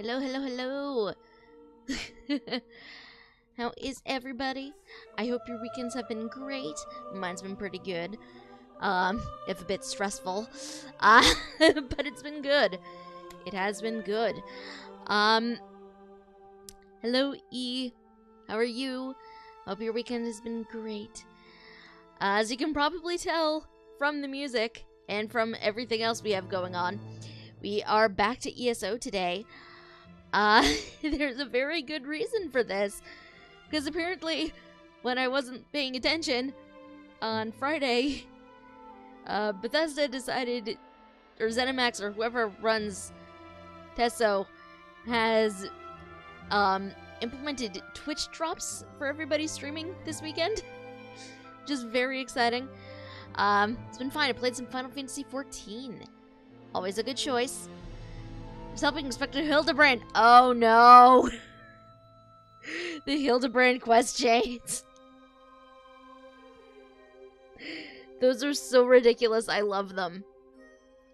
Hello, hello, hello. How is everybody? I hope your weekends have been great. Mine's been pretty good. If a bit stressful. But it's been good. It has been good. Hello, E. How are you? Hope your weekend has been great. As you can probably tell from the music and from everything else we have going on, we are back to ESO today. There's a very good reason for this, because apparently when I wasn't paying attention on Friday, Bethesda decided, or ZeniMax or whoever runs Teso has implemented Twitch drops for everybody streaming this weekend, which is very exciting. It's been fine. I played some Final Fantasy XIV. Always a good choice. I was helping Inspector Hildebrand. Oh no! The Hildebrand quest chains. Those are so ridiculous. I love them.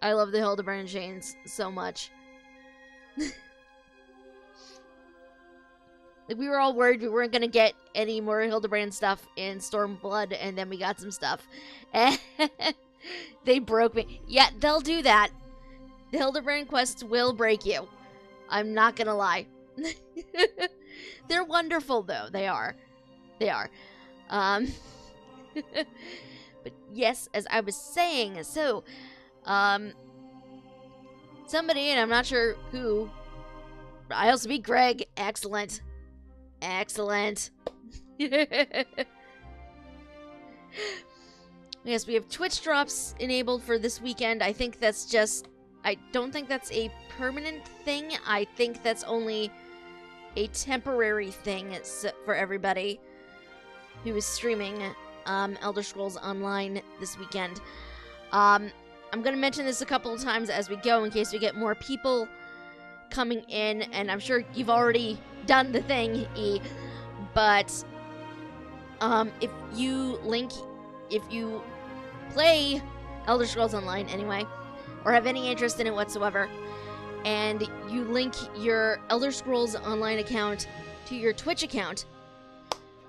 I love the Hildebrand chains so much. Like, we were all worried we weren't gonna get any more Hildebrand stuff in Stormblood, and then we got some stuff. They broke me. Yeah, they'll do that. The Hildebrand quests will break you. I'm not gonna lie. They're wonderful, though. They are. They are. But yes, as I was saying, so, somebody, and I'm not sure who, I also beat Greg. Excellent. Excellent. Yes, we have Twitch drops enabled for this weekend. I think that's just... I don't think that's a permanent thing. I think that's only a temporary thing for everybody who is streaming Elder Scrolls Online this weekend. I'm going to mention this a couple of times as we go in case we get more people coming in, and I'm sure you've already done the thing, E, but if you play Elder Scrolls Online anyway, or have any interest in it whatsoever, and you link your Elder Scrolls Online account to your Twitch account,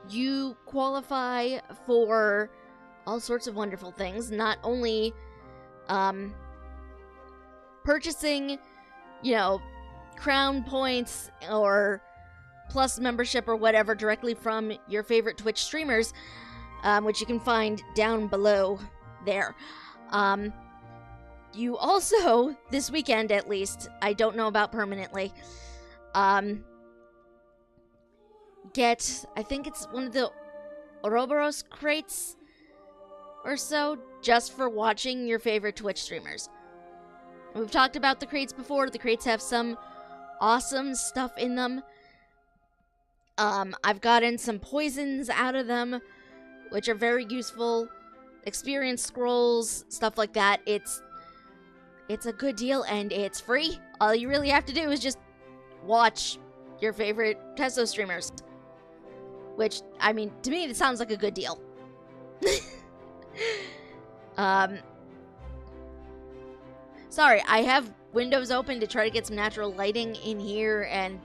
you qualify for all sorts of wonderful things. Not only purchasing, crown points or plus membership or whatever directly from your favorite Twitch streamers, which you can find down below there. You also, this weekend at least, I don't know about permanently, get, I think it's one of the Ouroboros crates or so, just for watching your favorite Twitch streamers. We've talked about the crates before. The crates have some awesome stuff in them. I've gotten some poisons out of them, which are very useful. Experience scrolls, stuff like that. It's a good deal, and it's free. All you really have to do is just watch your favorite Teso streamers. Which, I mean, to me, it sounds like a good deal. Sorry, I have windows open to try to get some natural lighting in here, and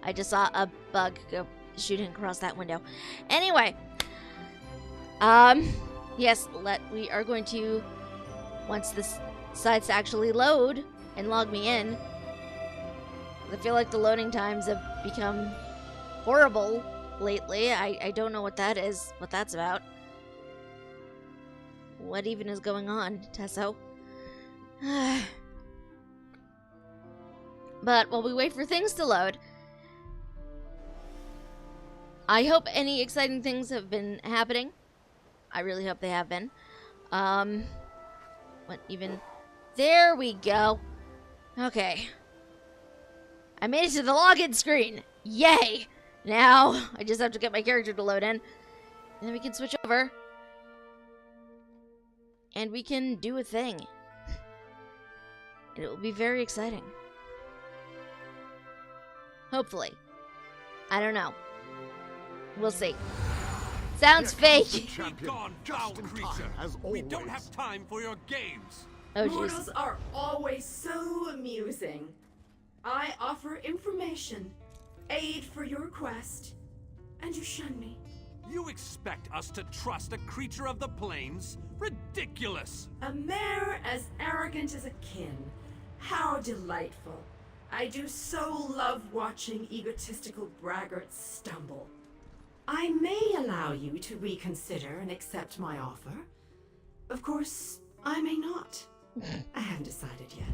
I just saw a bug go shooting across that window. Anyway, yes, we are going to, once this decides to actually load and log me in, I feel like the loading times have become horrible lately. I don't know what that is, what that's about. What even is going on, Teso? But while we wait for things to load, I hope any exciting things have been happening. I really hope they have been. What even? There we go. Okay. I made it to the login screen. Yay! Now, I just have to get my character to load in. And then we can switch over. And we can do a thing. And it will be very exciting. Hopefully. I don't know. We'll see. Sounds fake. Be gone, foul creature. We don't have time for your games. Oh, jeez. Mortals are always so amusing. I offer information, aid for your quest, and you shun me. You expect us to trust a creature of the plains? Ridiculous! A mare as arrogant as a kin. How delightful. I do so love watching egotistical braggarts stumble. I may allow you to reconsider and accept my offer. Of course, I may not. I haven't decided yet.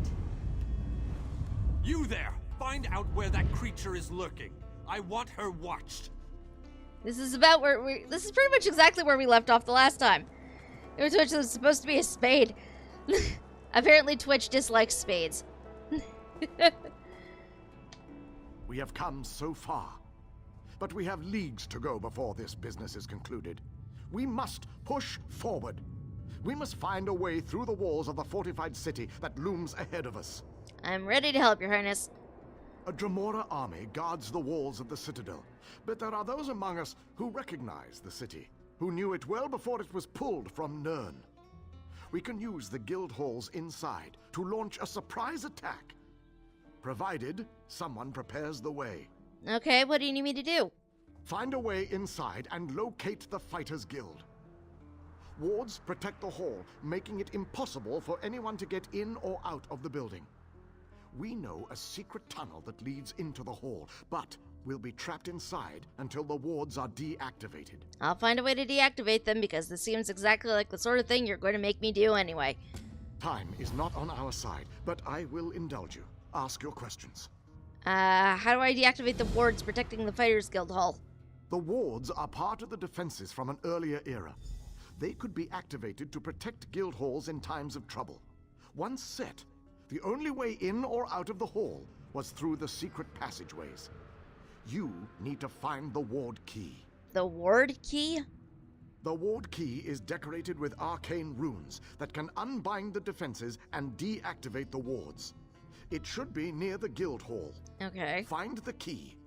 You there! Find out where that creature is lurking. I want her watched. This is about this is pretty much exactly where we left off the last time. Which was supposed to be a spade. Apparently Twitch dislikes spades. We have come so far, but we have leagues to go before this business is concluded. We must push forward. We must find a way through the walls of the fortified city that looms ahead of us. I'm ready to help, Your Highness. A Dremora army guards the walls of the citadel, but there are those among us who recognize the city, who knew it well before it was pulled from Nirn. We can use the guild halls inside to launch a surprise attack, provided someone prepares the way. Okay, what do you need me to do? Find a way inside and locate the Fighters Guild. Wards protect the hall, making it impossible for anyone to get in or out of the building. We know a secret tunnel that leads into the hall, but we'll be trapped inside until the wards are deactivated. I'll find a way to deactivate them because this seems exactly like the sort of thing you're going to make me do anyway. Time is not on our side, but I will indulge you. Ask your questions. How do I deactivate the wards protecting the Fighters Guild Hall? The wards are part of the defenses from an earlier era. They could be activated to protect guild halls in times of trouble. Once set, the only way in or out of the hall was through the secret passageways. You need to find the ward key. The ward key? The ward key is decorated with arcane runes that can unbind the defenses and deactivate the wards. It should be near the guild hall. Okay. Find the key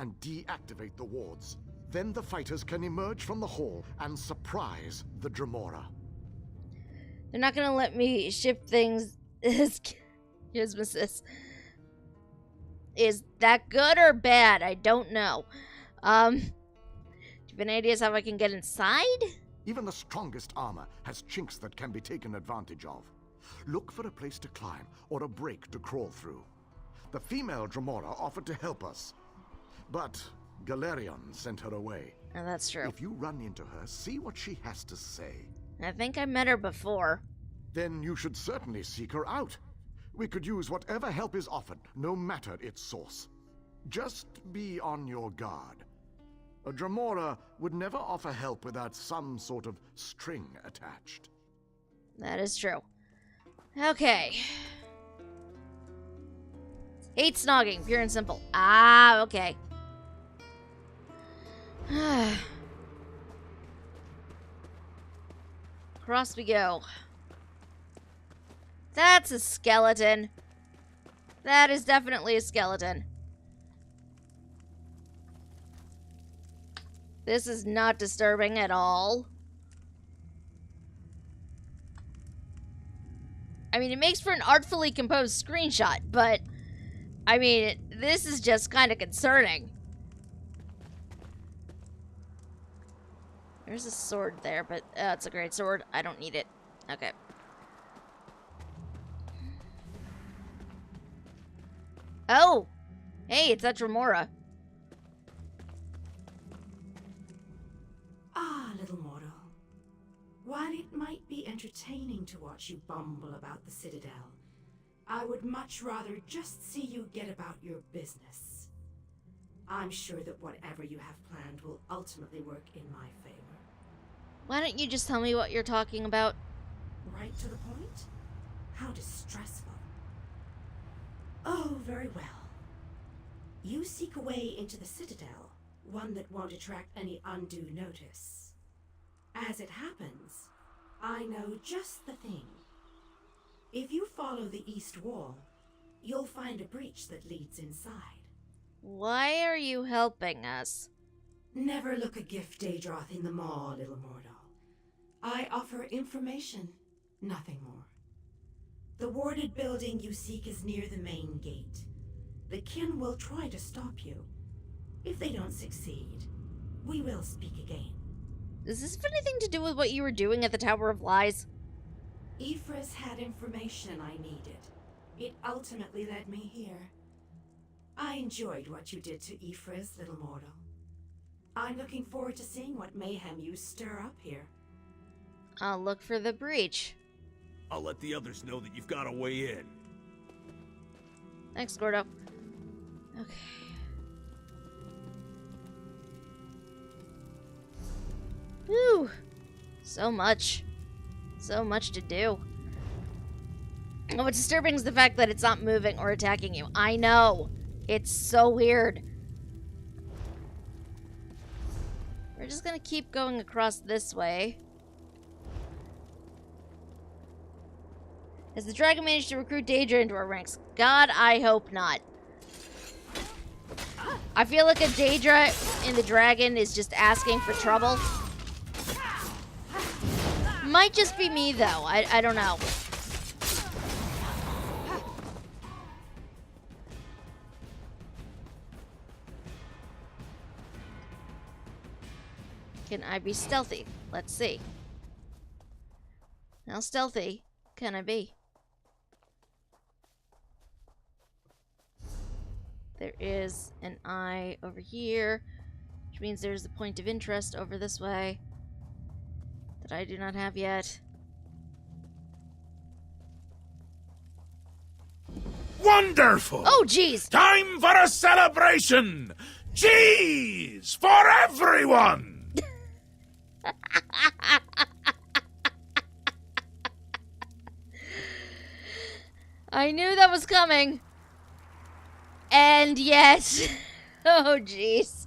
and deactivate the wards. Then the fighters can emerge from the hall and surprise the Dremora. They're not gonna let me shift things. Is that good or bad? I don't know. Do you have any ideas how I can get inside? Even the strongest armor has chinks that can be taken advantage of. Look for a place to climb or a break to crawl through. The female Dremora offered to help us, but Galerion sent her away. Oh, that's true. If you run into her, see what she has to say. I think I met her before. Then you should certainly seek her out. We could use whatever help is offered, no matter its source. Just be on your guard. A Dremora would never offer help without some sort of string attached. That is true. Okay. Hate snogging, pure and simple. Ah, okay. Across we go. That's a skeleton. That is definitely a skeleton. This is not disturbing at all. I mean, it makes for an artfully composed screenshot, but I mean, this is just kind of concerning. There's a sword there, but it's a great sword. I don't need it. Okay. Oh! Hey, it's that Dremora. Ah, little mortal. While it might be entertaining to watch you bumble about the Citadel, I would much rather just see you get about your business. I'm sure that whatever you have planned will ultimately work in my favor. Why don't you just tell me what you're talking about? Right to the point? How distressful. Oh, very well. You seek a way into the Citadel, one that won't attract any undue notice. As it happens, I know just the thing. If you follow the east wall, you'll find a breach that leads inside. Why are you helping us? Never look a gift Daedroth in the maw, little mortal. I offer information, nothing more. The warded building you seek is near the main gate. The kin will try to stop you. If they don't succeed, we will speak again. Does this have anything to do with what you were doing at the Tower of Lies? Ifris had information I needed. It ultimately led me here. I enjoyed what you did to Ifris, little mortal. I'm looking forward to seeing what mayhem you stir up here. I'll look for the breach. I'll let the others know that you've got a way in. Thanks, Gordo. Okay. Whew. So much. So much to do. What's disturbing is the fact that it's not moving or attacking you. I know. It's so weird. We're just gonna keep going across this way. Has the dragon managed to recruit Daedra into our ranks? God, I hope not. I feel like a Daedra in the dragon is just asking for trouble. Might just be me, though. I don't know. Can I be stealthy? Let's see. How stealthy can I be? There is an eye over here, which means there's a point of interest over this way that I do not have yet. Wonderful! Oh, jeez! Time for a celebration! Cheese for everyone! I knew that was coming. And yet... Oh, jeez.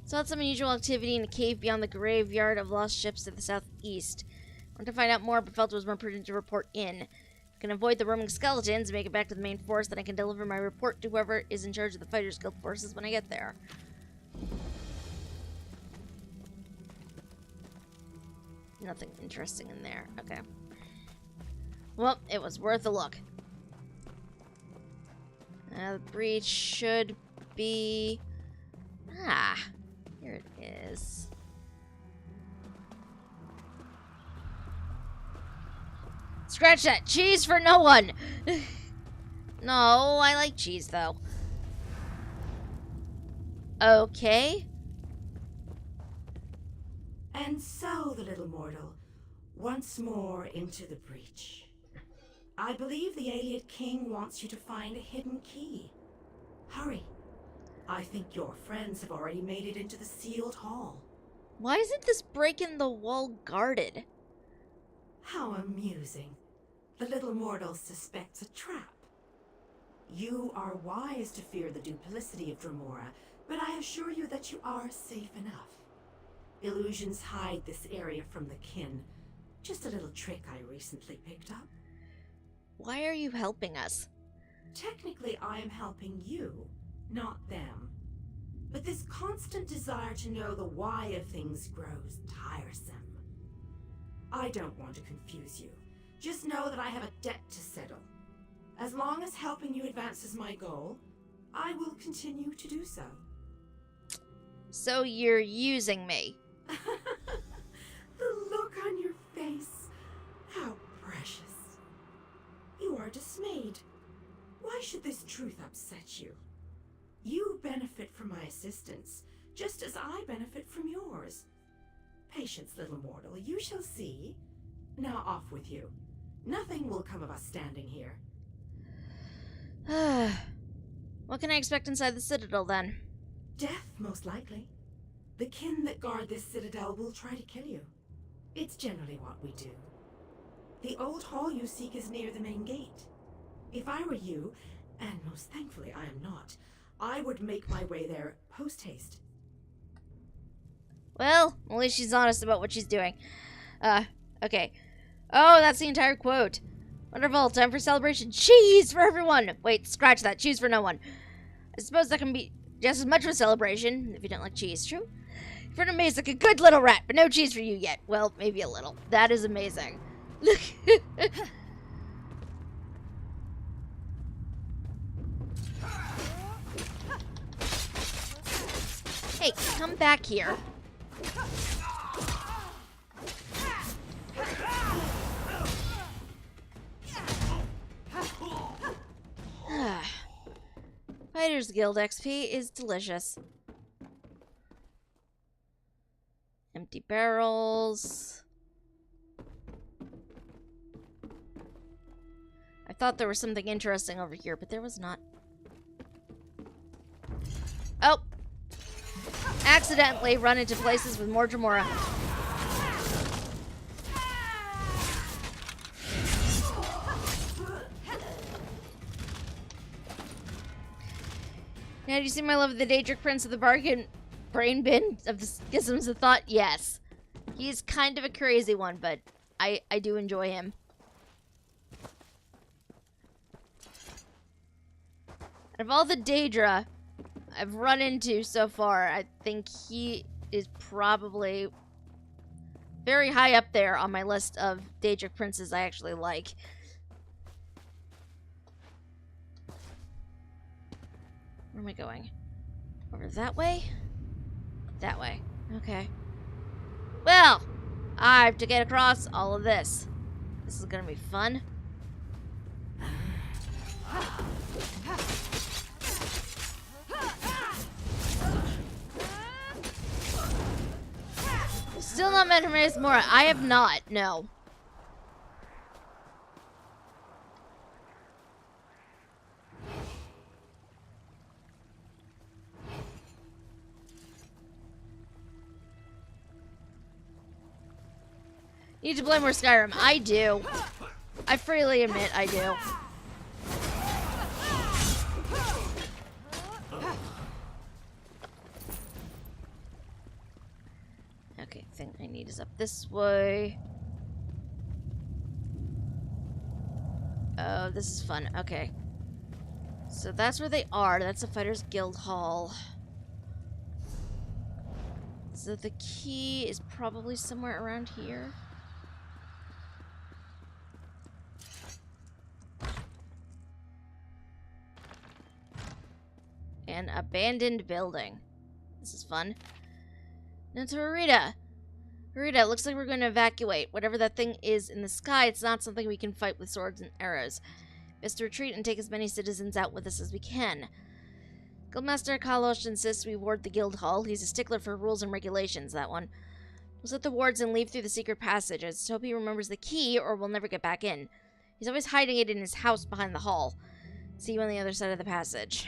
Saw some unusual activity in a cave beyond the graveyard of lost ships to the southeast. I want to find out more, but felt it was more prudent to report in. I can avoid the roaming skeletons and make it back to the main force, then I can deliver my report to whoever is in charge of the Fighters Guild forces when I get there. Nothing interesting in there. Okay. Well, it was worth a look. The breach should be... Ah, here it is. Scratch that. Cheese for no one. No, I like cheese, though. Okay. And so, the little mortal, once more into the breach. I believe the Ayleid King wants you to find a hidden key. Hurry. I think your friends have already made it into the sealed hall. Why isn't this break in the wall guarded? How amusing. The little mortal suspects a trap. You are wise to fear the duplicity of Dremora, but I assure you that you are safe enough. Illusions hide this area from the kin. Just a little trick I recently picked up. Why are you helping us? Technically, I am helping you, not them. But this constant desire to know the why of things grows tiresome. I don't want to confuse you. Just know that I have a debt to settle. As long as helping you advances my goal, I will continue to do so. So you're using me. The look on your face. How precious. You are dismayed. Why should this truth upset you? You benefit from my assistance, just as I benefit from yours. Patience, little mortal, you shall see. Now off with you. Nothing will come of us standing here. What can I expect inside the Citadel, then? Death, most likely. The kin that guard this citadel will try to kill you. It's generally what we do. The old hall you seek is near the main gate. If I were you, and most thankfully I am not, I would make my way there post-haste. Well, at least she's honest about what she's doing. Okay. Oh, that's the entire quote. Wonderful, time for celebration. Cheese for everyone! Wait, scratch that. Cheese for no one. I suppose that can be just as much of a celebration, if you don't like cheese, true? You've run amazed like a good little rat, but no cheese for you yet. Well, maybe a little. That is amazing. Hey, come back here. Fighters Guild XP is delicious. Empty barrels. I thought there was something interesting over here, but there was not. Oh! Accidentally run into places with more Dremora. Now, do you see my love of the Daedric Prince of the Bargain Brain Bin of the Schisms of Thought? Yes. He's kind of a crazy one, but I do enjoy him. Out of all the Daedra I've run into so far, I think he is probably very high up there on my list of Daedric princes I actually like. Where am I going? Over that way? That way. Okay. Well, I have to get across all of this. This is gonna be fun. Still not met Hermaeus Mora. I have not, no. Need to play more Skyrim. I do. I freely admit I do. Okay, thing I need is up this way. Oh, this is fun. Okay. So that's where they are. That's the Fighters Guild Hall. So the key is probably somewhere around here. An abandoned building. This is fun. Now to Arita. Arita, it looks like we're going to evacuate. Whatever that thing is in the sky, it's not something we can fight with swords and arrows. Best to retreat and take as many citizens out with us as we can. Guildmaster Kalosh insists we ward the guild hall. He's a stickler for rules and regulations, that one. We'll set the wards and leave through the secret passage. I just hope he remembers the key or we'll never get back in. He's always hiding it in his house behind the hall. See you on the other side of the passage.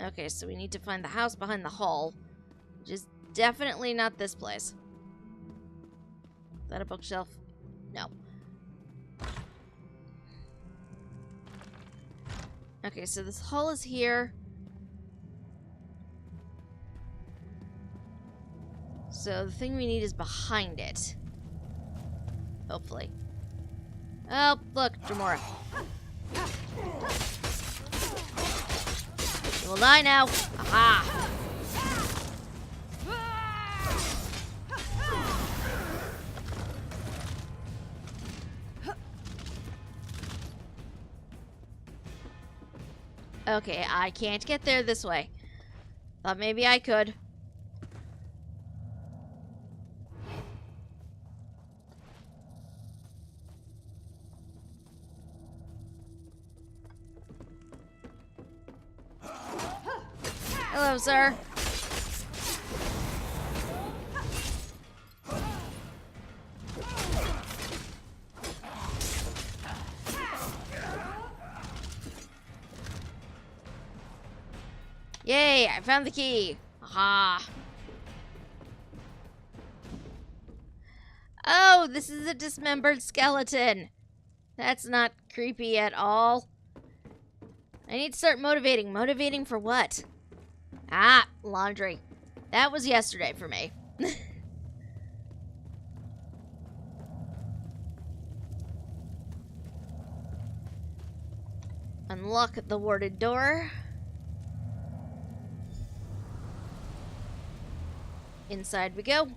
Okay, so we need to find the house behind the hall, which is definitely not this place. Is that a bookshelf? No. Okay, so this hall is here. So the thing we need is behind it. Hopefully. Oh, look, Dremora. You will die now. Aha! Okay, I can't get there this way. Thought maybe I could. Hello, sir. Yay, I found the key. Aha. Oh, this is a dismembered skeleton. That's not creepy at all. I need to start motivating. Motivating for what? Ah, laundry. That was yesterday for me. Unlock the warded door. Inside we go.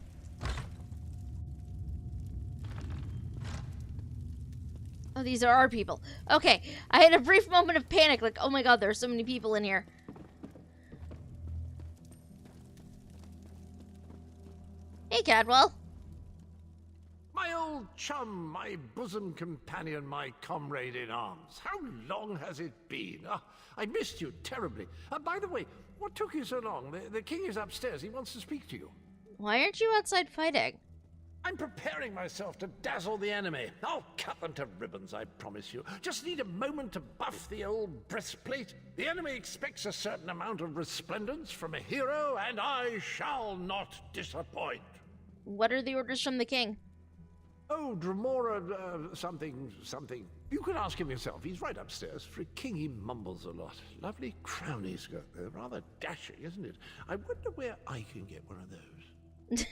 Oh, these are our people. Okay, I had a brief moment of panic, like, oh my god, there are so many people in here. Hey, Cadwell. My old chum, my bosom companion, my comrade in arms. How long has it been? I missed you terribly. By the way, what took you so long? The king is upstairs. He wants to speak to you. Why aren't you outside fighting? I'm preparing myself to dazzle the enemy. I'll cut them to ribbons, I promise you. Just need a moment to buff the old breastplate. The enemy expects a certain amount of resplendence from a hero, and I shall not disappoint. What are the orders from the king? Oh, Dremora, something. You can ask him yourself. He's right upstairs. For a king, he mumbles a lot. Lovely crown he's got there. Rather dashing, isn't it? I wonder where I can get one of those.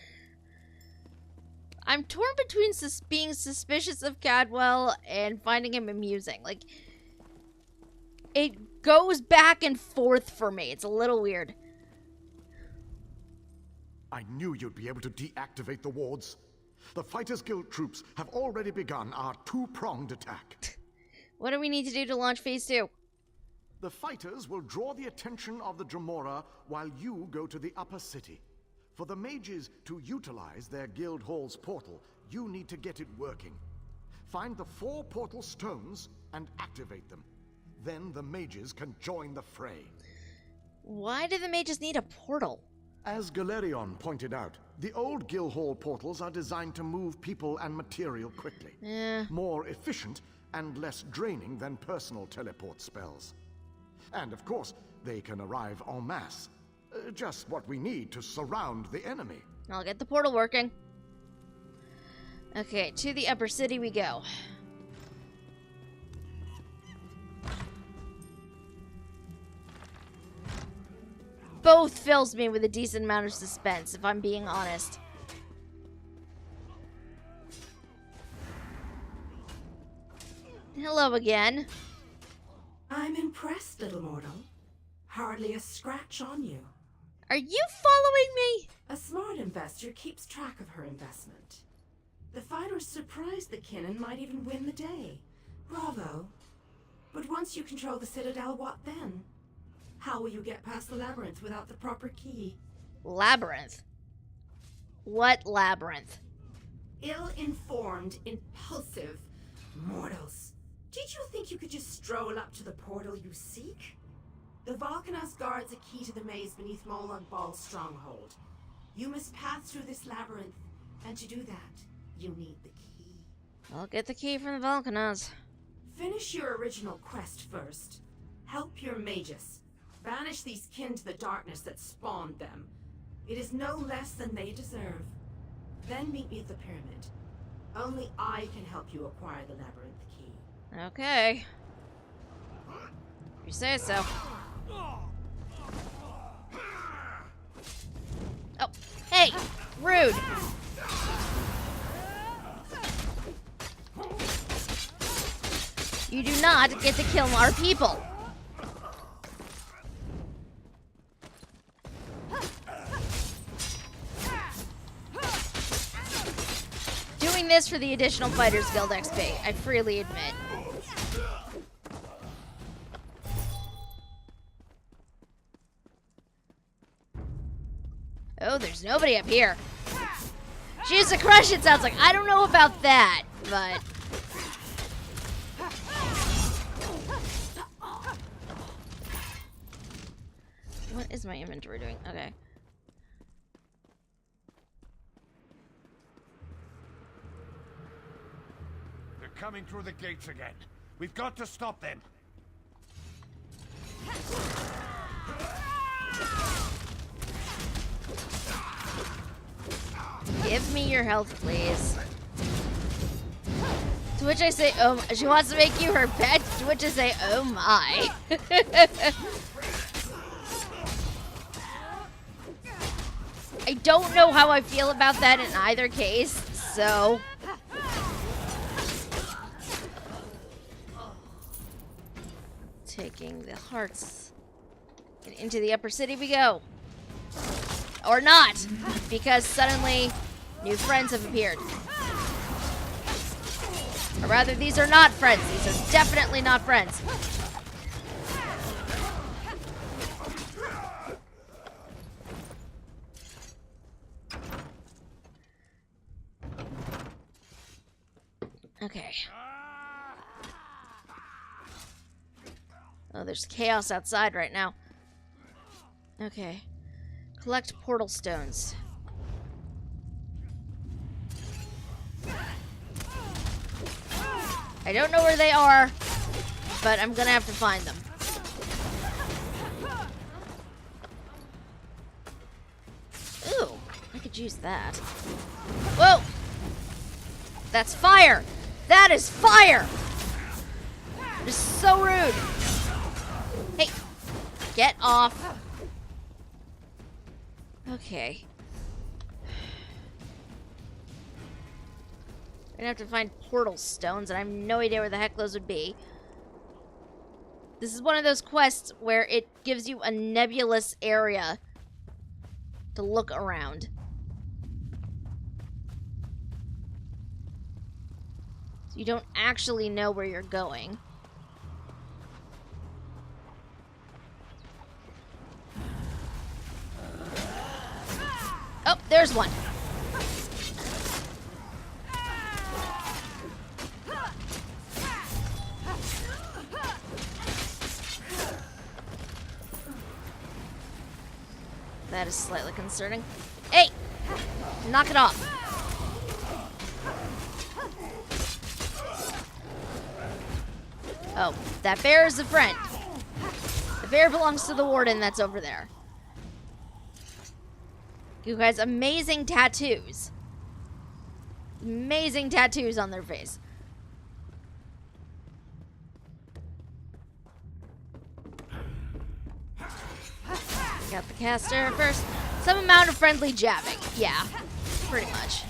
I'm torn between being suspicious of Cadwell and finding him amusing. Like, it goes back and forth for me. It's a little weird. I knew you'd be able to deactivate the wards. The Fighters Guild troops have already begun our two-pronged attack. What do we need to do to launch phase 2? The fighters will draw the attention of the Dremora while you go to the upper city. For the mages to utilize their guild hall's portal, you need to get it working. Find the 4 portal stones and activate them. Then the mages can join the fray. Why do the mages need a portal? As Galerion pointed out, the old guild hall portals are designed to move people and material quickly. More efficient and less draining than personal teleport spells. And of course, they can arrive en masse. Just what we need to surround the enemy. I'll get the portal working. Okay, to the upper city we go. Both fills me with a decent amount of suspense, if I'm being honest. Hello again. I'm impressed, little mortal. Hardly a scratch on you. Are you following me? A smart investor keeps track of her investment. The fighters surprised the kin and might even win the day. Bravo. But once you control the Citadel, what then? How will you get past the labyrinth without the proper key? Labyrinth? What labyrinth? Ill-informed, impulsive mortals. Did you think you could just stroll up to the portal you seek? The Volcanos guards a key to the maze beneath Molag Bal's stronghold. You must pass through this labyrinth, and to do that, you need the key. I'll get the key from the Volcanos. Finish your original quest first. Help your magus. Banish these kin to the darkness that spawned them. It is no less than they deserve. Then meet me at the pyramid. Only I can help you acquire the labyrinth key. Okay. You say so. Oh, hey! Rude! You do not get to kill our people! Doing this for the additional Fighters Guild XP, I freely admit. Oh, there's nobody up here. She's a crush, it sounds like. I don't know about that, but... What is my inventory doing? Okay. They're coming through the gates again. We've got to stop them. Give me your health, please. To which I say, oh, she wants to make you her pet. To which I say, oh my. I don't know how I feel about that in either case, so... Taking the hearts. And into the upper city we go. Or not, because suddenly new friends have appeared. Or rather, these are not friends. These are definitely not friends. Okay. Oh, there's chaos outside right now. Okay. Collect portal stones. I don't know where they are, but I'm gonna have to find them. Ooh, I could use that. Whoa! That's fire! That is fire! It is so rude. Hey, get off. Okay. I'm gonna have to find portal stones, and I have no idea where the heck those would be. This is one of those quests where it gives you a nebulous area to look around. So you don't actually know where you're going. Oh, there's one. That is slightly concerning. Hey! Knock it off. Oh, that bear is a friend. The bear belongs to the warden that's over there. You guys, amazing tattoos. Amazing tattoos on their face. Got the caster first. Some amount of friendly jabbing. Yeah, pretty much.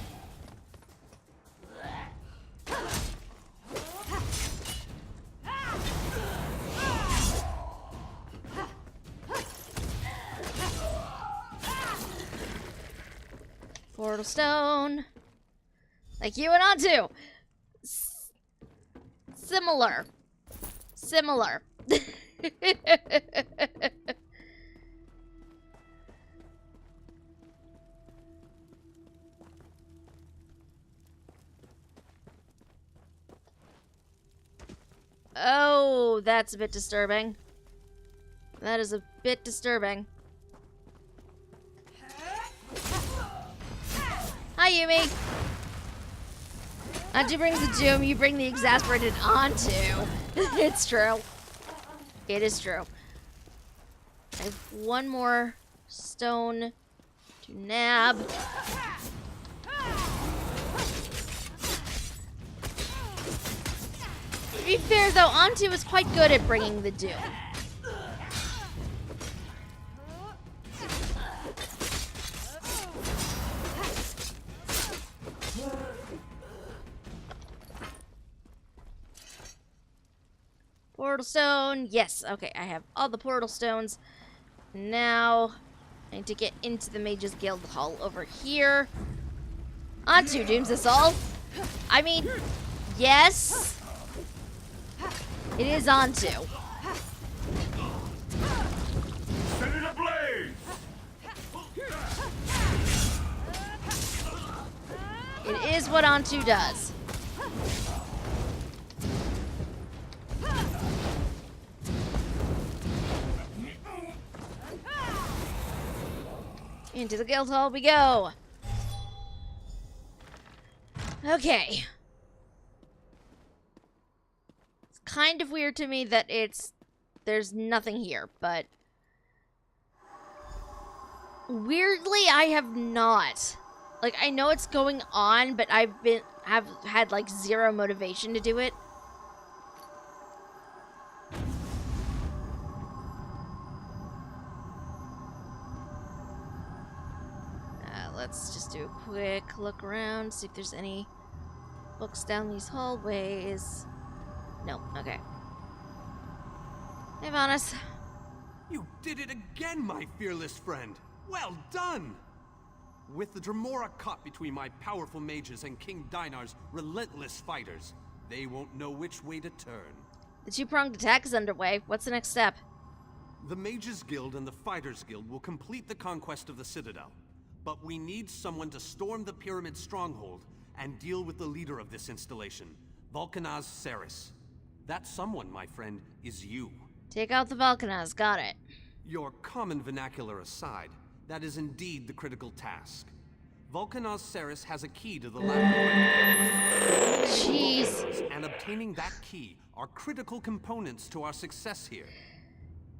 Portal stone. Like you and Antu. Similar. Similar. Oh, that's a bit disturbing. That is a bit disturbing. Hi, Yumi. Antu brings the doom, you bring the exasperated Antu. It's true. It is true. I have one more stone to nab. To be fair, though, Antu is quite good at bringing the doom. Portal stone. Yes, okay, I have all the portal stones. Now, I need to get into the Mages Guild Hall over here. Antu dooms us all. I mean, yes. It is Antu. Set it ablaze! It is what Antu does. Into the guild hall we go. Okay. It's kind of weird to me that there's nothing here, but weirdly I have not. Like, I know it's going on, but have had like zero motivation to do it. Let's just do a quick look around, see if there's any books down these hallways. No, okay. Hey, Vanas. You did it again, my fearless friend. Well done! With the Dremora caught between my powerful mages and King Dinar's relentless fighters, they won't know which way to turn. The two-pronged attack is underway. What's the next step? The Mages Guild and the Fighters Guild will complete the conquest of the Citadel. But we need someone to storm the Pyramid stronghold and deal with the leader of this installation, Vulcanaz Ceres. That someone, my friend, is you. Take out the Vulcanaz, got it. Your common vernacular aside, that is indeed the critical task. Vulcanaz Ceres has a key to the laboratory. Jeez. And obtaining that key are critical components to our success here.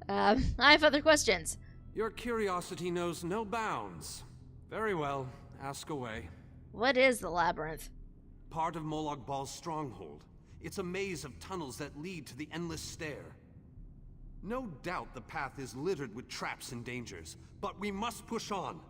I have other questions. Your curiosity knows no bounds. Very well, ask away. What is the labyrinth? Part of Molag Bal's stronghold. It's a maze of tunnels that lead to the endless stair. No doubt the path is littered with traps and dangers, but we must push on.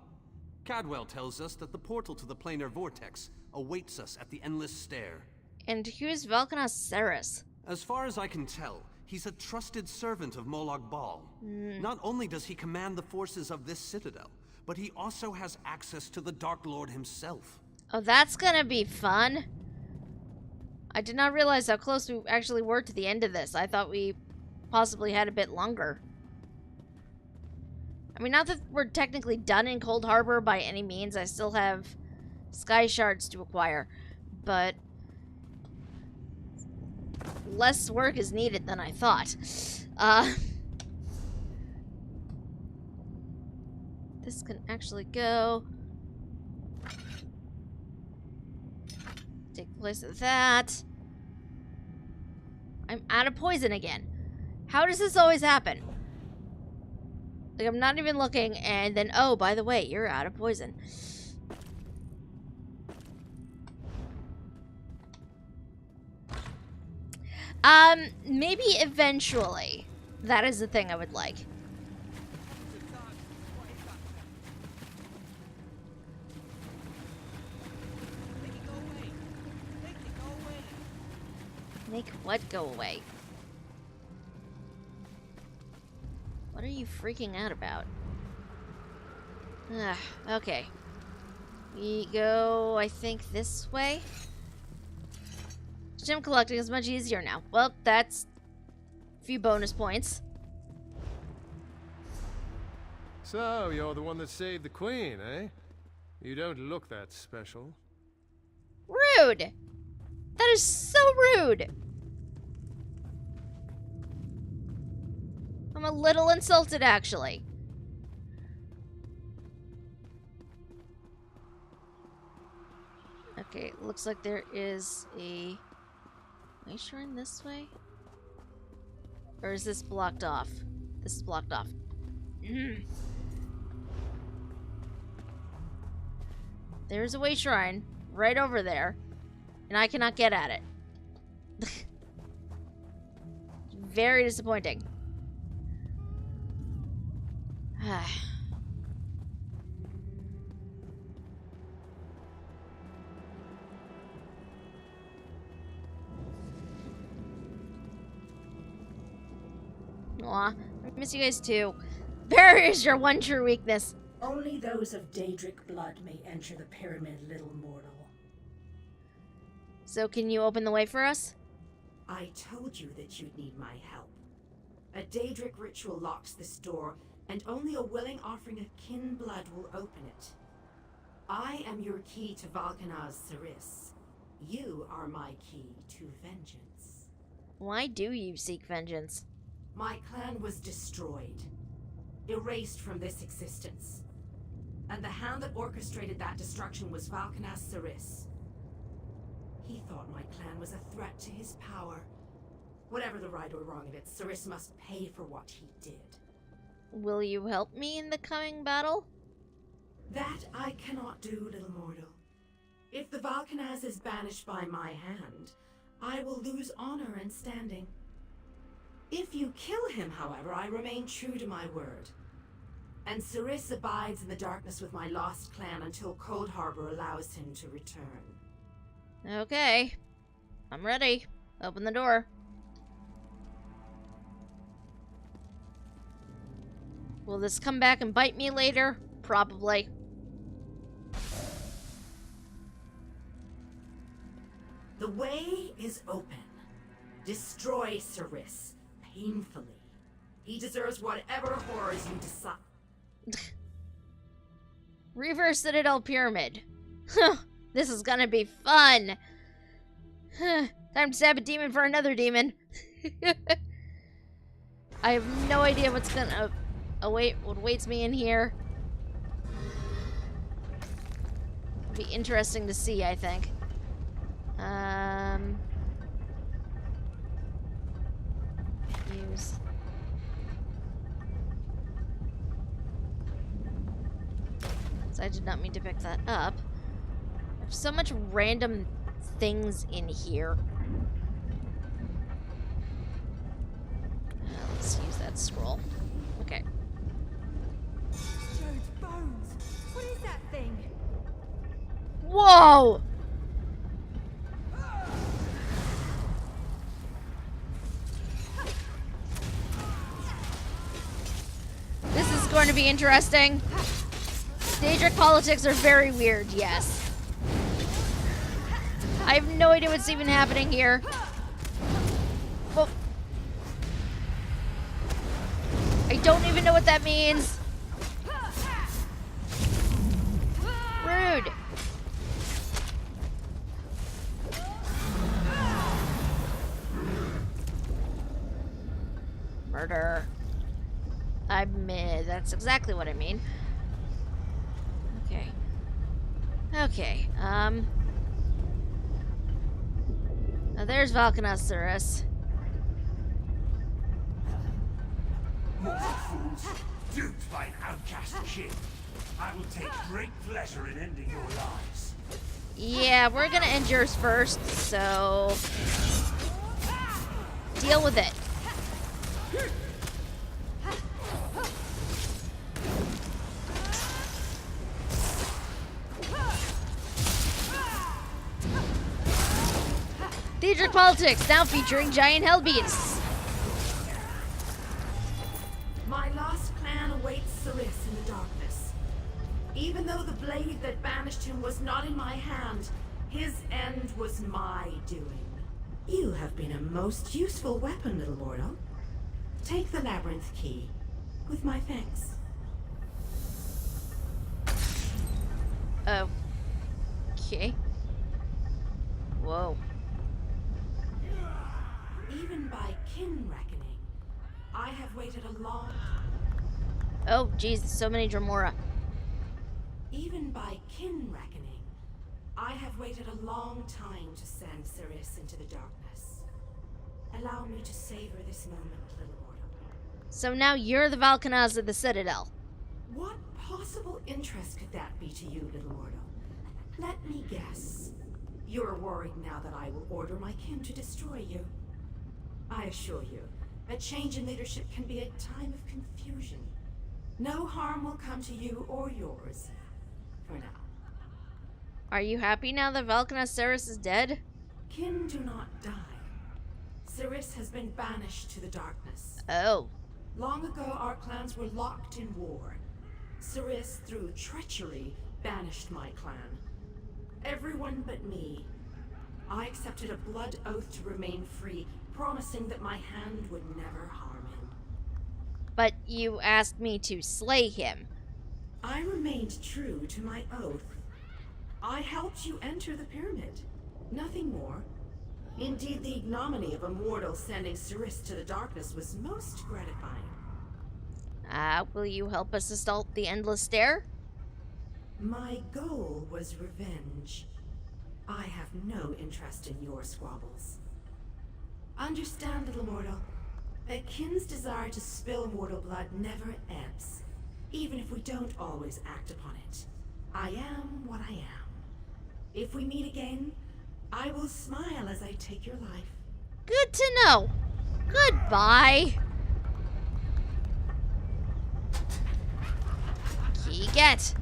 Cadwell tells us that the portal to the planar vortex awaits us at the endless stair. And who's Vulcanaz Ceres? As far as I can tell, he's a trusted servant of Molag Bal. Not only does he command the forces of this citadel, but he also has access to the Dark Lord himself. Oh, that's gonna be fun. I did not realize how close we actually were to the end of this. I thought we possibly had a bit longer. I mean, not that we're technically done in Cold Harbor by any means. I still have sky shards to acquire, but less work is needed than I thought. This can actually go. Take the place of that. I'm out of poison again. How does this always happen? Like, I'm not even looking, and then, oh, by the way, you're out of poison. Maybe eventually. That is the thing I would like. Make what go away? What are you freaking out about? Okay. We go, I think, this way. Gem collecting is much easier now. Well, that's a few bonus points. So, you're the one that saved the queen, eh? You don't look that special. Rude! That is so rude! I'm a little insulted, actually. Okay, looks like there is a way shrine this way? Or is this blocked off? This is blocked off. There's a way shrine right over there, and I cannot get at it. Very disappointing. Aw, I miss you guys too. Barrier is your one true weakness. Only those of Daedric blood may enter the pyramid, little mortal. So can you open the way for us? I told you that you'd need my help. A Daedric ritual locks this door, and only a willing offering of kin blood will open it. I am your key to Vulcanaz Ceres. You are my key to vengeance. Why do you seek vengeance? My clan was destroyed, erased from this existence. And the hand that orchestrated that destruction was Vulcanaz Ceres. He thought my clan was a threat to his power. Whatever the right or wrong of it, Ceres must pay for what he did. Will you help me in the coming battle? That I cannot do, little mortal. If the Vulcanaz is banished by my hand, I will lose honor and standing. If you kill him, however, I remain true to my word. And Ceres abides in the darkness with my lost clan until Cold Harbor allows him to return. Okay. I'm ready. Open the door. Will this come back and bite me later? Probably. The way is open. Destroy Ceres painfully. He deserves whatever horrors you decide. Reverse Citadel Pyramid. This is gonna be fun. Time to stab a demon for another demon. I have no idea what's gonna what awaits me in here. It'll be interesting to see, I think. Use. So I did not mean to pick that up. I have so much random things in here. Let's use that scroll. Okay. Jode's bones. What is that thing? Whoa! This is going to be interesting. Daedric politics are very weird, yes. I have no idea what's even happening here. Oh. I don't even know what that means. Rude. Murder. That's exactly what I mean. Okay. Okay, now there's Valkanasaurus. More fools, duped by an outcast kin. I will take great pleasure in ending your lives. Yeah, we're gonna end yours first, so deal with it. Daedric politics, now featuring giant hell beasts. My lost clan awaits Ceres in the darkness. Even though the blade that banished him was not in my hand, his end was my doing. You have been a most useful weapon, little mortal. Take the labyrinth key, with my thanks. Okay. Whoa. Even by kin reckoning, I have waited a long... Oh, jeez, so many Dremora. Even by kin reckoning, I have waited a long time to send Ceres into the darkness. Allow me to savor this moment, little mortal. So now you're the Valkanaz of the Citadel. What possible interest could that be to you, little mortal? Let me guess. You're worried now that I will order my kin to destroy you. I assure you, a change in leadership can be a time of confusion. No harm will come to you or yours. For now. Are you happy now that Valkanasaurus is dead? Kin do not die. Ceres has been banished to the darkness. Oh. Long ago, our clans were locked in war. Ceres, through treachery, banished my clan. Everyone but me. I accepted a blood oath to remain free, promising that my hand would never harm him. But you asked me to slay him. I remained true to my oath. I helped you enter the pyramid. Nothing more. Indeed, the ignominy of a mortal sending Ceres to the darkness was most gratifying. Will you help us assault the Endless Stair? My goal was revenge. I have no interest in your squabbles. Understand, little mortal, that kin's desire to spill mortal blood never ebbs, even if we don't always act upon it. I am what I am. If we meet again, I will smile as I take your life. Good to know. Goodbye. Key get.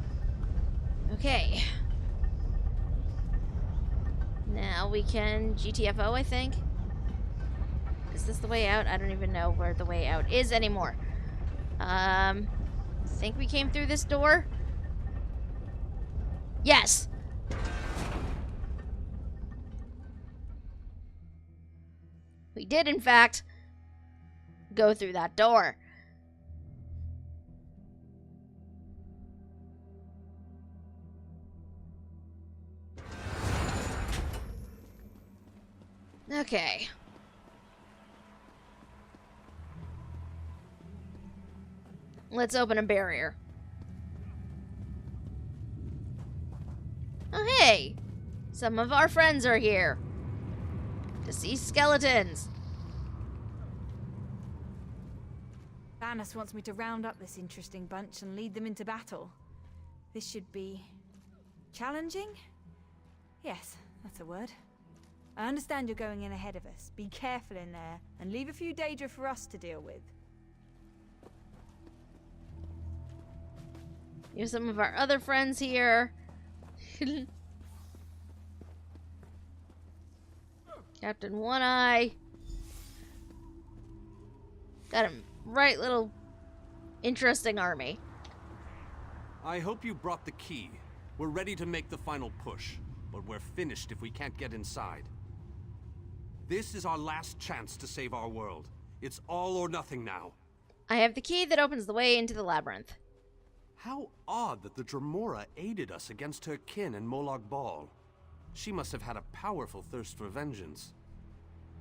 Okay. Now we can GTFO, I think. Is this the way out? I don't even know where the way out is anymore. Think we came through this door? Yes. We did, in fact, go through that door. Okay. Let's open a barrier. Oh, hey! Some of our friends are here. To see skeletons. Thanos wants me to round up this interesting bunch and lead them into battle. This should be... challenging? Yes, that's a word. I understand you're going in ahead of us. Be careful in there, and leave a few Daedra for us to deal with. Here's some of our other friends here. Captain One Eye. Got a right little interesting army. I hope you brought the key. We're ready to make the final push, but we're finished if we can't get inside. This is our last chance to save our world. It's all or nothing now. I have the key that opens the way into the labyrinth. How odd that the Dremora aided us against her kin in Molag Bal. She must have had a powerful thirst for vengeance.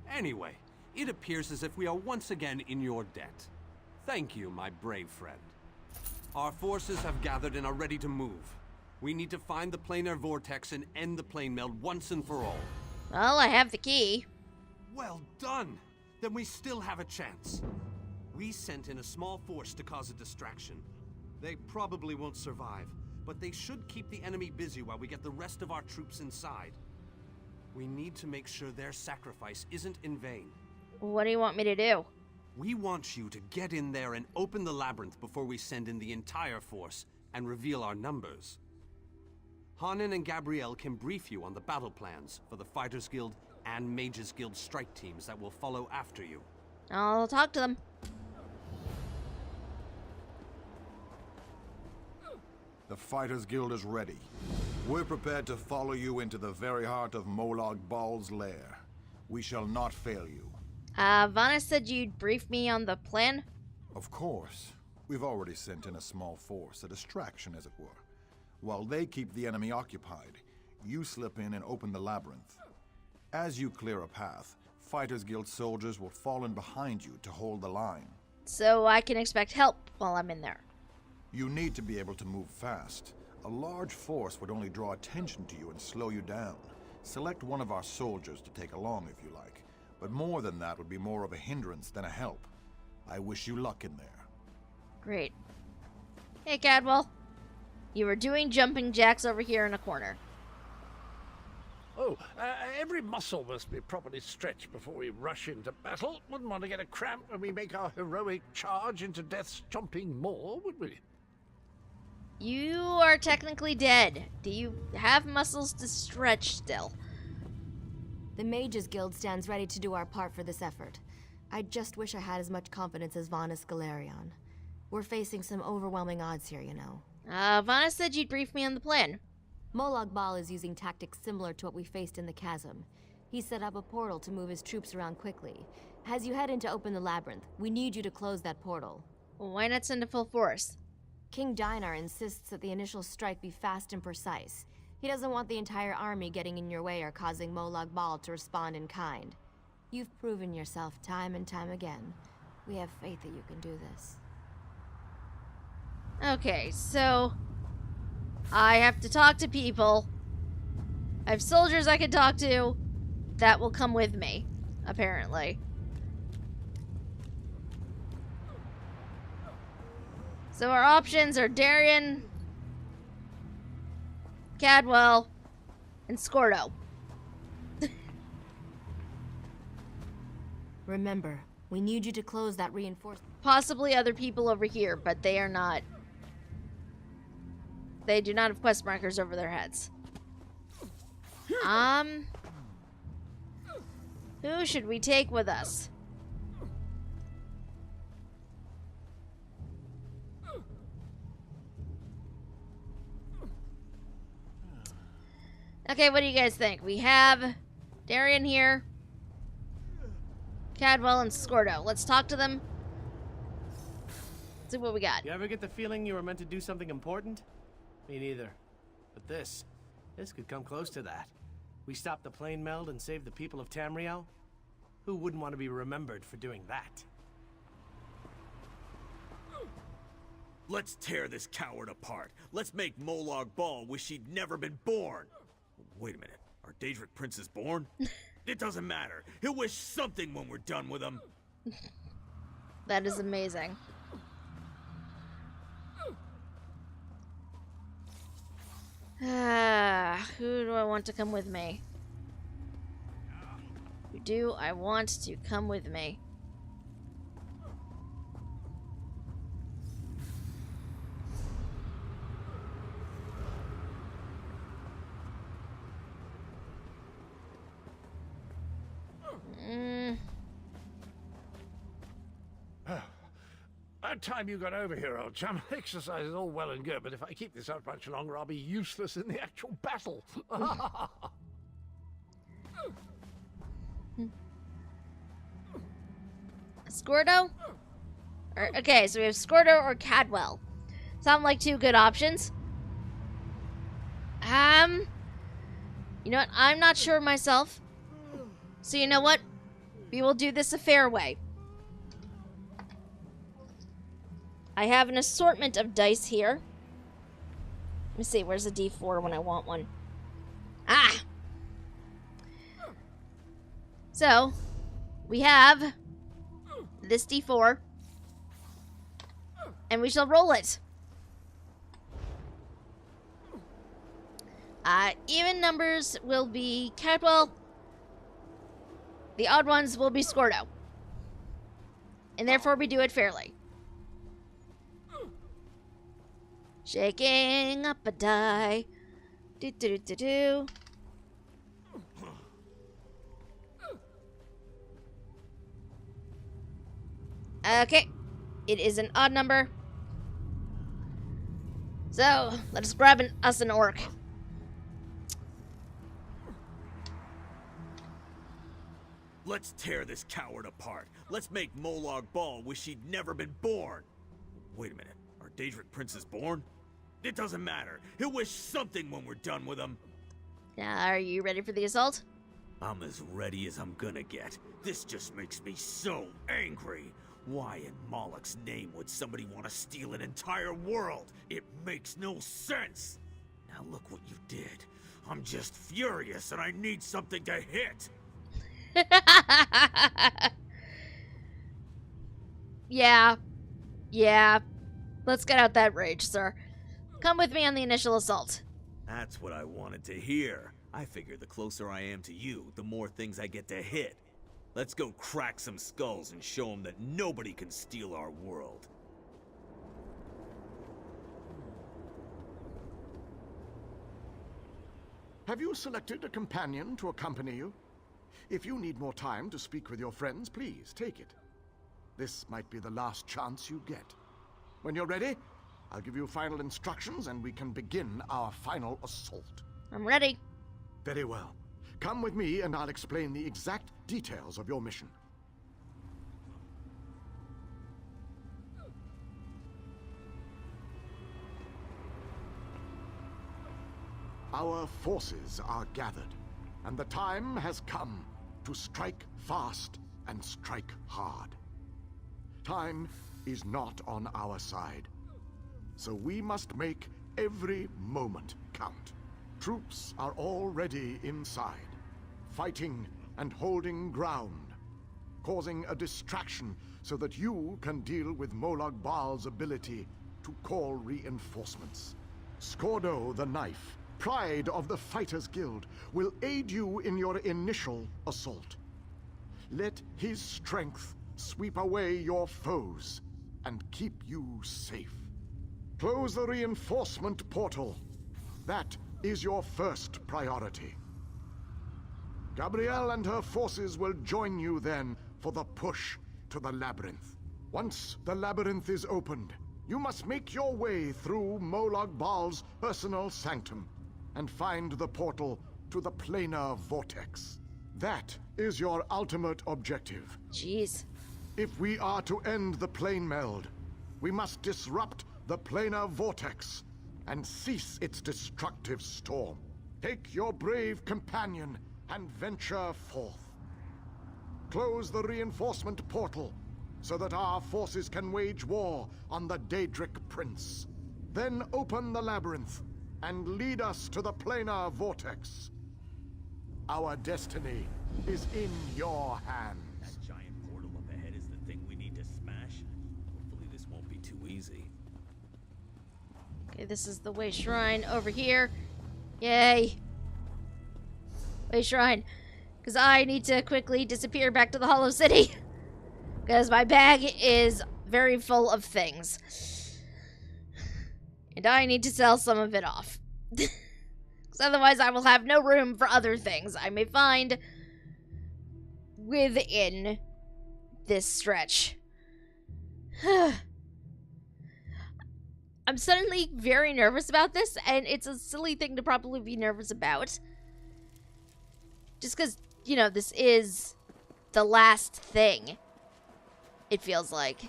Anyway, it appears as if we are once again in your debt. Thank you, my brave friend. Our forces have gathered and are ready to move. We need to find the planar vortex and end the plane meld once and for all. Well, I have the key. Well done! Then we still have a chance. We sent in a small force to cause a distraction. They probably won't survive, but they should keep the enemy busy while we get the rest of our troops inside. We need to make sure their sacrifice isn't in vain. What do you want me to do? We want you to get in there and open the labyrinth before we send in the entire force and reveal our numbers. Hanan and Gabrielle can brief you on the battle plans for the Fighters Guild and Mages Guild strike teams that will follow after you. I'll talk to them. The Fighters Guild is ready. We're prepared to follow you into the very heart of Molag Bal's lair. We shall not fail you. Vanna said you'd brief me on the plan? Of course. We've already sent in a small force, a distraction as it were. While they keep the enemy occupied, you slip in and open the labyrinth. As you clear a path, Fighters Guild soldiers will fall in behind you to hold the line. So I can expect help while I'm in there. You need to be able to move fast. A large force would only draw attention to you and slow you down. Select one of our soldiers to take along if you like, but more than that would be more of a hindrance than a help. I wish you luck in there. Great. Hey, Cadwell. You were doing jumping jacks over here in a corner. Oh, every muscle must be properly stretched before we rush into battle. Wouldn't want to get a cramp when we make our heroic charge into death's chomping maw, would we? You are technically dead. Do you have muscles to stretch still? The Mages Guild stands ready to do our part for this effort. I just wish I had as much confidence as Vanus Galerion. We're facing some overwhelming odds here, you know. Vanna said you'd brief me on the plan. Molag Bal is using tactics similar to what we faced in the chasm. He set up a portal to move his troops around quickly. As you head in to open the labyrinth, we need you to close that portal. Why not send a full force? King Dinar insists that the initial strike be fast and precise. He doesn't want the entire army getting in your way or causing Molag Bal to respond in kind. You've proven yourself time and time again. We have faith that you can do this. Okay, so I have to talk to people. I have soldiers I can talk to that will come with me, apparently. So our options are Darien, Cadwell, and Scordo. Remember, we need you to close that reinforcement. Possibly other people over here, but they are not. They do not have quest markers over their heads. Who should we take with us? Okay, what do you guys think? We have Darien here, Cadwell, and Scordo. Let's talk to them. See what we got. You ever get the feeling you were meant to do something important? Me neither. But this could come close to that. We stop the plane meld and save the people of Tamriel. Who wouldn't want to be remembered for doing that? Let's tear this coward apart. Let's make Molag Bal wish he'd never been born. Wait a minute. Are Daedric princes born? It doesn't matter. He'll wish something when we're done with him. That is amazing. Who do I want to come with me? Who do I want to come with me? About time you got over here, old chum. Exercise is all well and good, but if I keep this up much longer, I'll be useless in the actual battle. Scordo? Okay, so we have Scordo or Cadwell. Sound like two good options. You know what? I'm not sure myself. So you know what? We will do this a fair way. I have an assortment of dice here. Let me see, where's the D4 when I want one? Ah! So, we have this D4, and we shall roll it. Even numbers will be Cadwell. The odd ones will be Scordo. And therefore we do it fairly. Shaking up a die. Do do do do. Okay. It is an odd number. So, let us grab us an orc. Let's tear this coward apart. Let's make Molag Bal wish he'd never been born. Wait a minute. Are Daedric princes born? It doesn't matter. He'll wish something when we're done with him. Are you ready for the assault? I'm as ready as I'm gonna get. This just makes me so angry. Why in Moloch's name would somebody want to steal an entire world? It makes no sense. Now look what you did. I'm just furious and I need something to hit. Yeah. Let's get out that rage, sir. Come with me on the initial assault. That's what I wanted to hear. I figure the closer I am to you, the more things I get to hit. Let's go crack some skulls and show them that nobody can steal our world. Have you selected a companion to accompany you? If you need more time to speak with your friends, please take it. This might be the last chance you get. When you're ready, I'll give you final instructions and we can begin our final assault. I'm ready. Very well. Come with me and I'll explain the exact details of your mission. Our forces are gathered, and the time has come to strike fast and strike hard. Time is not on our side, so we must make every moment count. Troops are already inside, fighting and holding ground, causing a distraction so that you can deal with Molag Bal's ability to call reinforcements. Scordo the Knife, pride of the Fighters Guild, will aid you in your initial assault. Let his strength sweep away your foes and keep you safe. Close the reinforcement portal. That is your first priority. Gabrielle and her forces will join you then for the push to the labyrinth. Once the labyrinth is opened, you must make your way through Molag Bal's personal sanctum and find the portal to the planar vortex. That is your ultimate objective. Jeez. If we are to end the plane meld, we must disrupt the planar vortex and cease its destructive storm. Take your brave companion and venture forth. Close the reinforcement portal so that our forces can wage war on the Daedric Prince. Then open the labyrinth and lead us to the planar vortex. Our destiny is in your hands. That giant portal up ahead is the thing we need to smash. Hopefully this won't be too easy. Okay, this is the Way Shrine over here. Yay! Way Shrine. Because I need to quickly disappear back to the Hollow City. Because my bag is very full of things. And I need to sell some of it off. Because otherwise I will have no room for other things I may find within this stretch. I'm suddenly very nervous about this, and it's a silly thing to probably be nervous about. Just because, you know, this is the last thing, it feels like.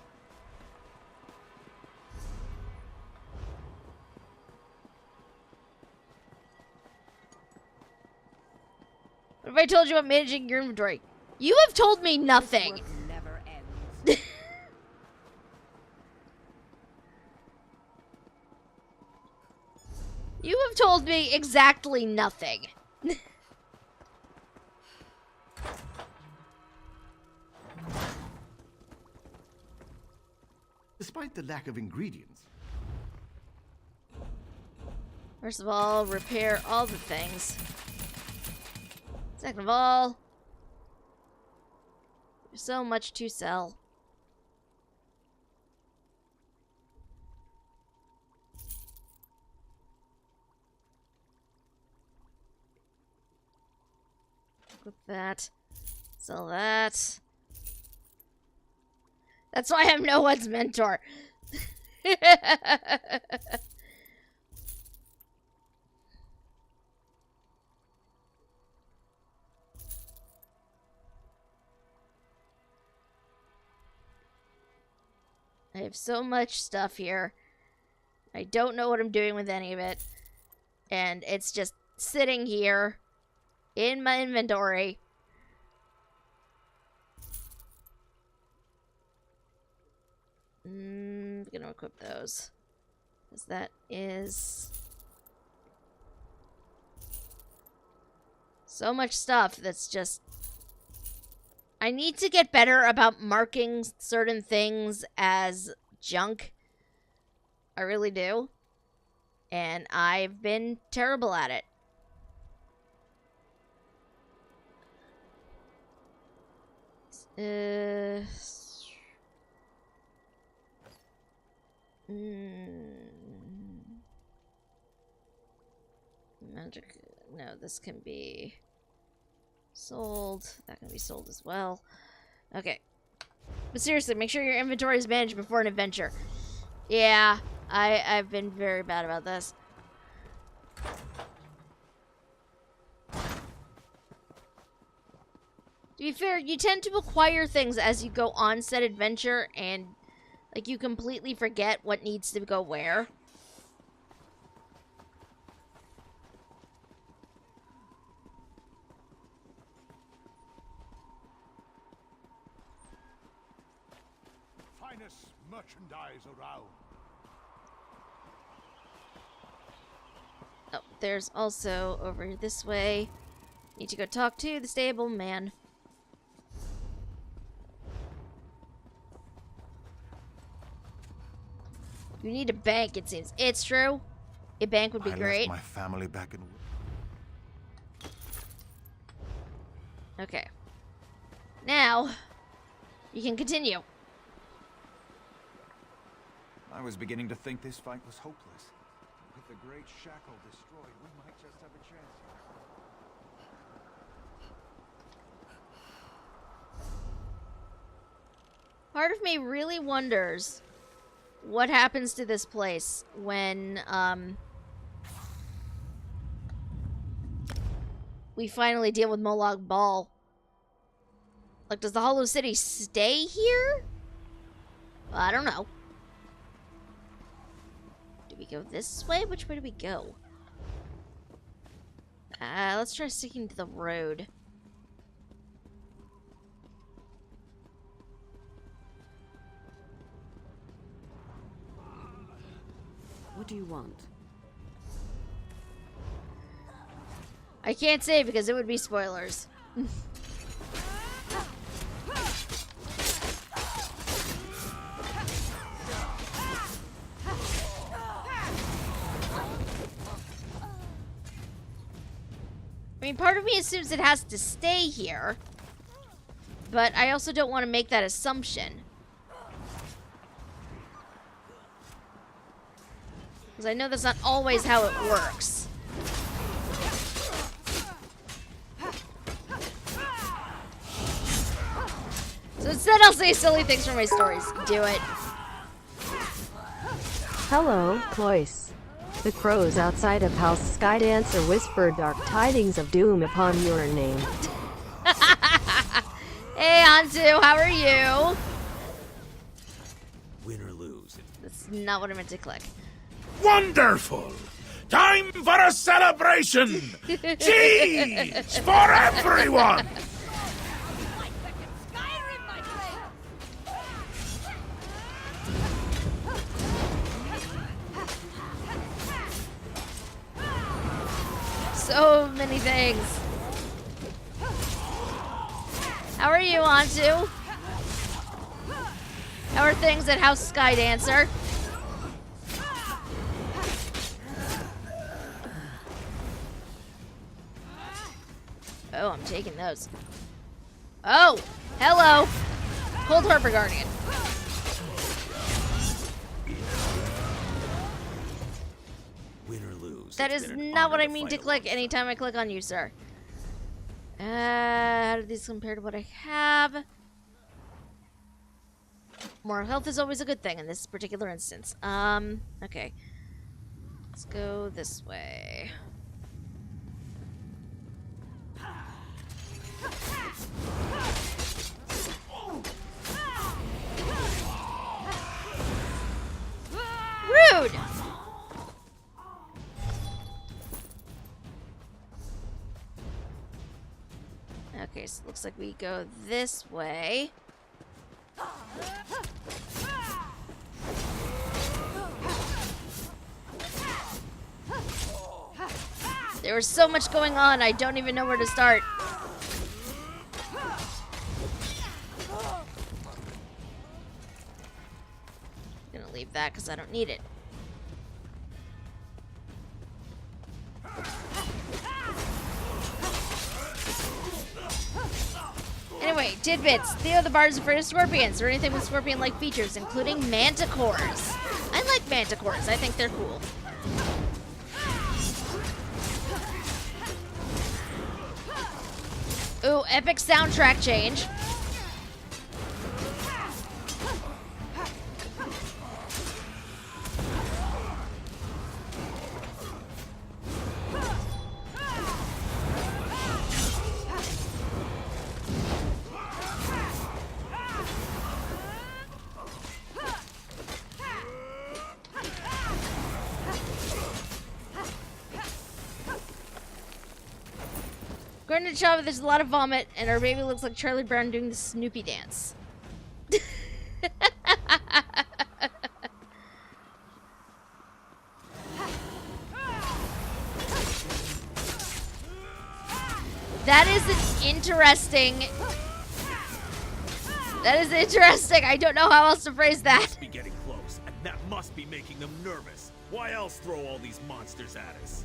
What if I told you about managing your inventory? You have told me nothing. This work never ends. You have told me exactly nothing. Despite the lack of ingredients. First of all, repair all the things. Second of all, there's so much to sell. Equip that. Sell that. That's why I'm no one's mentor. I have so much stuff here. I don't know what I'm doing with any of it. And it's just sitting here in my inventory. I'm gonna equip those. Because that is so much stuff that's just... I need to get better about marking certain things as junk. I really do. And I've been terrible at it. Magic. No, this can be sold. That can be sold as well. Okay. But seriously, make sure your inventory is managed before an adventure. Yeah, I've been very bad about this. To be fair, you tend to acquire things as you go on said adventure, and like you completely forget what needs to go where. Finest merchandise around. Oh, there's also over this way. Need to go talk to the stable man. You need a bank, it seems. It's true. A bank would be great. I left my family back in... Okay. Now, you can continue. I was beginning to think this fight was hopeless. With the great shackle destroyed, we might just have a chance here. Part of me really wonders what happens to this place when, we finally deal with Molag Bal. Like, does the Hollow City stay here? Well, I don't know. Do we go this way? Which way do we go? Let's try sticking to the road. do you want? I can't say because it would be spoilers. I mean, part of me assumes it has to stay here, but I also don't want to make that assumption. Because I know that's not always how it works. So instead I'll say silly things from my stories. Do it. Hello, Cloyce. The crows outside of House Skydancer whisper dark tidings of doom upon your name. Hey, Antu, how are you? Win or lose. That's not what I meant to click. Wonderful! Time for a celebration! Cheese for everyone! So many things. How are you, Antu? How are things at House Skydancer? Oh, I'm taking those. Oh, hello. Cold Harbor Guardian. Win or lose. That is not what I mean to click anytime I click on you, sir. How do these compare to what I have? More health is always a good thing in this particular instance. Okay. Let's go this way. Rude! Okay, so it looks like we go this way. There was so much going on, I don't even know where to start. I'm gonna leave that because I don't need it. Anyway, tidbits. Theo the Bard is afraid of scorpions or anything with scorpion-like features, including manticores. I like manticores. I think they're cool. Ooh, epic soundtrack change. According to Chava, there's a lot of vomit, and our baby looks like Charlie Brown doing the Snoopy dance. That is interesting. That is interesting. I don't know how else to phrase that. Must be getting close, and that must be making them nervous. Why else throw all these monsters at us?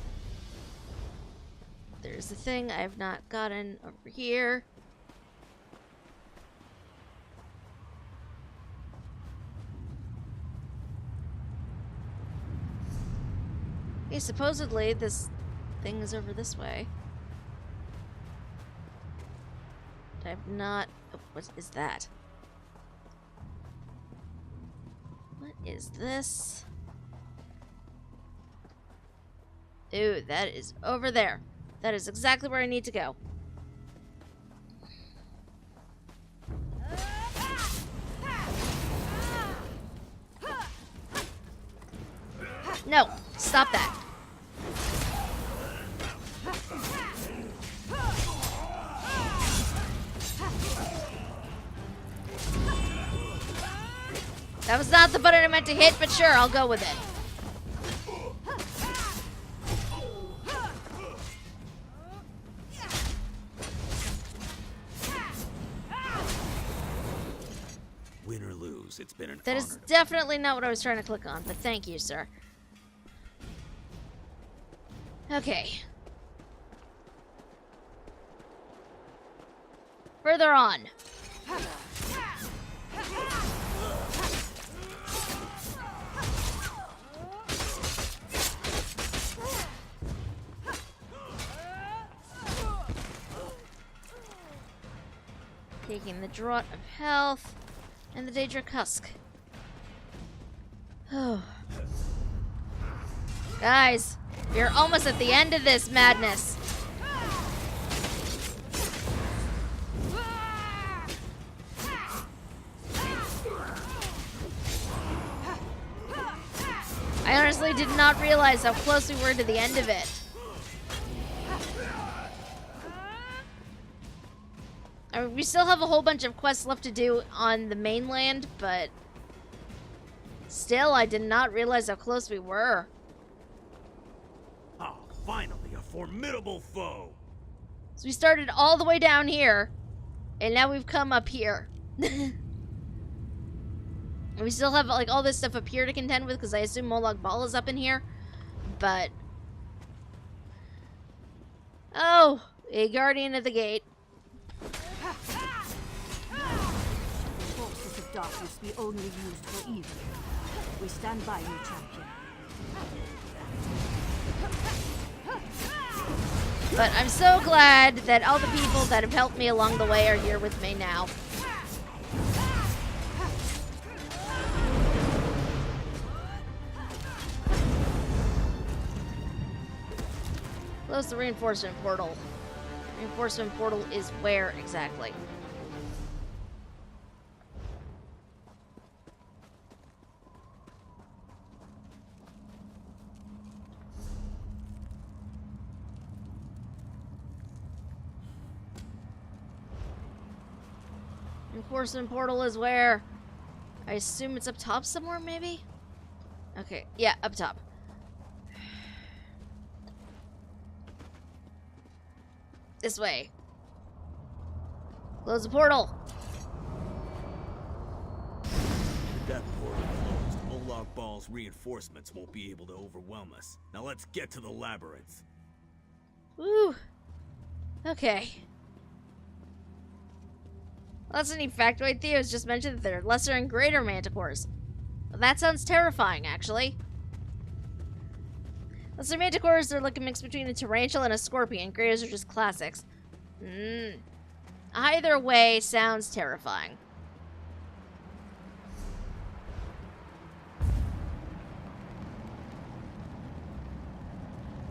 There's a thing I have not gotten over here. Okay, supposedly this thing is over this way. I have not... Oh, what is that? What is this? Ooh, that is over there. That is exactly where I need to go. No, stop that. That was not the button I meant to hit, but sure, I'll go with it. knows it's been an That honor. is definitely not what I was trying to click on, but thank you, sir. Okay. Further on. Taking the Draught of Health and the Daedric Husk. Oh. Guys, we're almost at the end of this madness. I honestly did not realize how close we were to the end of it. I mean, we still have a whole bunch of quests left to do on the mainland, but still, I did not realize how close we were. Oh, finally, a formidable foe. So we started all the way down here, and now we've come up here. We still have like all this stuff up here to contend with, because I assume Molag Bal is up in here. But oh, a guardian at the gate. Forces of darkness be only used for evil. We stand by you, champion. But I'm so glad that all the people that have helped me along the way are here with me now. Close the reinforcement portal. Reinforcement portal is where exactly? Reinforcement portal is where? I assume it's up top somewhere, maybe? Okay, yeah, up top. This way. Close the portal. With that portal closed, Molag Bal's reinforcements won't be able to overwhelm us. Now let's get to the labyrinth. Woo. Okay. Well, that's a neat factoid. Theo's just mentioned that there are lesser and greater manticores. Well, that sounds terrifying, actually. Lesser manticores are like a mix between a tarantula and a scorpion. Greaters are just classics. Either way sounds terrifying.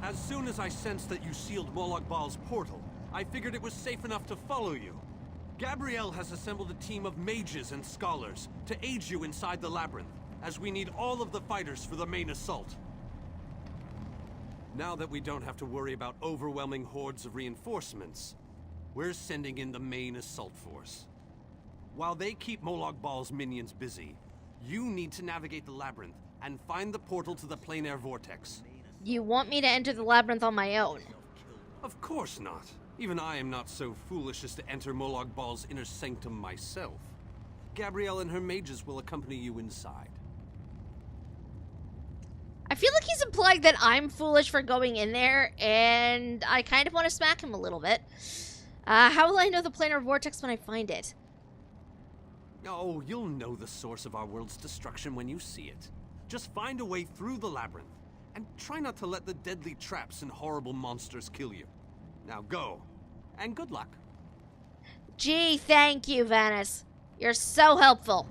As soon as I sensed that you sealed Molag Bal's portal, I figured it was safe enough to follow you. Gabrielle has assembled a team of mages and scholars to aid you inside the labyrinth, as we need all of the fighters for the main assault. Now that we don't have to worry about overwhelming hordes of reinforcements, we're sending in the main assault force. While they keep Molag Bal's minions busy, you need to navigate the labyrinth and find the portal to the plain air vortex. You want me to enter the labyrinth on my own? Of course not. Even I am not so foolish as to enter Molag Bal's inner sanctum myself. Gabrielle and her mages will accompany you inside. I feel like he's implying that I'm foolish for going in there, and I kind of want to smack him a little bit. How will I know the planar vortex when I find it? Oh, you'll know the source of our world's destruction when you see it. Just find a way through the labyrinth, and try not to let the deadly traps and horrible monsters kill you. Now go, and good luck. Gee, thank you, Vanis. You're so helpful.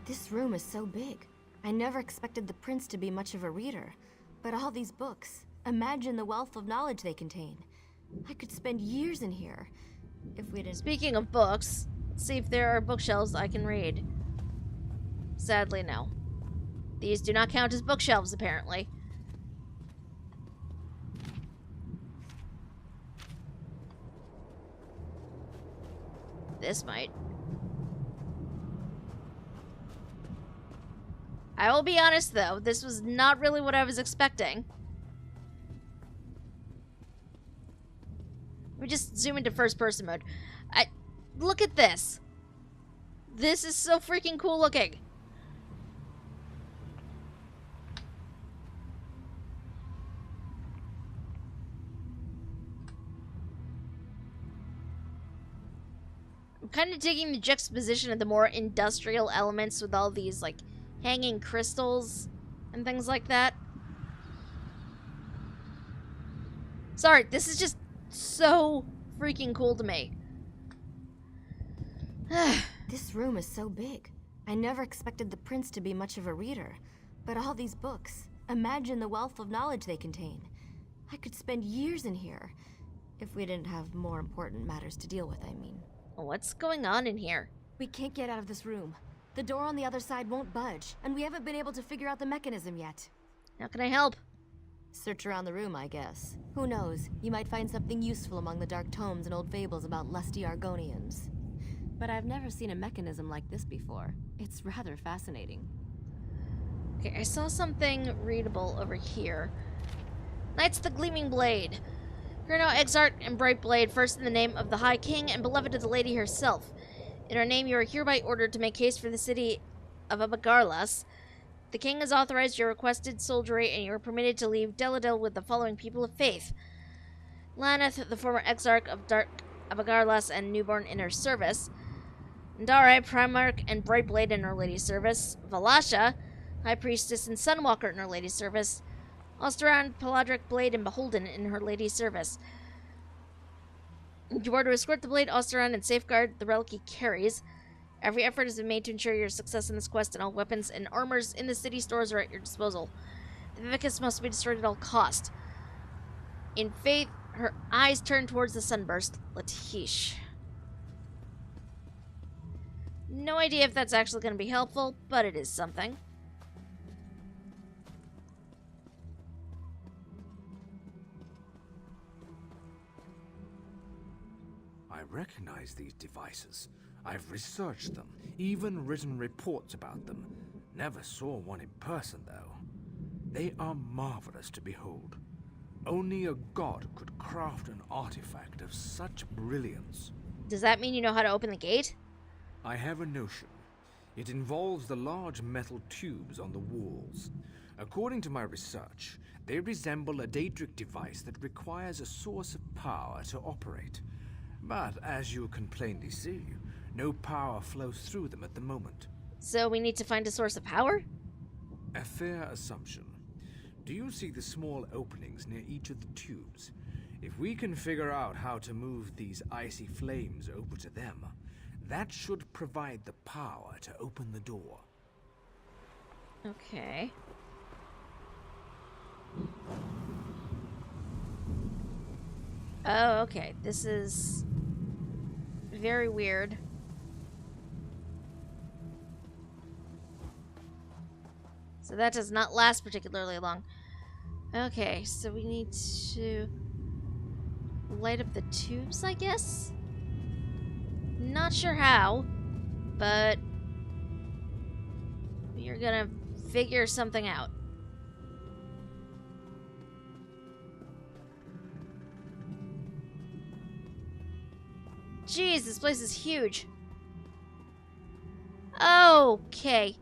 This room is so big. I never expected the prince to be much of a reader. But all these books, imagine the wealth of knowledge they contain. I could spend years in here if we didn't... Speaking of books, let's see if there are bookshelves I can read. Sadly, no. These do not count as bookshelves, apparently. this might. I will be honest, though. This was not really what I was expecting. Let me just zoom into first-person mode. Look at this. This is so freaking cool looking. I'm kind of digging the juxtaposition of the more industrial elements with all these, like, hanging crystals and things like that. Sorry, this is just so freaking cool to me. This room is so big. I never expected the prince to be much of a reader. But all these books, imagine the wealth of knowledge they contain. I could spend years in here. If we didn't have more important matters to deal with, I mean. What's going on in here? We can't get out of this room. The door on the other side won't budge, and we haven't been able to figure out the mechanism yet. How can I help? Search around the room, I guess. Who knows? You might find something useful among the dark tomes and old fables about lusty Argonians. But I've never seen a mechanism like this before. It's rather fascinating. Okay, I saw something readable over here. Knights of the Gleaming Blade. Hear now, Exarch and Bright Blade, first in the name of the High King and beloved of the Lady herself. In her name, you are hereby ordered to make haste for the city of Abagarlas. The king has authorized your requested soldiery, and you are permitted to leave Deladil with the following people of faith: Laneth, the former exarch of Dark Abagarlas and newborn in her service; Ndare, Primarch and Brightblade in her lady's service; Valasha, high priestess and Sunwalker in her lady's service; Osteran, Paladric Blade and Beholden in her lady's service. You are to escort the blade, Osteran, and safeguard the relic he carries. Every effort has been made to ensure your success in this quest, and all weapons and armors in the city stores are at your disposal. The Vivicus must be destroyed at all cost. In faith, her eyes turn towards the sunburst. Latish. No idea if that's actually going to be helpful, but it is something. I recognize these devices. I've researched them, even written reports about them. Never saw one in person, though. They are marvelous to behold. Only a god could craft an artifact of such brilliance. Does that mean you know how to open the gate? I have a notion. It involves the large metal tubes on the walls. According to my research, they resemble a Daedric device that requires a source of power to operate. But as you can plainly see, no power flows through them at the moment. So we need to find a source of power? A fair assumption. Do you see the small openings near each of the tubes? If we can figure out how to move these icy flames over to them, that should provide the power to open the door. Okay. Oh, okay. This is very weird. So that does not last particularly long. Okay, so we need to light up the tubes, I guess? Not sure how, but we're gonna figure something out. Jeez, this place is huge. Okay.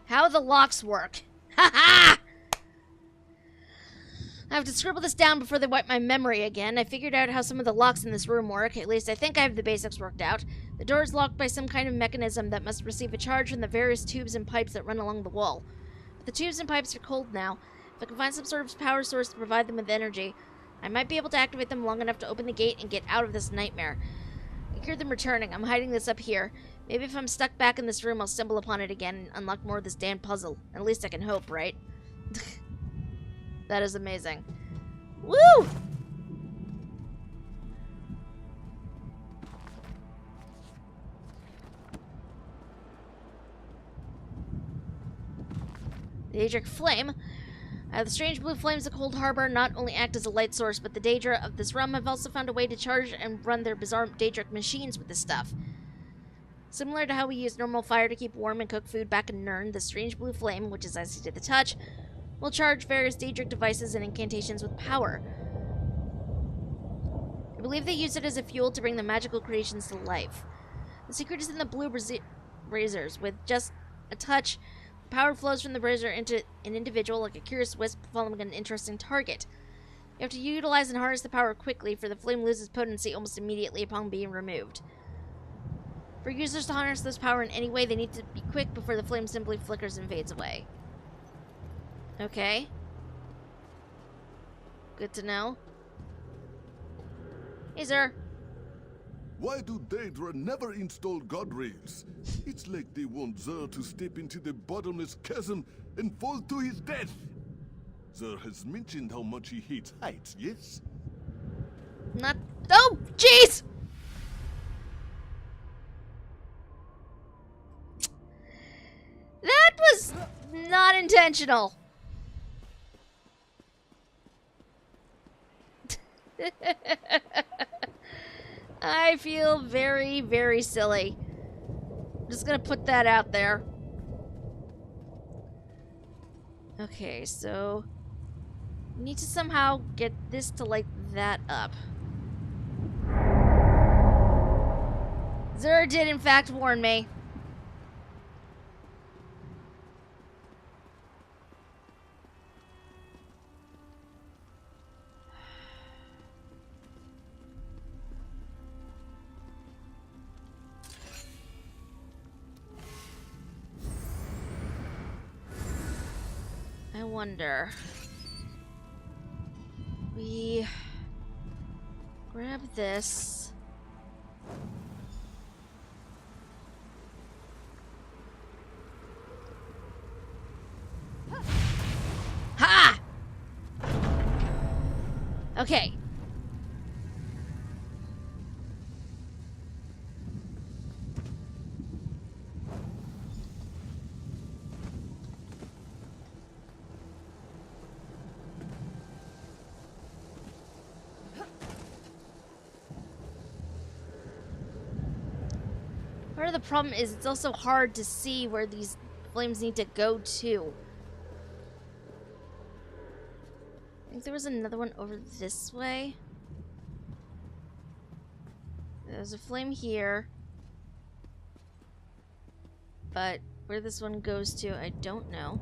How the locks work. Ha ha! I have to scribble this down before they wipe my memory again. I figured out how some of the locks in this room work. At least I think I have the basics worked out. The door is locked by some kind of mechanism that must receive a charge from the various tubes and pipes that run along the wall. But the tubes and pipes are cold now. If I can find some sort of power source to provide them with energy, I might be able to activate them long enough to open the gate and get out of this nightmare. I hear them returning. I'm hiding this up here. Maybe if I'm stuck back in this room, I'll stumble upon it again and unlock more of this damn puzzle. At least I can hope, right? That is amazing. Woo! The Daedric Flame. The strange blue flames that Cold Harbor not only act as a light source, but the Daedra of this realm have also found a way to charge and run their bizarre Daedric machines with this stuff. Similar to how we use normal fire to keep warm and cook food back in Nirn, the strange blue flame, which is icy to the touch, will charge various Daedric devices and incantations with power. I believe they use it as a fuel to bring the magical creations to life. The secret is in the blue razors. With just a touch, power flows from the razor into an individual like a curious wisp following an interesting target. You have to utilize and harness the power quickly, for the flame loses potency almost immediately upon being removed. For users to harness this power in any way, they need to be quick before the flame simply flickers and fades away. Okay. Good to know. Hey, sir. Why do Daedra never install guardrails? It's like they want Zer to step into the bottomless chasm and fall to his death. Zer has mentioned how much he hates heights, yes? Not... Oh, jeez! That was not intentional. I feel very, very silly. I'm just gonna put that out there. Okay, so we need to somehow get this to light that up. Zer did in fact warn me. I wonder. We grab this. Ha! Okay. Part of the problem is it's also hard to see where these flames need to go to. I think there was another one over this way. There's a flame here. But where this one goes to, I don't know.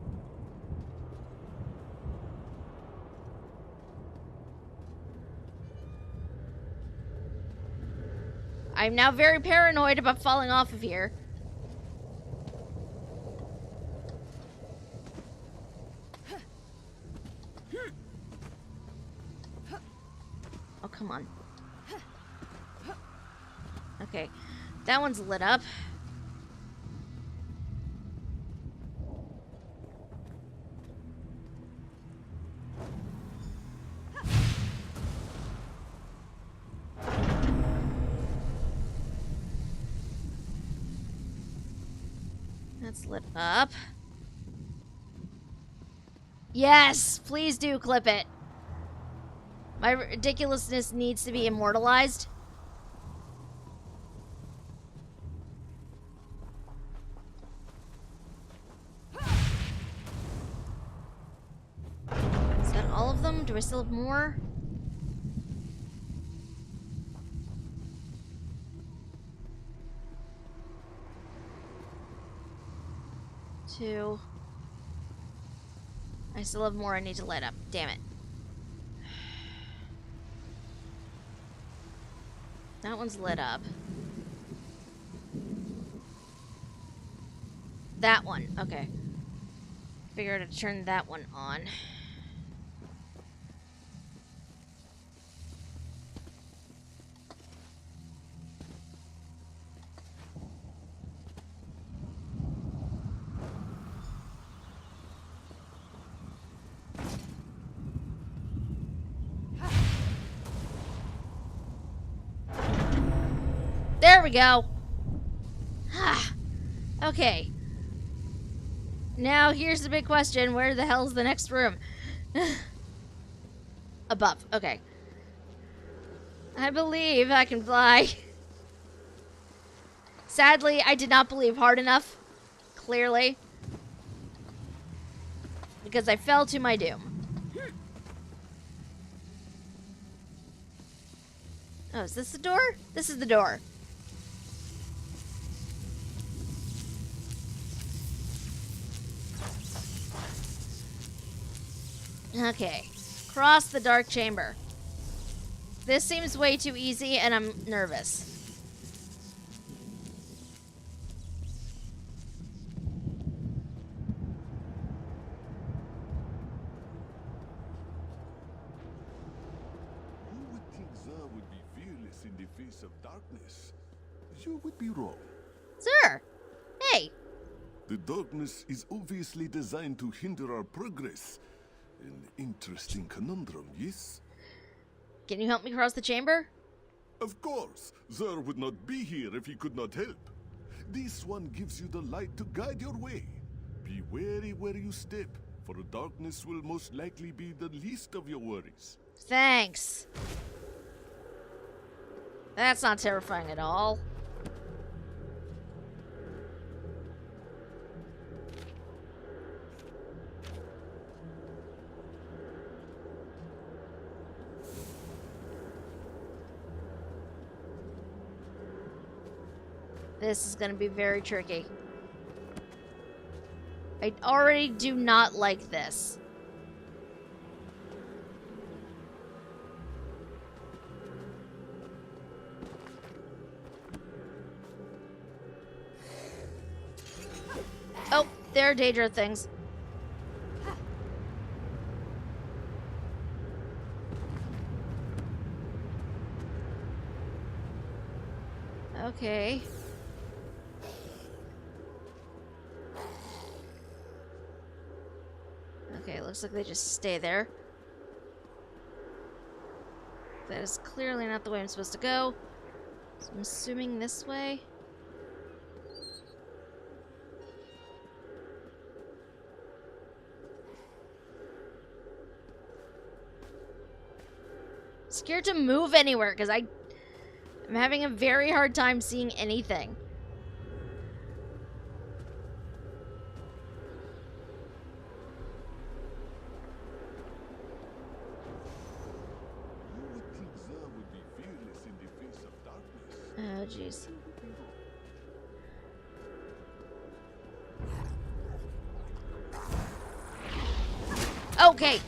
I'm now very paranoid about falling off of here. Oh, come on. Okay, that one's lit up. That's lit up. Yes! Please do clip it. My ridiculousness needs to be immortalized. Is that all of them? Do I still have more? Two. I still have more I need to light up. Damn it. That one's lit up. That one. Okay. Figure out to turn that one on. There we go. Okay. Now, here's the big question. Where the hell's the next room? Above. Okay. I believe I can fly. Sadly, I did not believe hard enough. Clearly. Because I fell to my doom. Oh, is this the door? This is the door. Okay. Cross the dark chamber. This seems way too easy, and I'm nervous. You would think Xur would be fearless in the face of darkness. You would be wrong. Sir! Hey! The darkness is obviously designed to hinder our progress. An interesting conundrum, yes? Can you help me cross the chamber? Of course. Xur would not be here if he could not help. This one gives you the light to guide your way. Be wary where you step, for the darkness will most likely be the least of your worries. Thanks. That's not terrifying at all. This is gonna be very tricky. I already do not like this. Oh, there are Daedra things. Okay. Okay, looks like they just stay there. That is clearly not the way I'm supposed to go. So I'm assuming this way. Scared to move anywhere because I'm having a very hard time seeing anything. Oh, jeez. Okay.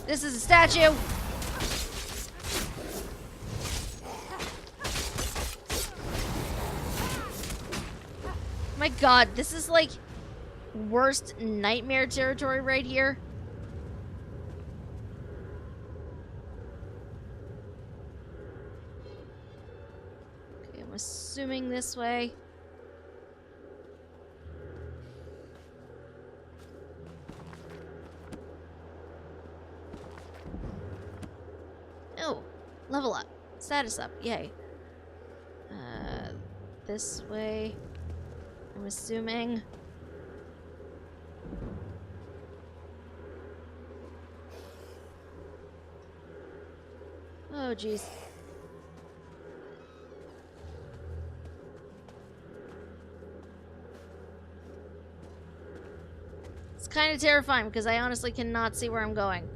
This is a statue. My god, this is like worst nightmare territory right here. Okay, I'm assuming this way. Oh, level up. Status up, yay. This way. I'm assuming. Oh, jeez. It's kind of terrifying because I honestly cannot see where I'm going.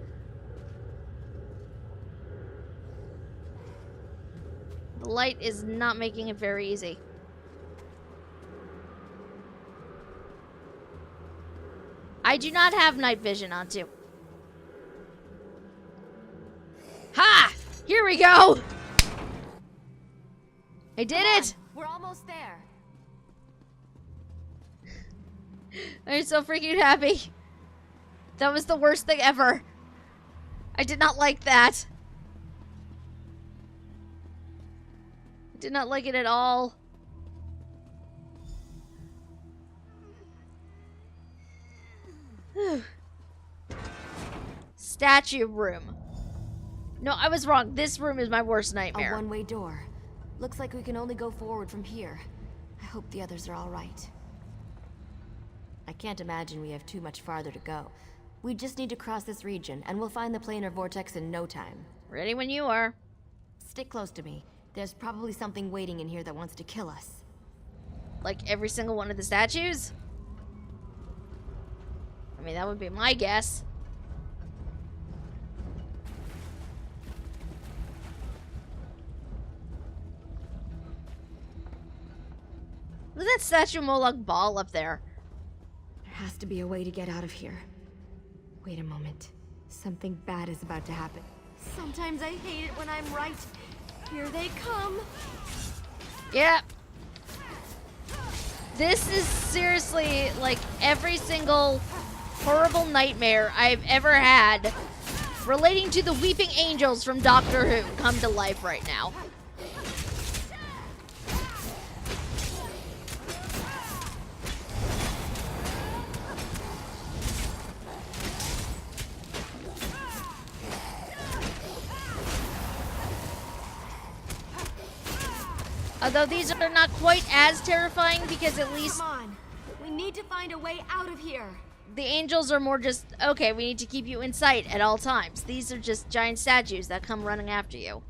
The light is not making it very easy. I do not have night vision on too. Ha! Here we go! I did it! We're almost there. I'm so freaking happy. That was the worst thing ever. I did not like that. I did not like it at all. Statue room. No, I was wrong. This room is my worst nightmare. A one-way door. Looks like we can only go forward from here. I hope the others are all right. I can't imagine we have too much farther to go. We just need to cross this region, and we'll find the planar vortex in no time. Ready when you are. Stick close to me. There's probably something waiting in here that wants to kill us. Like every single one of the statues? I mean, that would be my guess. Look at that statue of Molag Bal up there. There has to be a way to get out of here. Wait a moment. Something bad is about to happen. Sometimes I hate it when I'm right. Here they come. Yeah. This is seriously like every single horrible nightmare I've ever had relating to the weeping angels from Doctor Who come to life right now. Although these are not quite as terrifying because at least... Come on. We need to find a way out of here. The angels are more just, okay, we need to keep you in sight at all times. These are just giant statues that come running after you.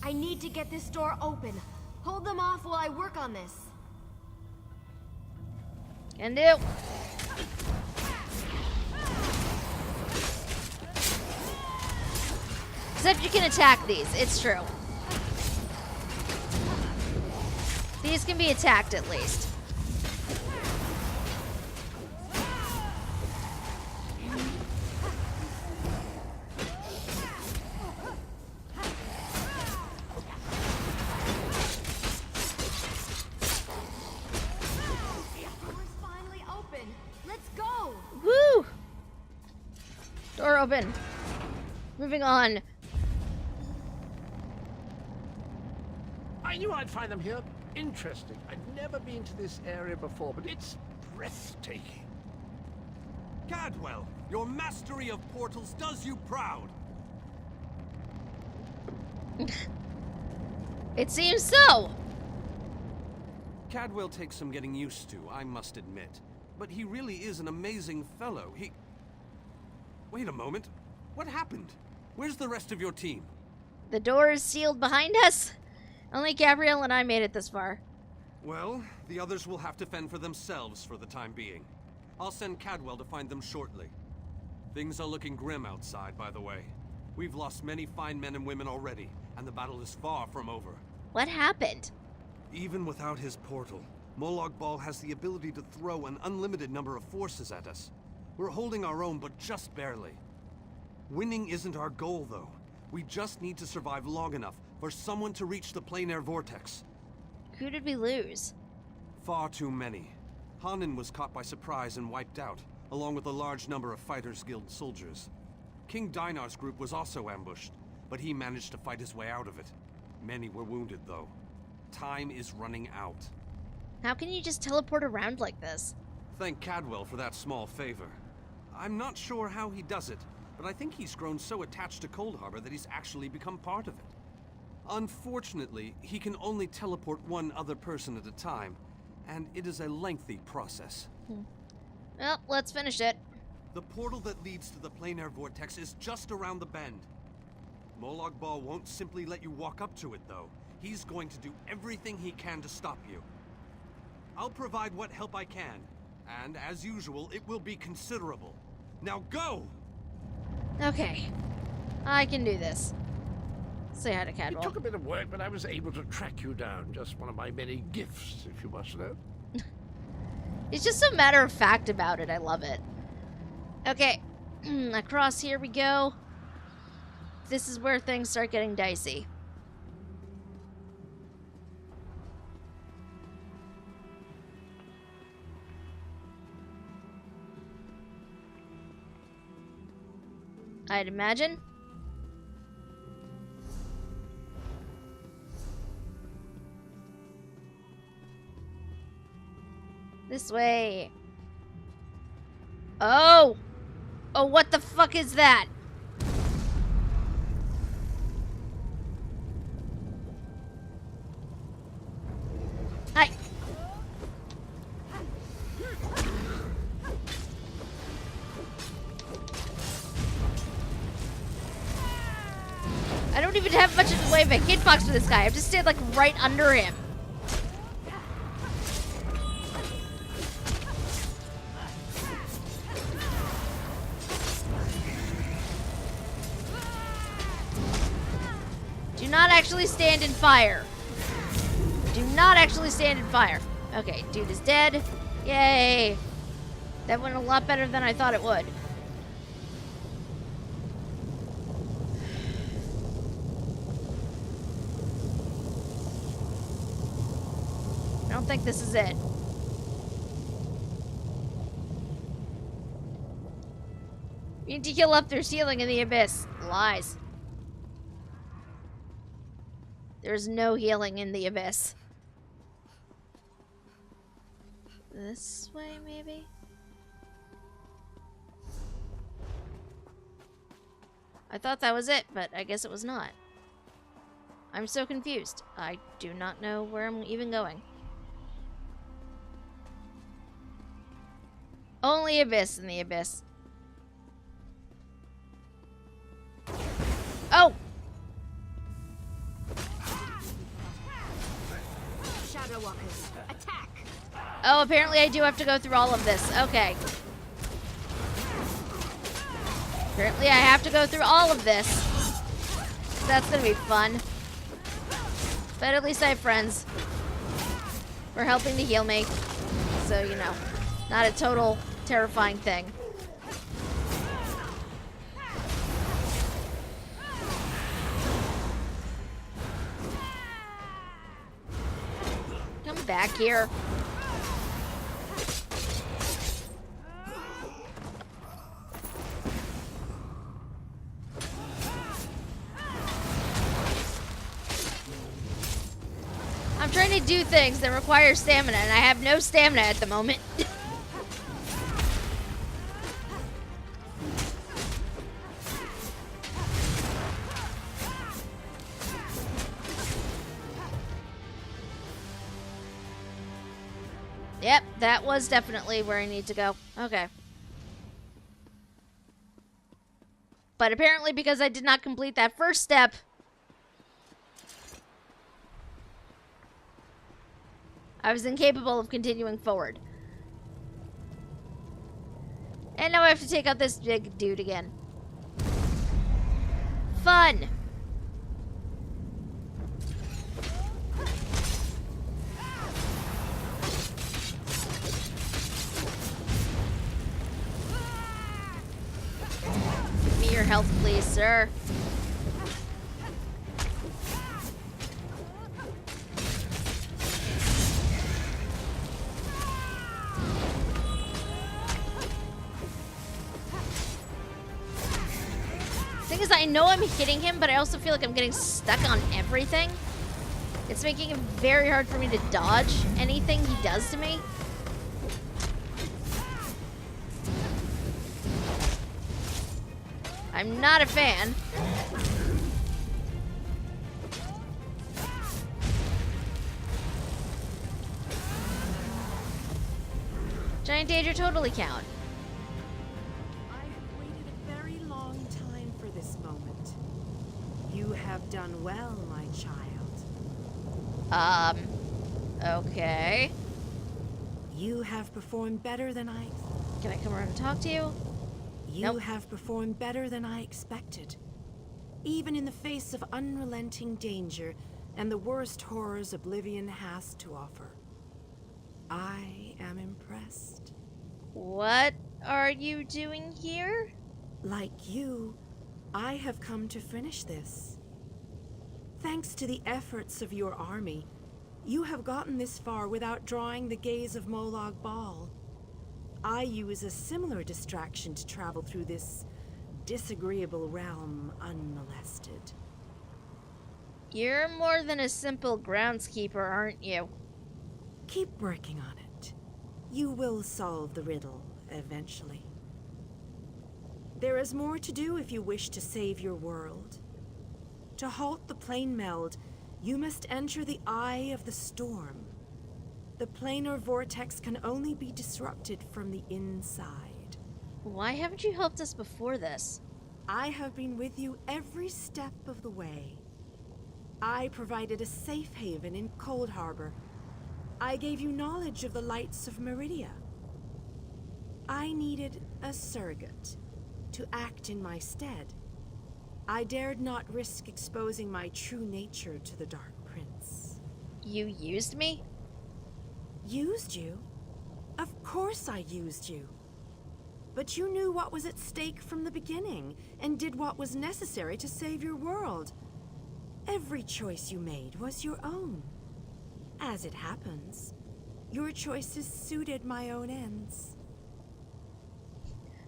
I need to get this door open. Hold them off while I work on this. Can do. Except you can attack these, it's true. These can be attacked at least. Door's finally open. Let's go. Woo! Door open. Moving on. I knew I'd find them here. Interesting. I'd never been to this area before, but it's breathtaking. Cadwell, your mastery of portals does you proud. It seems so. Cadwell takes some getting used to, I must admit. But he really is an amazing fellow. Wait a moment. What happened? Where's the rest of your team? The door is sealed behind us. Only Gabrielle and I made it this far. Well, the others will have to fend for themselves for the time being. I'll send Cadwell to find them shortly. Things are looking grim outside, by the way. We've lost many fine men and women already, and the battle is far from over. What happened? Even without his portal, Molag Bal has the ability to throw an unlimited number of forces at us. We're holding our own, but just barely. Winning isn't our goal, though. We just need to survive long enough for someone to reach the planar vortex. Who did we lose? Far too many. Hanan was caught by surprise and wiped out, along with a large number of Fighters Guild soldiers. King Dinar's group was also ambushed, but he managed to fight his way out of it. Many were wounded, though. Time is running out. How can you just teleport around like this? Thank Cadwell for that small favor. I'm not sure how he does it, but I think he's grown so attached to Cold Harbor that he's actually become part of it. Unfortunately, he can only teleport one other person at a time, and it is a lengthy process. Well, let's finish it. The portal that leads to the planar vortex is just around the bend. Molag Bal won't simply let you walk up to it, though. He's going to do everything he can to stop you. I'll provide what help I can, and as usual, it will be considerable. Now go! Okay. I can do this. Say hi to Cadwell. It took a bit of work, but I was able to track you down. Just one of my many gifts, if you must know. He's just so matter of fact about it. I love it. Okay. Across here we go. This is where things start getting dicey. I'd imagine. This way. Oh! Oh, what the fuck is that? way of a hitbox for this guy. I have to stand like right under him. Do not actually stand in fire. Do not actually stand in fire. Okay, dude is dead. Yay. That went a lot better than I thought it would. I don't think this is it. You need to heal up through ceiling in the abyss. Lies. There's no healing in the abyss. This way, maybe? I thought that was it, but I guess it was not. I'm so confused. I do not know where I'm even going. Only abyss in the abyss. Oh! Shadow Walkers, attack! Oh, apparently I do have to go through all of this. Okay. Apparently I have to go through all of this. That's gonna be fun. But at least I have friends for helping to heal me. So, you know, not a total terrifying thing. Come back here. I'm trying to do things that require stamina, and I have no stamina at the moment. Yep, that was definitely where I need to go. Okay. But apparently because I did not complete that first step, I was incapable of continuing forward. And now I have to take out this big dude again. Fun! Give me your health, please, sir. Thing is, I know I'm hitting him, but I also feel like I'm getting stuck on everything. It's making it very hard for me to dodge anything he does to me. I'm not a fan. Giant danger totally count. You have done well, my child. Okay. You have performed better than I... Can I come around and talk to you? You have performed better than I expected. Even in the face of unrelenting danger and the worst horrors Oblivion has to offer. I am impressed. What are you doing here? Like you, I have come to finish this. Thanks to the efforts of your army, you have gotten this far without drawing the gaze of Molag Bal. I use a similar distraction to travel through this disagreeable realm unmolested. You're more than a simple groundskeeper, aren't you? Keep working on it. You will solve the riddle eventually. There is more to do if you wish to save your world. To halt the plane meld, you must enter the eye of the storm. The planar vortex can only be disrupted from the inside. Why haven't you helped us before this? I have been with you every step of the way. I provided a safe haven in Cold Harbor. I gave you knowledge of the lights of Meridia. I needed a surrogate to act in my stead. I dared not risk exposing my true nature to the Dark Prince. You used me? Used you? Of course I used you. But you knew what was at stake from the beginning, and did what was necessary to save your world. Every choice you made was your own. As it happens, your choices suited my own ends.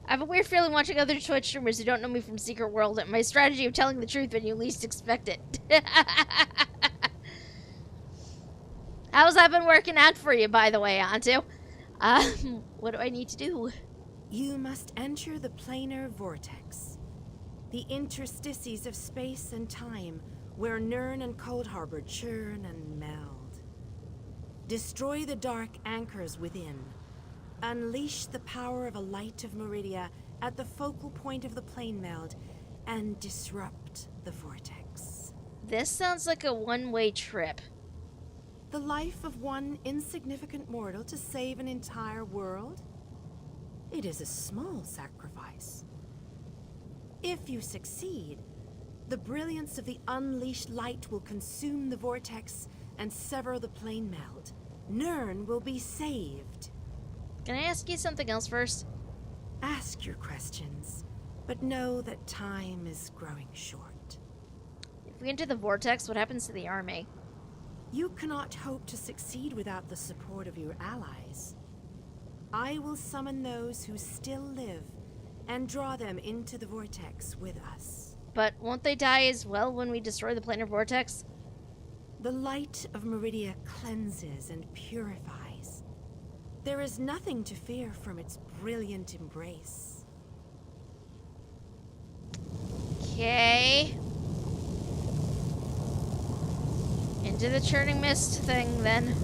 I have a weird feeling watching other Twitch streamers who don't know me from Secret World and my strategy of telling the truth when you least expect it. How's that been working out for you, by the way, Antu? What do I need to do? You must enter the planar vortex, the interstices of space and time, where Nirn and Cold Harbor churn and meld. Destroy the dark anchors within. Unleash the power of a light of Meridia at the focal point of the plane meld, and disrupt the vortex. This sounds like a one-way trip. The life of one insignificant mortal to save an entire world? It is a small sacrifice. If you succeed, the brilliance of the unleashed light will consume the vortex and sever the plane meld. Nirn will be saved. Can I ask you something else first? Ask your questions, but know that time is growing short. If we enter the vortex, what happens to the army? You cannot hope to succeed without the support of your allies. I will summon those who still live and draw them into the vortex with us. But won't they die as well when we destroy the planar vortex? The light of Meridia cleanses and purifies. There is nothing to fear from its brilliant embrace. Okay. Into the churning mist thing, then.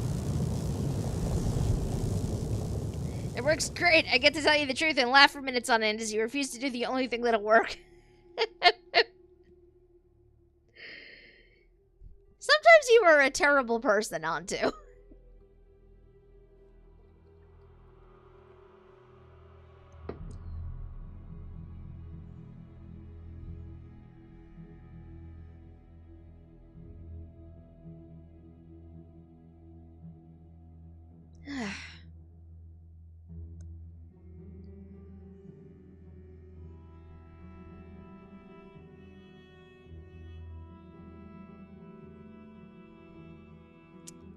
It works great. I get to tell you the truth and laugh for minutes on end as you refuse to do the only thing that'll work. Sometimes you are a terrible person, Antu.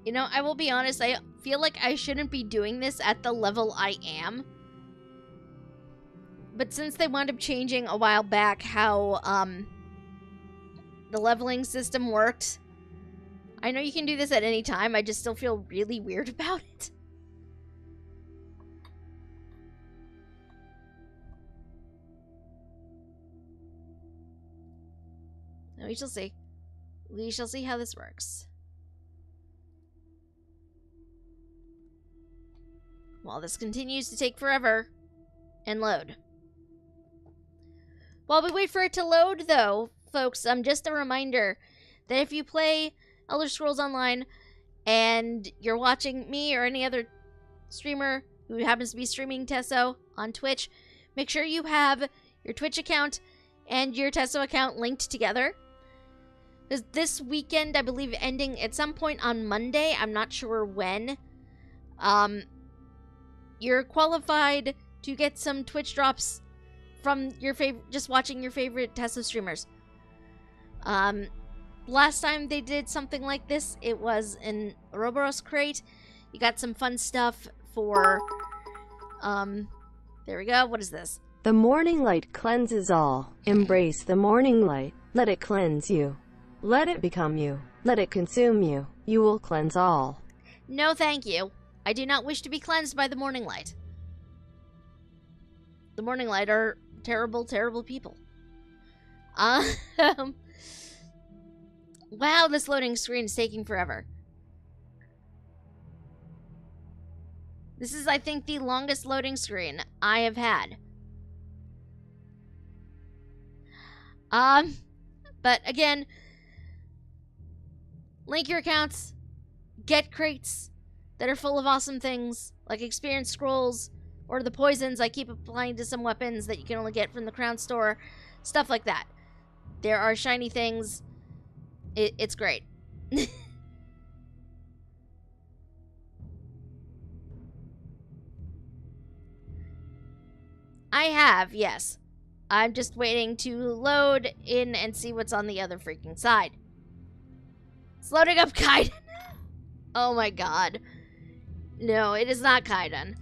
You know, I will be honest, I feel like I shouldn't be doing this at the level I am. But since they wound up changing a while back how, the leveling system worked, I know you can do this at any time, I just still feel really weird about it. We shall see. We shall see how this works. While this continues to take forever and load. While we wait for it to load, though, folks, just a reminder that if you play Elder Scrolls Online and you're watching me or any other streamer who happens to be streaming Tesso on Twitch, make sure you have your Twitch account and your Tesso account linked together. Because this weekend, I believe, ending at some point on Monday, I'm not sure when, you're qualified to get some Twitch drops from your favorite, just watching your favorite Tesso streamers. Last time they did something like this, it was in Ouroboros crate. You got some fun stuff for, there we go. What is this? The morning light cleanses all. Embrace the morning light. Let it cleanse you. Let it become you. Let it consume you. You will cleanse all. No, thank you. I do not wish to be cleansed by the morning light. The morning light are terrible, terrible people. Wow, this loading screen is taking forever. This is, I think, the longest loading screen I have had. But again, link your accounts, get crates that are full of awesome things, like experience scrolls, or the poisons I keep applying to some weapons that you can only get from the crown store, stuff like that. There are shiny things. It's great. I have, yes. I'm just waiting to load in and see what's on the other freaking side. It's loading up Kaiden. Oh my god. No, it is not Kaiden.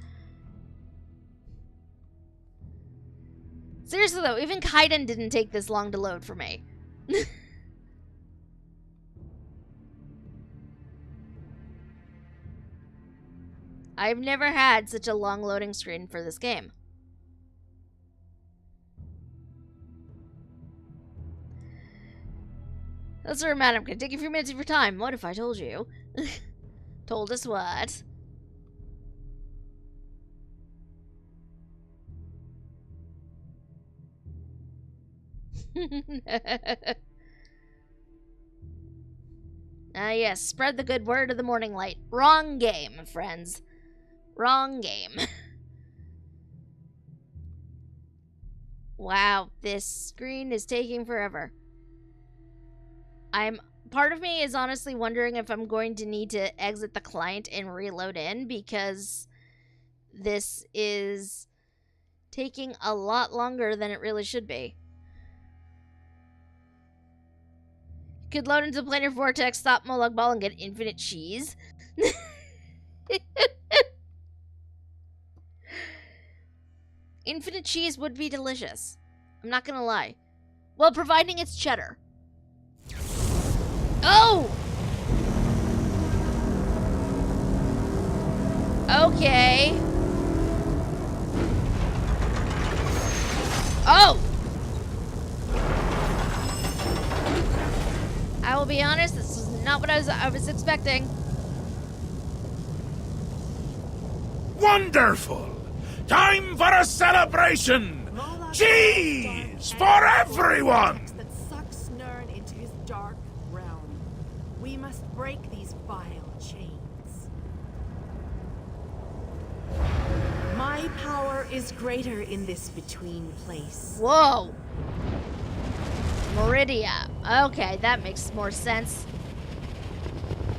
Seriously though, even Kaiden didn't take this long to load for me. I've never had such a long loading screen for this game. That's a matter. I'm gonna take a few minutes of your time. What if I told you? Told us what? Yes, spread the good word of the morning light. Wrong game, friends. Wrong game. Wow, this screen is taking forever. Part of me is honestly wondering if I'm going to need to exit the client and reload in, because this is taking a lot longer than it really should be. Could load into the planar vortex, stop Molag Bal, and get infinite cheese. Infinite cheese would be delicious. I'm not gonna lie. Well, providing it's cheddar. Oh! Okay. Oh! I will be honest, this is not what I was expecting. Wonderful! Time for a celebration! Cheese for everyone! That sucks Nern into his dark realm. We must break these vile chains. My power is greater in this between place. Whoa! Meridia. Okay, that makes more sense.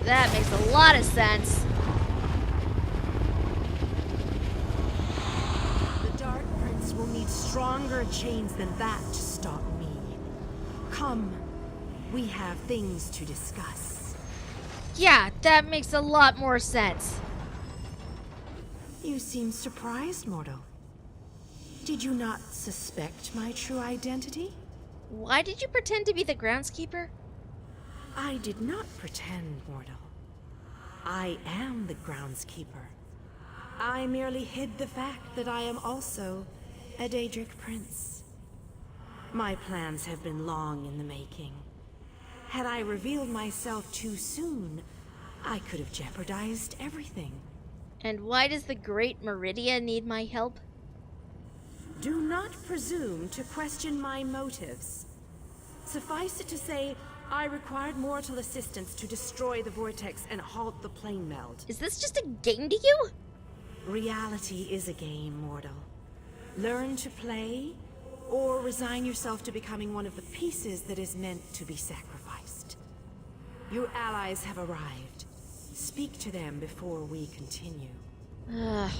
That makes a lot of sense. The Dark Prince will need stronger chains than that to stop me. Come, we have things to discuss. Yeah, that makes a lot more sense. You seem surprised, mortal. Did you not suspect my true identity? Why did you pretend to be the groundskeeper? I did not pretend, mortal. I am the groundskeeper. I merely hid the fact that I am also a Daedric prince. My plans have been long in the making. Had I revealed myself too soon, I could have jeopardized everything. And why does the great Meridia need my help? Do not presume to question my motives. Suffice it to say, I required mortal assistance to destroy the vortex and halt the plane meld. Is this just a game to you? Reality is a game, mortal. Learn to play, or resign yourself to becoming one of the pieces that is meant to be sacrificed. Your allies have arrived. Speak to them before we continue. Ugh.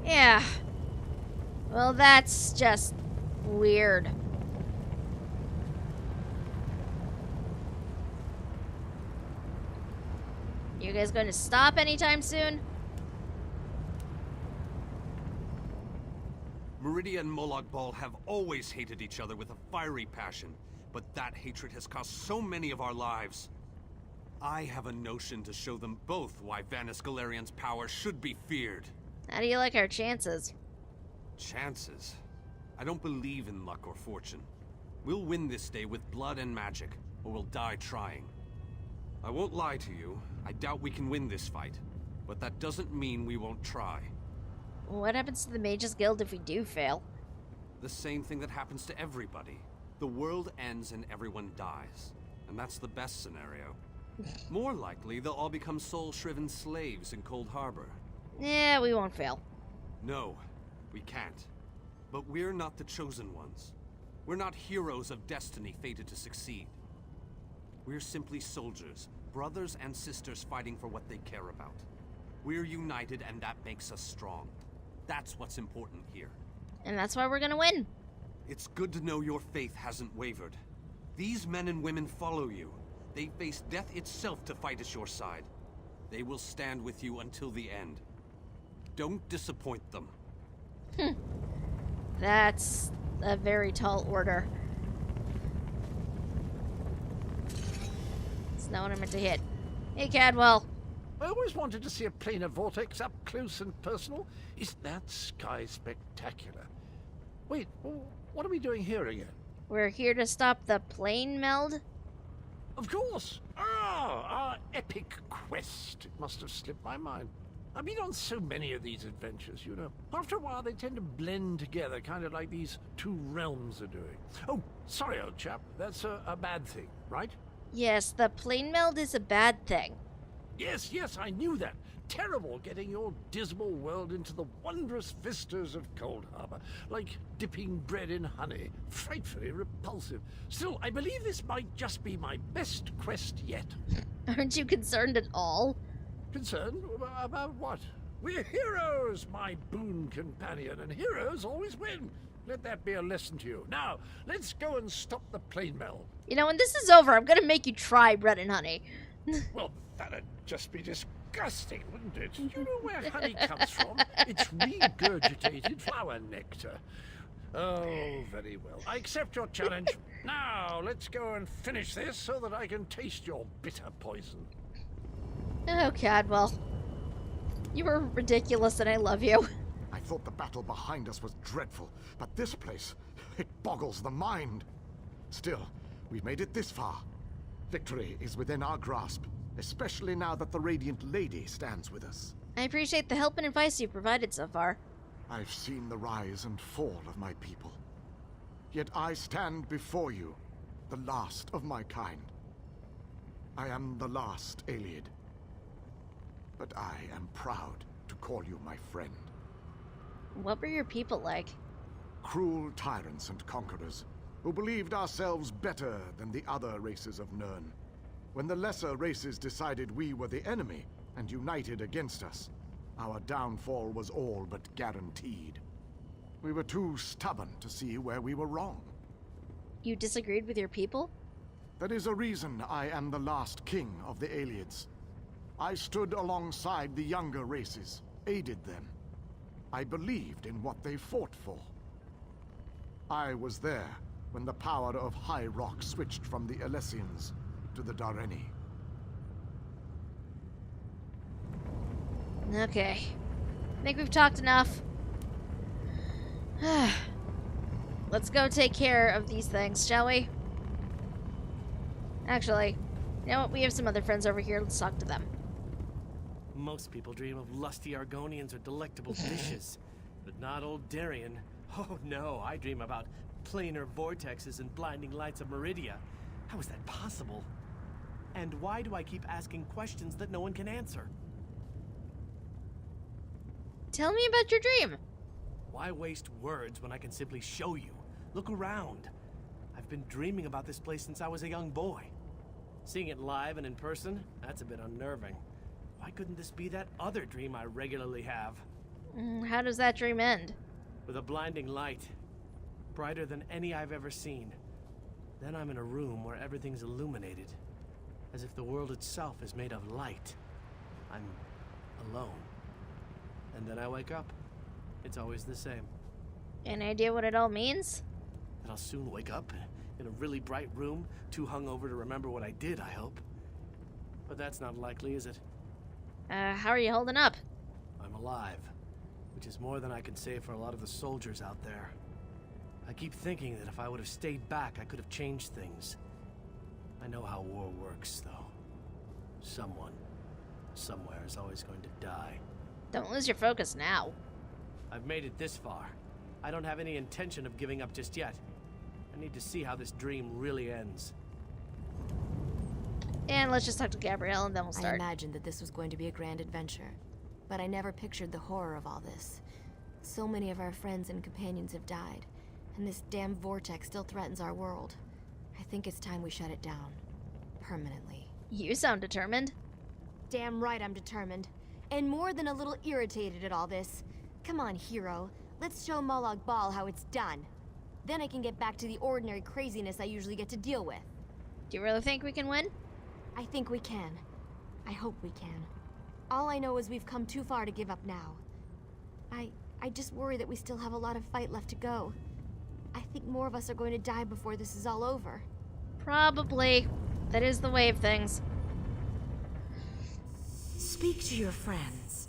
Yeah. Well, that's just weird. You guys going to stop anytime soon? Meridia and Molag Bal have always hated each other with a fiery passion, but that hatred has cost so many of our lives. I have a notion to show them both why Vanis Galarian's power should be feared. How do you like our chances? Chances? I don't believe in luck or fortune. We'll win this day with blood and magic, or we'll die trying. I won't lie to you, I doubt we can win this fight, but that doesn't mean we won't try. What happens to the Mages Guild if we do fail? The same thing that happens to everybody. The world ends and everyone dies. And that's the best scenario. More likely, they'll all become soul-shriven slaves in Cold Harbor. Yeah, we won't fail. No, we can't. But we're not the chosen ones. We're not heroes of destiny fated to succeed. We're simply soldiers, brothers and sisters fighting for what they care about. We're united and that makes us strong. That's what's important here. And that's why we're gonna win. It's good to know your faith hasn't wavered. These men and women follow you. They face death itself to fight at your side. They will stand with you until the end. Don't disappoint them. That's a very tall order. It's not what I meant to hit. Hey, Cadwell. I always wanted to see a planar vortex up close and personal. Isn't that sky spectacular? Wait, what are we doing here again? We're here to stop the plane meld? Of course! Ah, our epic quest. It must have slipped my mind. I've been on so many of these adventures, you know. After a while, they tend to blend together, kind of like these two realms are doing. Oh, sorry, old chap. That's a bad thing, right? Yes, the plane meld is a bad thing. Yes, I knew that. Terrible getting your dismal world into the wondrous vistas of Cold Harbor. Like dipping bread in honey. Frightfully repulsive. Still, I believe this might just be my best quest yet. Aren't you concerned at all? Concerned? About what? We're heroes, my boon companion, and heroes always win. Let that be a lesson to you. Now, let's go and stop the plane meld. You know, when this is over, I'm gonna make you try bread and honey. Well, that'd just be disgusting, wouldn't it? You know where honey comes from? It's regurgitated flower nectar. Oh, very well. I accept your challenge. Now, let's go and finish this so that I can taste your bitter poison. Oh, Cadwell. You were ridiculous and I love you. I thought the battle behind us was dreadful, but this place, it boggles the mind. Still, we've made it this far. Victory is within our grasp, especially now that the Radiant Lady stands with us. I appreciate the help and advice you've provided so far. I've seen the rise and fall of my people. Yet I stand before you, the last of my kind. I am the last Iliad. But I am proud to call you my friend. What were your people like? Cruel tyrants and conquerors, who believed ourselves better than the other races of Nirn. When the lesser races decided we were the enemy and united against us, our downfall was all but guaranteed. We were too stubborn to see where we were wrong. You disagreed with your people? That is a reason I am the last king of the Aliads. I stood alongside the younger races, aided them. I believed in what they fought for. I was there when the power of High Rock switched from the Alessians to the Dareni. Okay. I think we've talked enough. Let's go take care of these things, shall we? Actually, you know what? We have some other friends over here. Let's talk to them. Most people dream of lusty Argonians or delectable dishes, but not old Darien. Oh no, I dream about planar vortexes and blinding lights of Meridia. How is that possible? And why do I keep asking questions that no one can answer? Tell me about your dream. Why waste words when I can simply show you? Look around. I've been dreaming about this place since I was a young boy. Seeing it live and in person, that's a bit unnerving. Why couldn't this be that other dream I regularly have? How does that dream end? With a blinding light. Brighter than any I've ever seen. Then I'm in a room where everything's illuminated. As if the world itself is made of light. I'm alone. And then I wake up. It's always the same. Any idea what it all means? That I'll soon wake up in a really bright room, too hungover to remember what I did, I hope. But that's not likely, is it? How are you holding up? I'm alive, which is more than I can say for a lot of the soldiers out there. I keep thinking that if I would have stayed back, I could have changed things. I know how war works, though. Someone, somewhere is always going to die. Don't lose your focus now. I've made it this far. I don't have any intention of giving up just yet. I need to see how this dream really ends. And let's just talk to Gabrielle and then we'll I start. imagined that this was going to be a grand adventure, but I never pictured the horror of all this. So many of our friends and companions have died, and this damn vortex still threatens our world. I think it's time we shut it down. Permanently. You sound determined. Damn right I'm determined. And more than a little irritated at all this. Come on, hero. Let's show Molag Bal how it's done. Then I can get back to the ordinary craziness I usually get to deal with. Do you really think we can win? I think we can. I hope we can. All I know is we've come too far to give up now. I just worry that we still have a lot of fight left to go. I think more of us are going to die before this is all over. Probably. That is the way of things. Speak to your friends,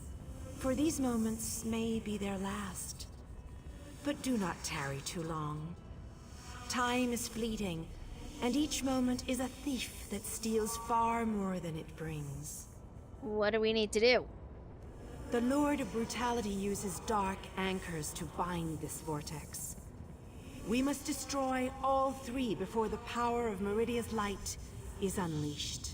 for these moments may be their last. But do not tarry too long. Time is fleeting, and each moment is a thief that steals far more than it brings. What do we need to do? The Lord of Brutality uses dark anchors to bind this vortex. We must destroy all three before the power of Meridia's light is unleashed.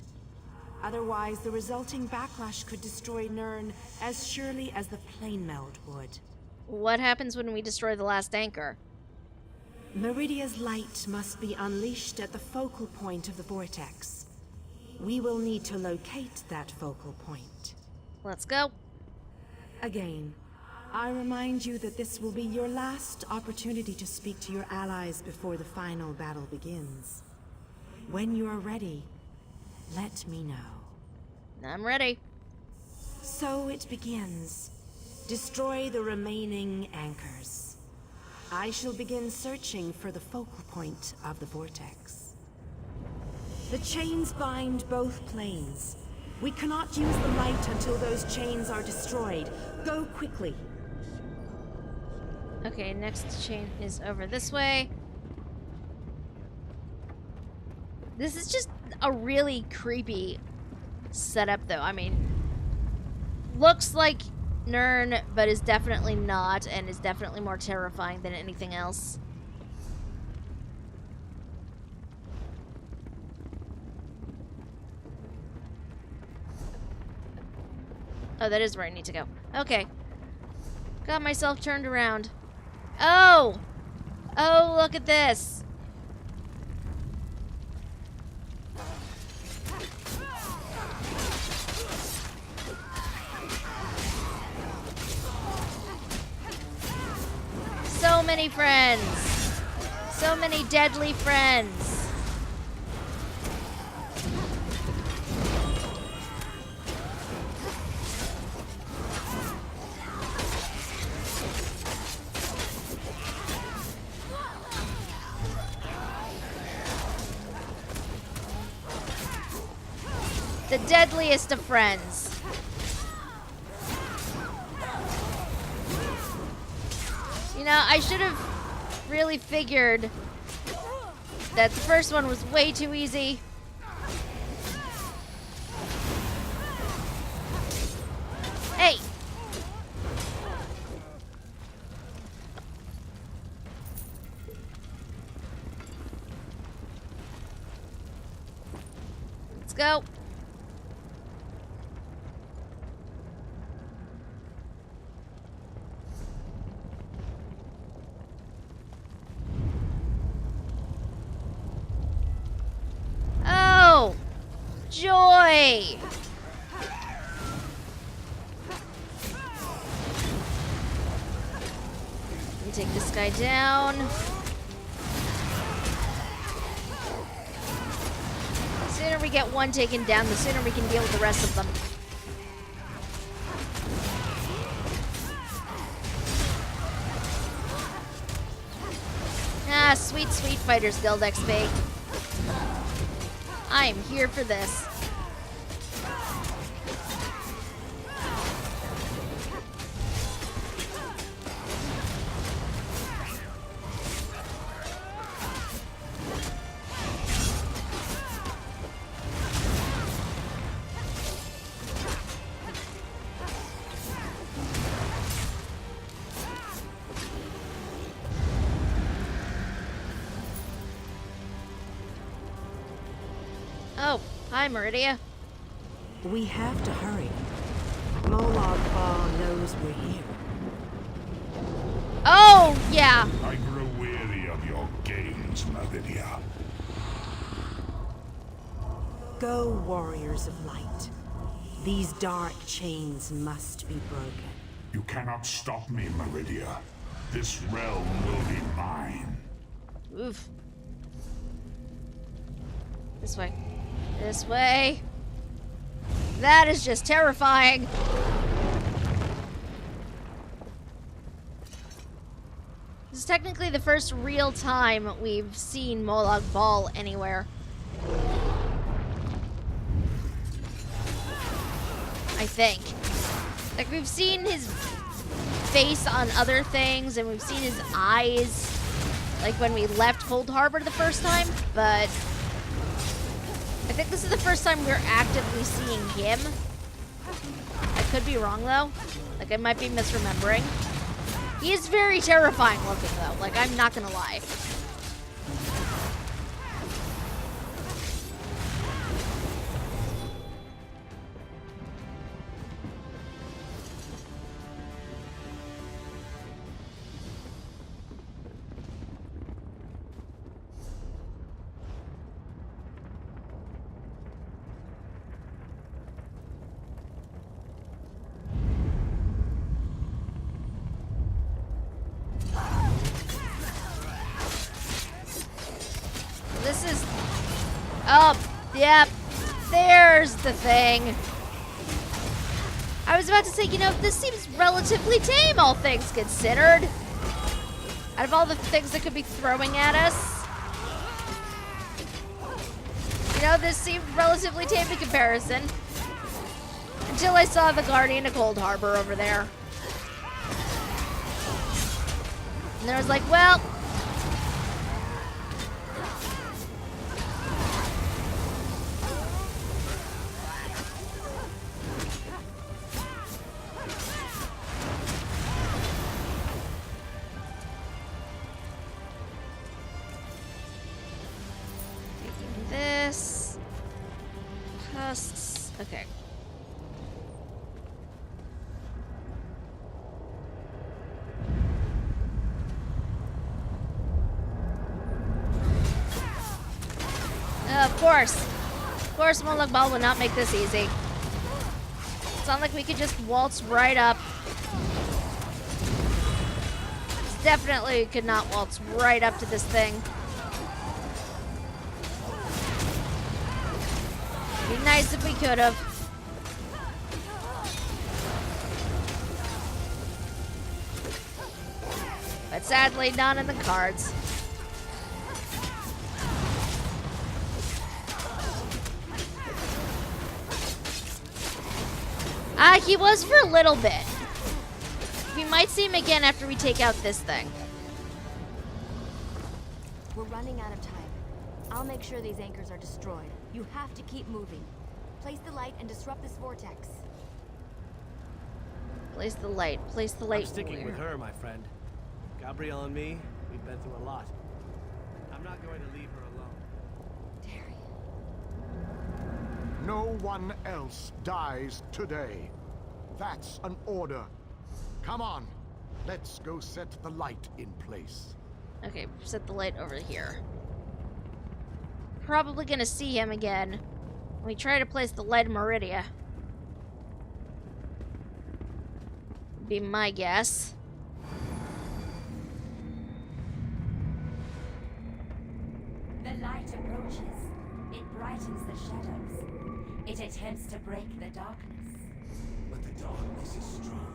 Otherwise, the resulting backlash could destroy Nirn as surely as the plane meld would. What happens when we destroy the last anchor? Meridia's light must be unleashed at the focal point of the vortex. We will need to locate that focal point. Let's go. Again, I remind you that this will be your last opportunity to speak to your allies before the final battle begins. When you are ready, let me know. I'm ready. So it begins. Destroy the remaining anchors. I shall begin searching for the focal point of the vortex. The chains bind both planes. We cannot use the light until those chains are destroyed. Go quickly. Okay, next chain is over this way. This is just a really creepy setup, though. I mean, looks like Nirn, but is definitely not, and is definitely more terrifying than anything else. Oh, that is where I need to go. Okay. Got myself turned around. Oh! Oh, look at this. So many friends. So many deadly friends. The deadliest of friends. You know, I should have really figured that the first one was way too easy. Hey! Let's go. Oh! Joy! Let me take this guy down. The sooner we get one taken down, the sooner we can deal with the rest of them. Ah, sweet, sweet Fighters Guild XP. I am here for this. Oh, hi, Meridia. We have to hurry. Molag Bal knows we're here. Oh, yeah. I grow weary of your games, Meridia. Go, warriors of light. These dark chains must be broken. You cannot stop me, Meridia. This realm will be mine. Oof. This way. This way. That is just terrifying. This is technically the first real time we've seen Molag Bal anywhere. I think. Like, we've seen his face on other things, and we've seen his eyes, like when we left Cold Harbor the first time, but I think this is the first time we're actively seeing him. I could be wrong, though. Like, I might be misremembering. He is very terrifying looking, though. Like, I'm not gonna lie. This is... Oh, yep. There's the thing. I was about to say, you know, this seems relatively tame, all things considered. Out of all the things that could be throwing at us. You know, this seemed relatively tame in comparison. Until I saw the Guardian of Cold Harbor over there. And then I was like, well... This... Tusks... Okay. Of course Molag Bal would not make this easy. It's not like we could just waltz right up. Definitely could not waltz right up to this thing. Be nice if we could have. But sadly, not in the cards. He was for a little bit. We might see him again after we take out this thing. We're running out of time. I'll make sure these anchors are destroyed. You have to keep moving. Place the light and disrupt this vortex. Place the light. Place the light. I'm sticking with her, my friend. Gabrielle and me, we've been through a lot. I'm not going to leave her alone. No one else dies today. That's an order. Come on. Let's go set the light in place. Okay, set the light over here. Probably gonna see him again when we try to place the light in Meridia. Be my guess. The light approaches. It brightens the shadows. It attempts to break the darkness. But the darkness is strong.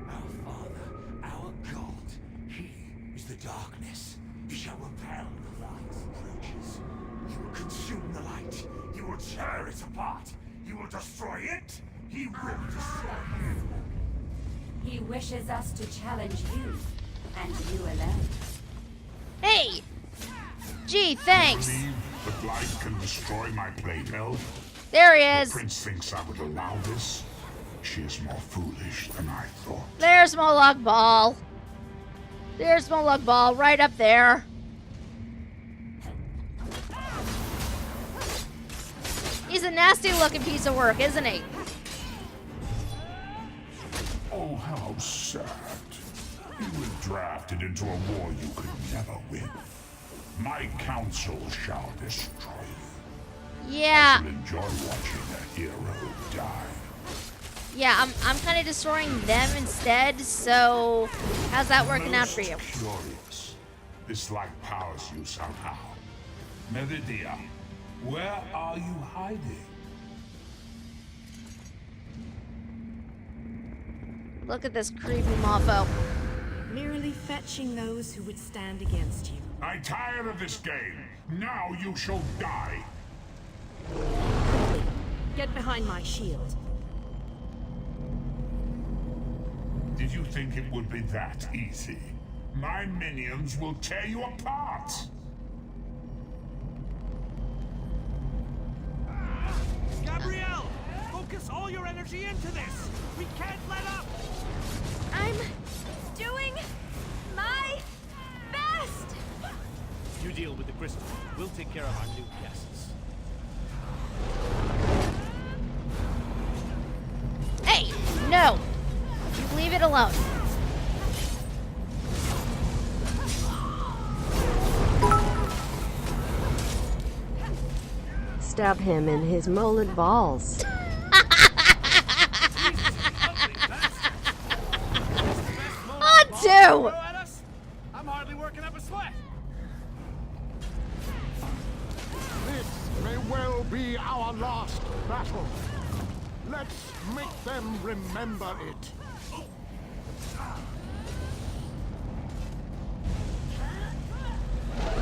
Our Father, our God, He is the darkness. He shall repel the light's approaches. He will consume the light. He will tear it apart. He will destroy it. He will destroy you. He wishes us to challenge you, and you alone. Hey! Gee, thanks. Believe that light can destroy my blade elf? There he is. The prince thinks I would allow this. She is more foolish than I thought. There's Molag Bal. There's Molag Bal right up there. He's a nasty looking piece of work, isn't he? Oh, how sad. You were drafted into a war you could never win. My council shall destroy you. Yeah. I shall enjoy watching a hero die. Yeah, I'm kind of destroying them instead, so how's that working out for you? Curious. This light powers you somehow. Meridia, where are you hiding? Look at this creepy mofo. Merely fetching those who would stand against you. I'm tired of this game. Now you shall die. Get behind my shield. Did you think it would be that easy? My minions will tear you apart! Gabrielle! Focus all your energy into this! We can't let up! I'm doing my best! You deal with the crystal. We'll take care of our new guests. Hey, no! You leave it alone. Stab him in his Molag balls. On two! I'm hardly working up a sweat! This may well be our last battle. Let's make them remember it.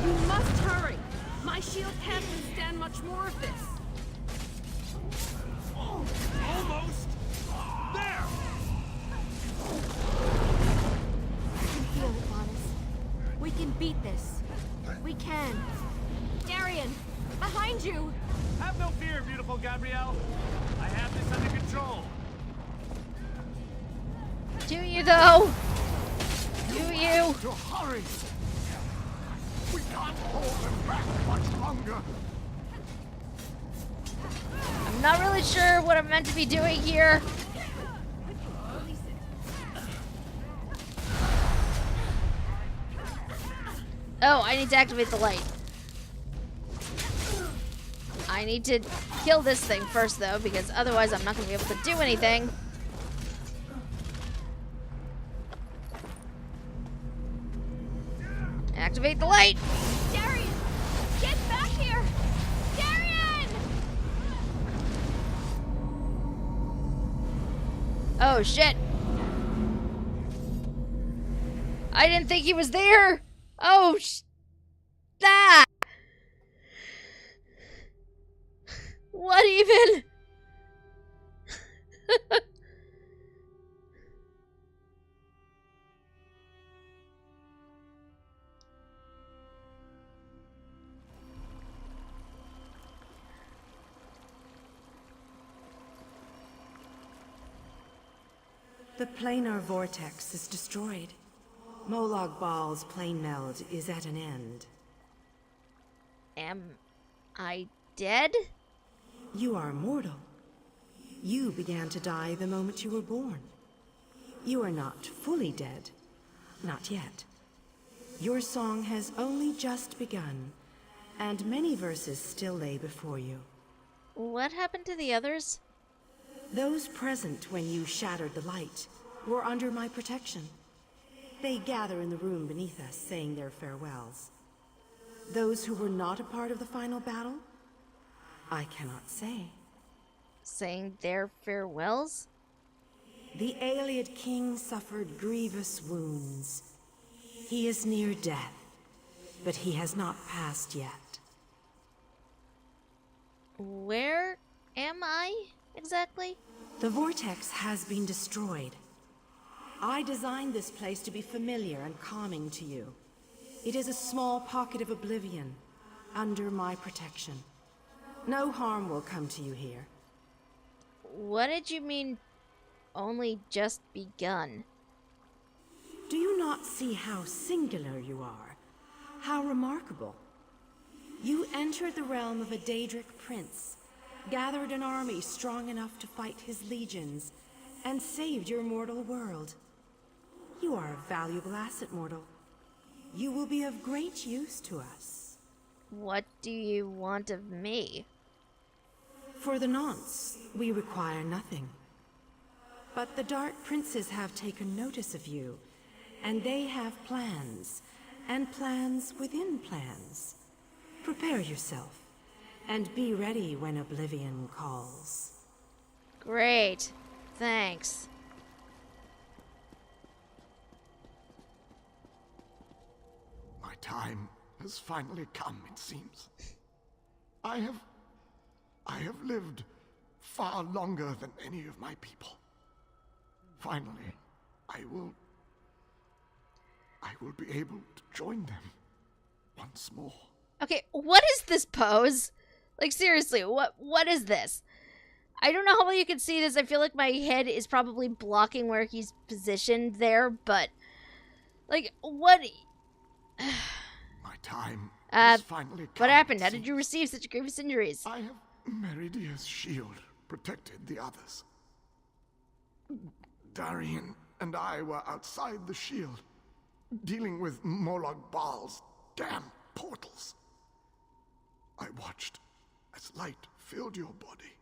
You must hurry. My shield can't withstand much more of this. Almost! There! I can feel it, Bonus. We can beat this. We can. Darian, behind you! Have no fear, beautiful Gabrielle. I have this under control. Do you though? Do you? To hurry. We can't hold them back much longer. I'm not really sure what I'm meant to be doing here. Oh, I need to activate the light. I need to kill this thing first, though, because otherwise I'm not going to be able to do anything. Activate the light! Darian! Get back here! Darian! Oh, shit. I didn't think he was there! Oh, that! What even? The planar vortex is destroyed. Molag Bal's plane meld is at an end. Am I dead? You are mortal. You began to die the moment you were born. You are not fully dead. Not yet. Your song has only just begun, and many verses still lay before you. What happened to the others? Those present when you shattered the light were under my protection. They gather in the room beneath us, saying their farewells. Those who were not a part of the final battle, I cannot say. Saying their farewells? The Ayleid king suffered grievous wounds. He is near death, but he has not passed yet. Where am I exactly? The vortex has been destroyed. I designed this place to be familiar and calming to you. It is a small pocket of oblivion, under my protection. No harm will come to you here. What did you mean, only just begun? Do you not see how singular you are? How remarkable? You entered the realm of a Daedric prince, gathered an army strong enough to fight his legions, and saved your mortal world. You are a valuable asset, mortal. You will be of great use to us. What do you want of me? For the nonce, we require nothing. But the Dark Princes have taken notice of you, and they have plans, and plans within plans. Prepare yourself, and be ready when Oblivion calls. Great. Thanks. My time has finally come, it seems. I have lived far longer than any of my people. Finally, I will be able to join them once more. Okay, what is this pose? Like, seriously, what is this? I don't know how well you can see this. I feel like my head is probably blocking where he's positioned there, but... Like, what... My time has finally come. What happened? How did you receive such grievous injuries? I have Meridia's shield protected the others. Darian and I were outside the shield, dealing with Molag Bal's damn portals. I watched as light filled your body.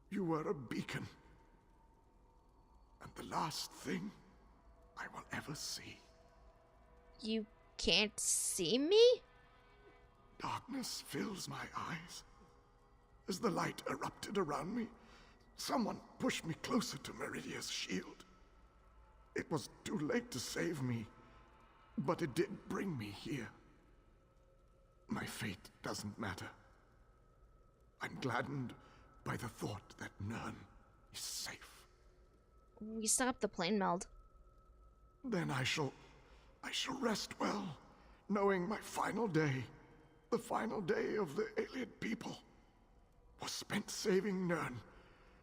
You were a beacon, and the last thing I will ever see. You can't see me? Darkness fills my eyes. As the light erupted around me, someone pushed me closer to Meridia's shield. It was too late to save me, but it did bring me here. My fate doesn't matter. I'm gladdened by the thought that Nern is safe. We stopped the plane meld. Then I shall rest well, knowing my final day, the final day of the Iliad people, was spent saving Nern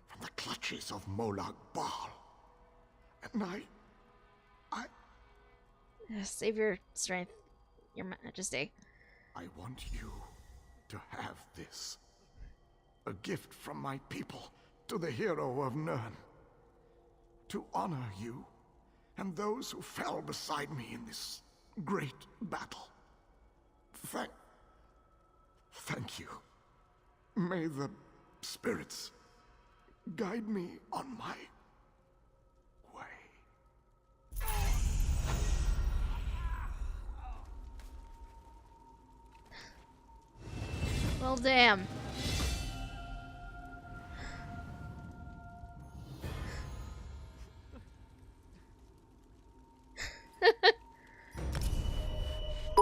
from the clutches of Molag Bal. And I... Save your strength, your majesty. I want you to have this. A gift from my people to the hero of Nern. To honor you and those who fell beside me in this great battle. Thank you. May the spirits guide me on my way. Well, damn.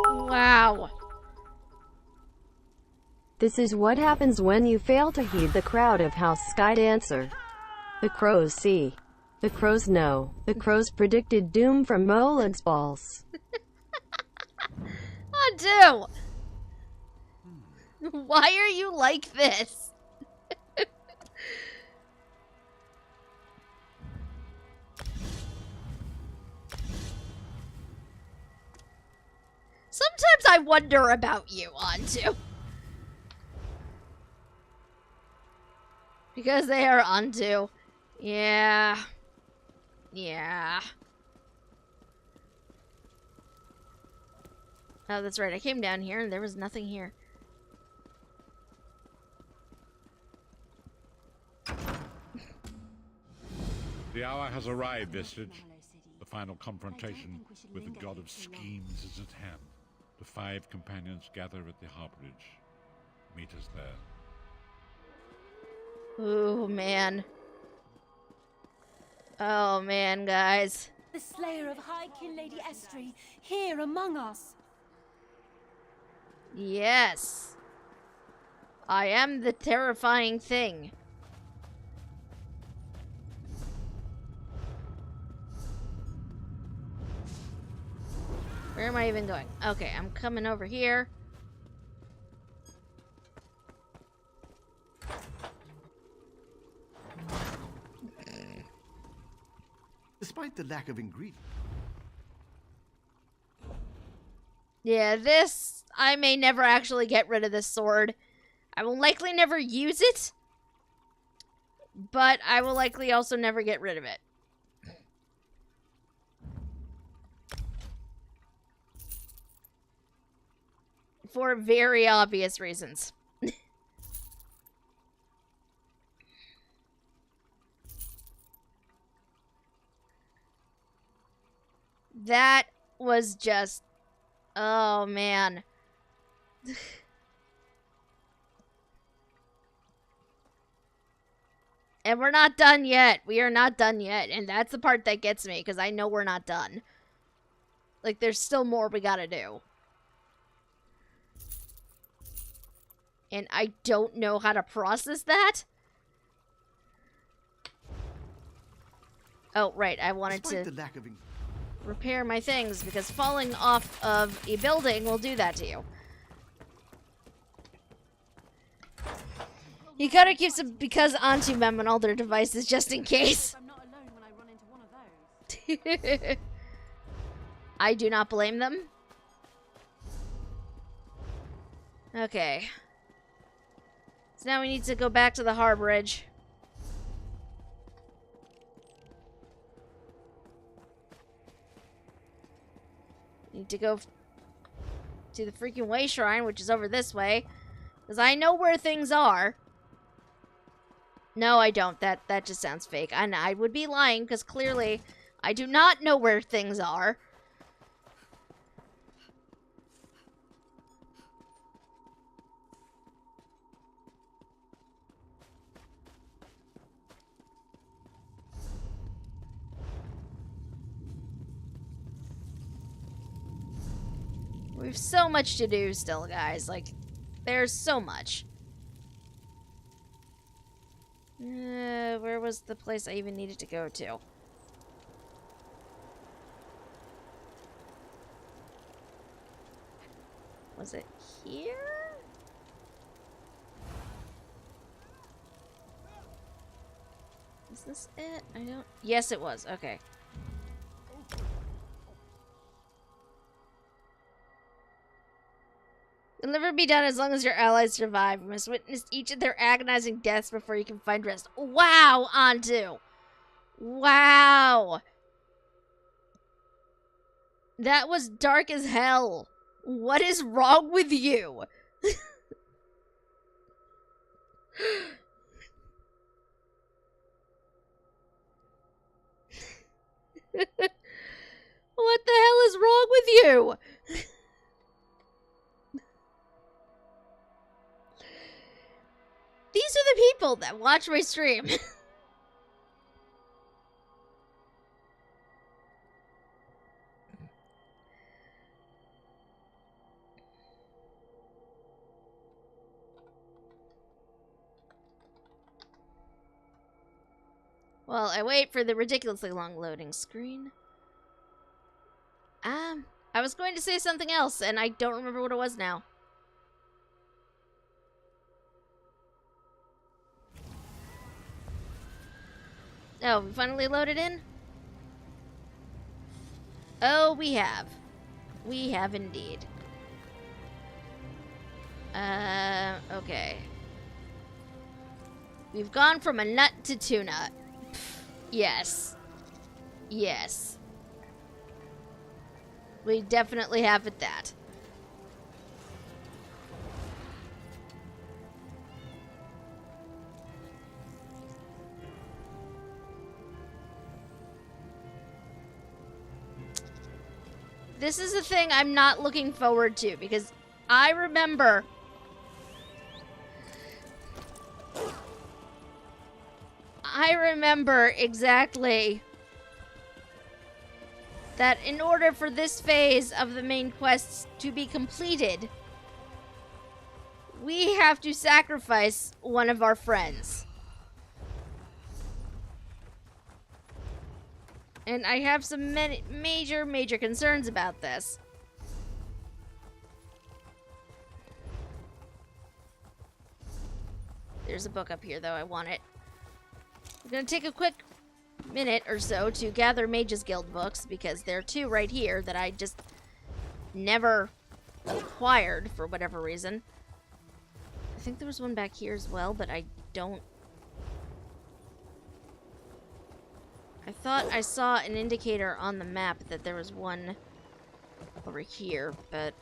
Wow. This is what happens when you fail to heed the crowd of House Sky Dancer. The crows see. The crows know. The crows predicted doom from Molag's balls. Undo! Why are you like this? Sometimes I wonder about you, Antu. Because they are Antu. Yeah. Yeah. Oh, that's right. I came down here and there was nothing here. The hour has arrived, Vestige. The final confrontation with the god of schemes is at hand. The 5 companions gather at the harborage. Meet us there. Ooh, man. Oh, man, guys. The slayer of High Kin Lady Estrie, here among us. Yes. I am the terrifying thing. Where am I even going? Okay, I'm coming over here. Despite the lack of ingredients. Yeah, this... I may never actually get rid of this sword. I will likely never use it, but I will likely also never get rid of it. For very obvious reasons. That was just... Oh, man. And we're not done yet. We are not done yet. And that's the part that gets me, because I know we're not done. Like, there's still more we gotta do. And I don't know how to process that. Oh, right. I wanted to repair my things, because falling off of a building will do that to you. You gotta keep some because onto them on all their devices just in case. I'm not alone when I run into one of those. I do not blame them. Okay. So now we need to go back to the harborage. Need to go to the freaking way shrine, which is over this way. Because I know where things are. No, I don't. That just sounds fake. And I would be lying, because clearly I do not know where things are. We have so much to do still, guys. Like, there's so much. Where was the place I even needed to go to? Was it here? Is this it? I don't... Yes, it was. Okay. It'll never be done as long as your allies survive. You must witness each of their agonizing deaths before you can find rest. Wow, Antu! Wow! That was dark as hell. What is wrong with you? What the hell is wrong with you? These are the people that watch my stream. Well, I wait for the ridiculously long loading screen. I was going to say something else, and I don't remember what it was now. Oh, we finally loaded in? Oh, we have. We have indeed. Okay. We've gone from a nut to tuna. Yes. Yes. We definitely have it that. This is the thing I'm not looking forward to, because I remember exactly that in order for this phase of the main quests to be completed, we have to sacrifice one of our friends. And I have some major concerns about this. There's a book up here, though. I want it. I'm gonna take a quick minute or so to gather Mages Guild books, because there are two right here that I just never acquired for whatever reason. I think there was one back here as well, but I don't... I thought I saw an indicator on the map that there was one over here, but...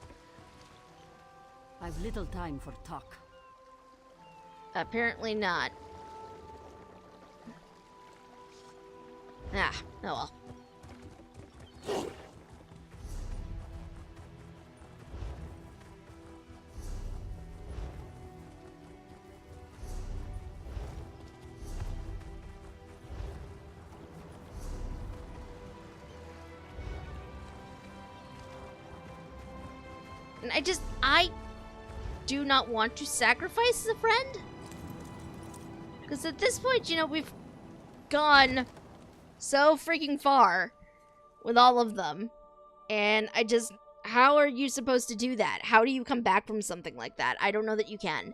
I've little time for talk. Apparently not. Ah, oh well. And I do not want to sacrifice a friend. Because at this point, you know, we've gone so freaking far with all of them. And how are you supposed to do that? How do you come back from something like that? I don't know that you can.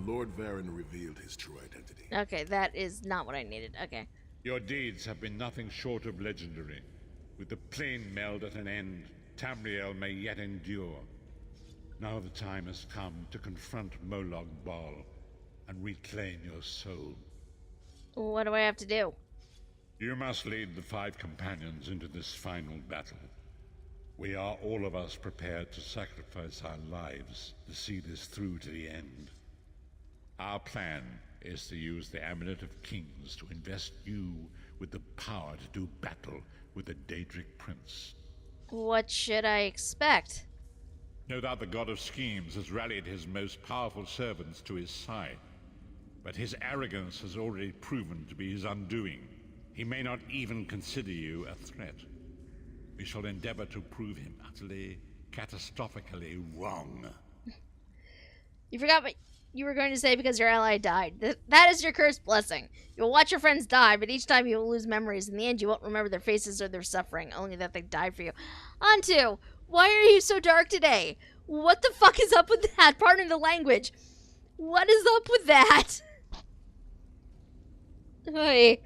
Lord Varen revealed his true identity. Okay, that is not what I needed. Okay. Your deeds have been nothing short of legendary. With the plane meld at an end, Tamriel may yet endure. Now the time has come to confront Molag Bal and reclaim your soul. What do I have to do? You must lead the 5 companions into this final battle. We are all of us prepared to sacrifice our lives to see this through to the end. Our plan is to use the Amulet of Kings to invest you with the power to do battle with the Daedric Prince. What should I expect? No doubt the God of Schemes has rallied his most powerful servants to his side, but his arrogance has already proven to be his undoing. He may not even consider you a threat. We shall endeavor to prove him utterly, catastrophically wrong. You forgot what you were going to say because your ally died. That is your cursed blessing. You'll watch your friends die, but each time you will lose memories. In the end, you won't remember their faces or their suffering, only that they died for you. Antu, why are you so dark today? What the fuck is up with that? Pardon the language. What is up with that? Hey.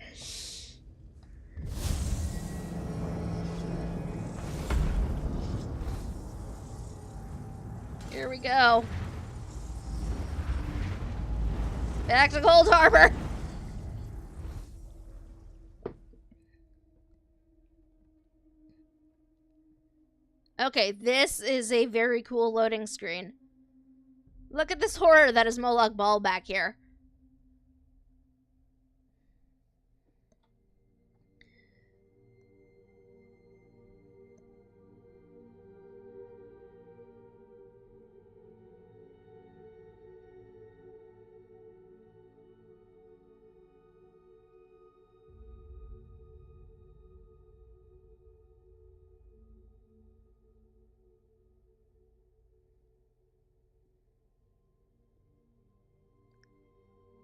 Here we go. Back to Cold Harbor. Okay, this is a very cool loading screen. Look at this horror that is Molag Bal back here.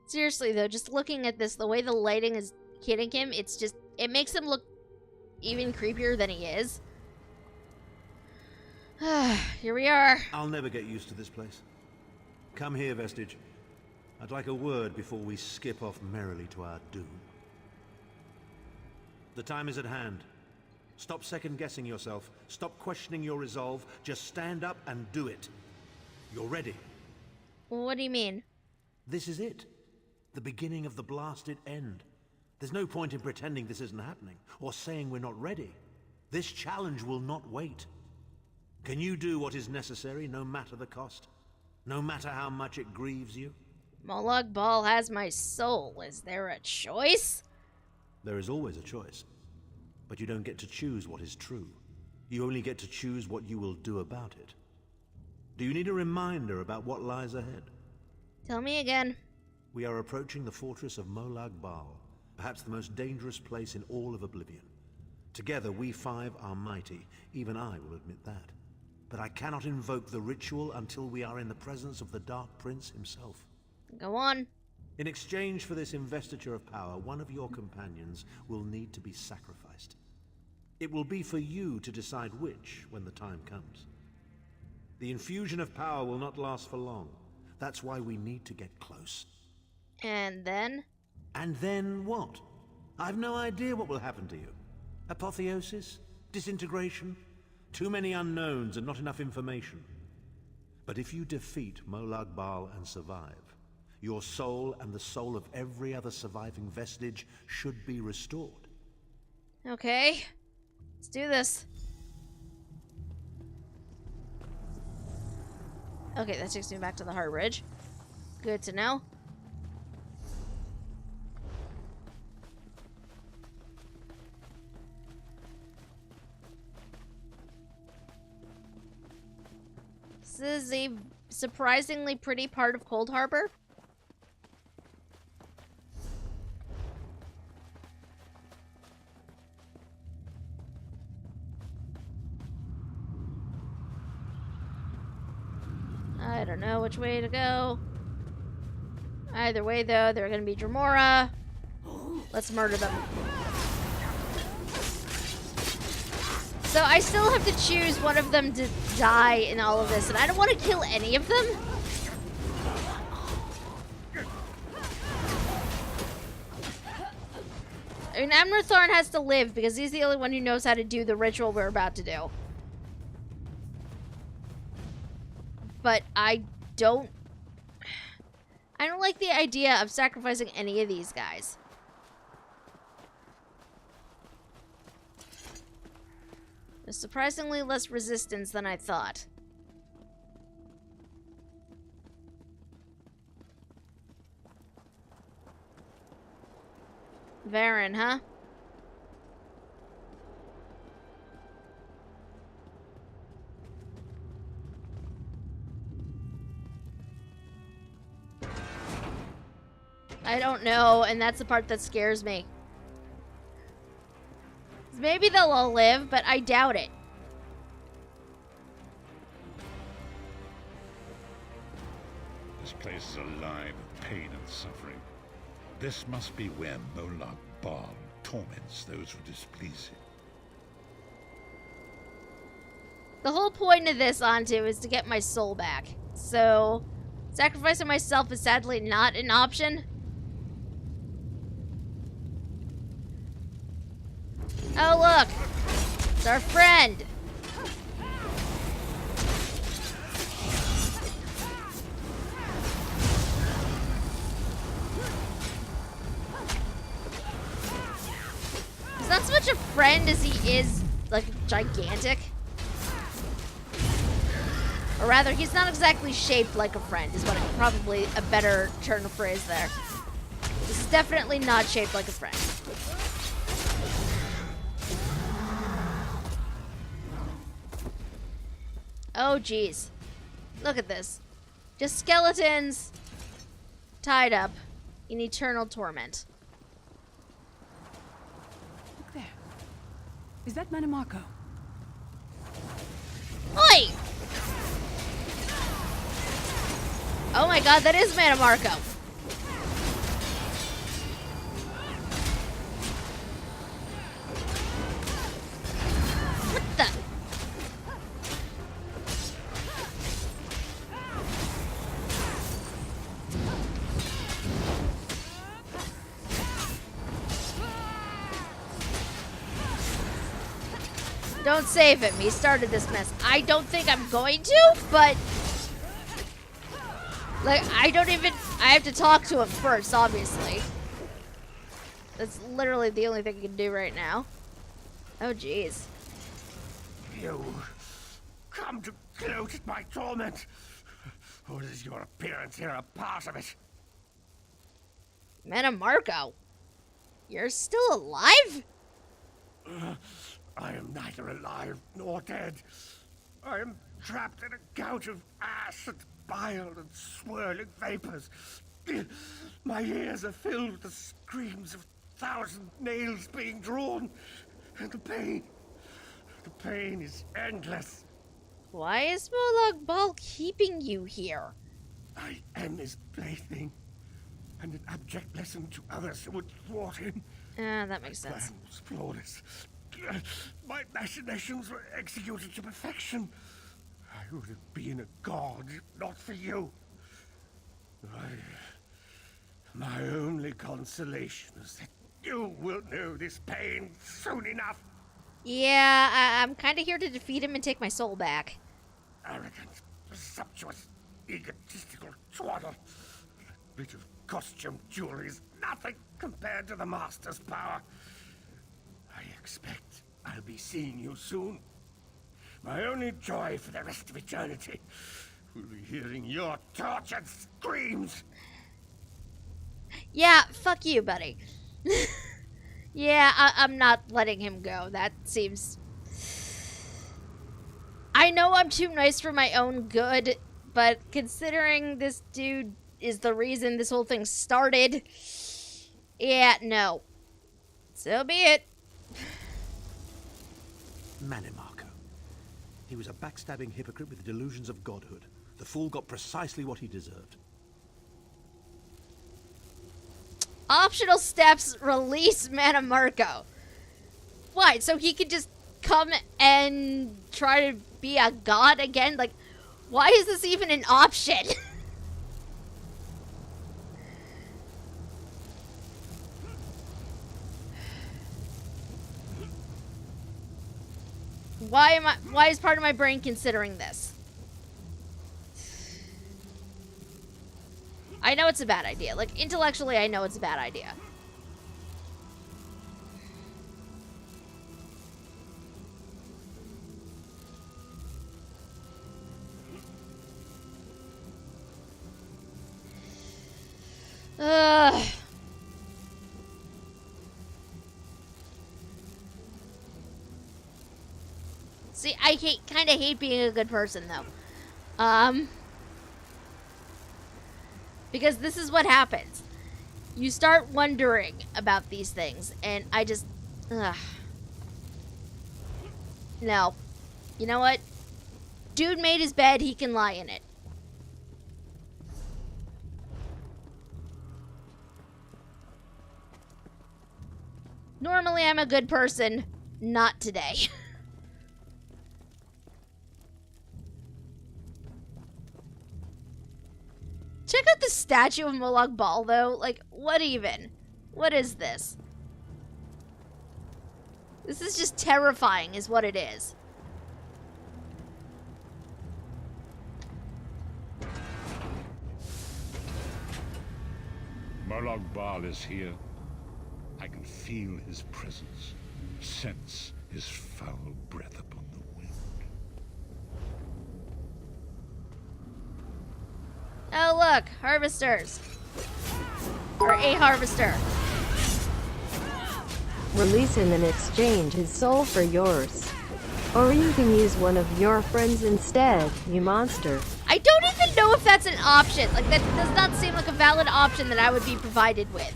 Seriously, though, just looking at this, the way the lighting is hitting him, it makes him look even creepier than he is. Here we are. I'll never get used to this place. Come here, Vestige. I'd like a word before we skip off merrily to our doom. The time is at hand. Stop second-guessing yourself. Stop questioning your resolve. Just stand up and do it. You're ready. What do you mean? This is it. The beginning of the blasted end. There's no point in pretending this isn't happening, or saying we're not ready. This challenge will not wait. Can you do what is necessary, no matter the cost? No matter how much it grieves you? Molag Bal has my soul. Is there a choice? There is always a choice. But you don't get to choose what is true. You only get to choose what you will do about it. Do you need a reminder about what lies ahead? Tell me again. We are approaching the fortress of Molag Bal, perhaps the most dangerous place in all of Oblivion. Together, we 5 are mighty. Even I will admit that. but I cannot invoke the ritual until we are in the presence of the Dark Prince himself. Go on. In exchange for this investiture of power, one of your companions will need to be sacrificed. It will be for you to decide which when the time comes. The infusion of power will not last for long. That's why we need to get close. And then? And then what? I've no idea what will happen to you. Apotheosis? Disintegration? Too many unknowns and not enough information. But if you defeat Molag Bal and survive, your soul and the soul of every other surviving vestige should be restored. Okay. Let's do this. Okay, that takes me back to the Heart Bridge. Good to know. This is a surprisingly pretty part of Cold Harbor. I don't know which way to go. Either way, though, they're gonna be Dremora. Let's murder them. So I still have to choose one of them to die in all of this, and I don't want to kill any of them. I mean, Amrathorn has to live because he's the only one who knows how to do the ritual we're about to do. But I don't like the idea of sacrificing any of these guys. There's surprisingly less resistance than I thought. Varen, huh? I don't know, and that's the part that scares me. Maybe they'll all live, but I doubt it. This place is alive with pain and suffering. This must be where Molag Bal torments those who displease him. The whole point of this, Antu, is to get my soul back. So, sacrificing myself is sadly not an option. Oh, look! It's our friend! He's not so much a friend as he is, like, gigantic. Or rather, he's not exactly shaped like a friend, is what probably a better turn of phrase there. This is definitely not shaped like a friend. Oh, geez. Look at this. Just skeletons tied up in eternal torment. Look there. Is that Manamarco? Oi! Oh my god, that is Manamarco. What the? Don't save him. He started this mess. I don't think I'm going to, but... Like, I have to talk to him first, obviously. That's literally the only thing I can do right now. Oh, jeez. You come to gloat at my torment. Or is your appearance here a part of it? Manamarco, you're still alive? I am neither alive nor dead. I am trapped in a gout of ash and bile and swirling vapors. My ears are filled with the screams of 1,000 nails being drawn. And the pain is endless. Why is Molag Bal keeping you here? I am his plaything, and an abject lesson to others who would thwart him. That makes sense. Plan was flawless. My machinations were executed to perfection. I would have been a god, if not for you. My only consolation is that you will know this pain soon enough. Yeah, I'm kind of here to defeat him and take my soul back. Arrogant, presumptuous, egotistical twaddle. That bit of costume jewelry is nothing compared to the Master's power. I expect I'll be seeing you soon. My only joy for the rest of eternity will be hearing your tortured screams. Yeah, fuck you, buddy. Yeah, I'm not letting him go. That seems... I know I'm too nice for my own good, but considering this dude is the reason this whole thing started, yeah, no. So be it. Manimarco. He was a backstabbing hypocrite with delusions of godhood. The fool got precisely what he deserved. Optional steps, release Manimarco. What, so he could just come and try to be a god again? Like, why is this even an option? Why is part of my brain considering this? I know it's a bad idea. Like, intellectually, I know it's a bad idea. See, I kind of hate being a good person, though. Because this is what happens. You start wondering about these things, and I just... No. You know what? Dude made his bed, he can lie in it. Normally I'm a good person, not today. Check out the statue of Molag Bal, though. Like, what even? What is this? This is just terrifying, is what it is. Molag Bal is here. I can feel his presence, sense his foul breath upon the wind. Oh, look, harvesters. Or a harvester. Release him and exchange his soul for yours. Or you can use one of your friends instead, you monster. I don't even know if that's an option. Like, that does not seem like a valid option that I would be provided with.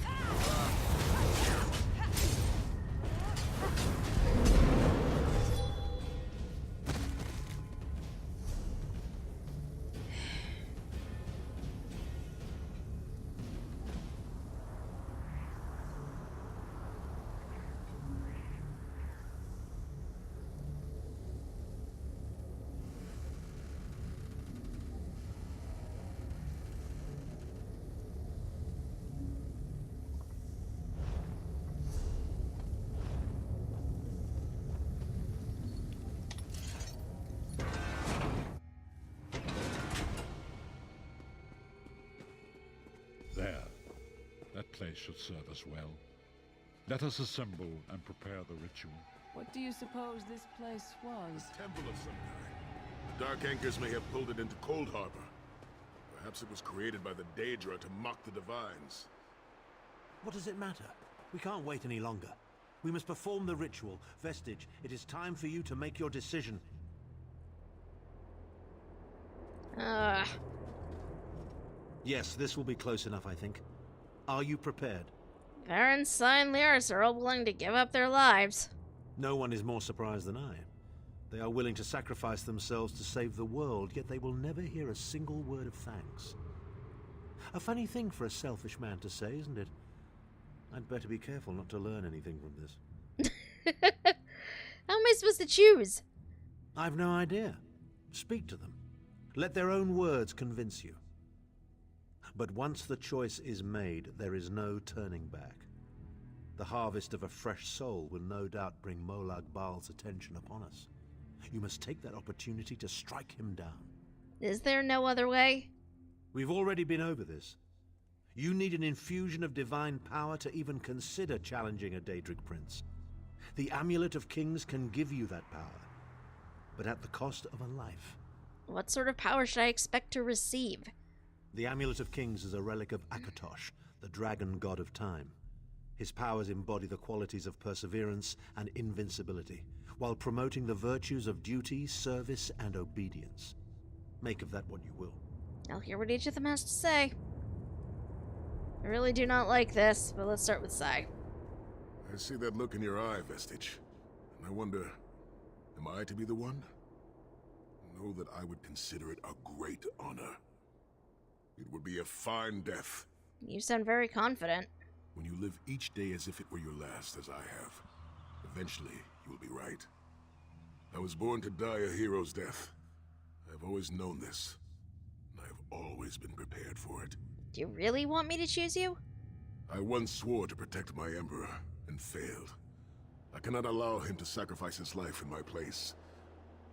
That place should serve us well. Let us assemble and prepare the ritual. What do you suppose this place was? A temple of some kind. The Dark Anchors may have pulled it into Cold Harbor. Perhaps it was created by the Daedra to mock the Divines. What does it matter? We can't wait any longer. We must perform the ritual. Vestige, it is time for you to make your decision. Yes, this will be close enough, I think. Are you prepared? Varens and Lyris are all willing to give up their lives. No one is more surprised than I. They are willing to sacrifice themselves to save the world, yet they will never hear a single word of thanks. A funny thing for a selfish man to say, isn't it? I'd better be careful not to learn anything from this. How am I supposed to choose? I've no idea. Speak to them. Let their own words convince you. But once the choice is made, there is no turning back. The harvest of a fresh soul will no doubt bring Molag Bal's attention upon us. You must take that opportunity to strike him down. Is there no other way? We've already been over this. You need an infusion of divine power to even consider challenging a Daedric prince. The Amulet of Kings can give you that power, but at the cost of a life. What sort of power should I expect to receive? The Amulet of Kings is a relic of Akatosh, the dragon god of time. His powers embody the qualities of perseverance and invincibility, while promoting the virtues of duty, service, and obedience. Make of that what you will. I'll hear what each of them has to say. I really do not like this, but let's start with Sai. I see that look in your eye, Vestige. And I wonder, am I to be the one? Know that I would consider it a great honor. It would be a fine death. You sound very confident. When you live each day as if it were your last, as I have, eventually you will be right. I was born to die a hero's death. I've always known this, and I've always been prepared for it. Do you really want me to choose you? I once swore to protect my Emperor, and failed. I cannot allow him to sacrifice his life in my place.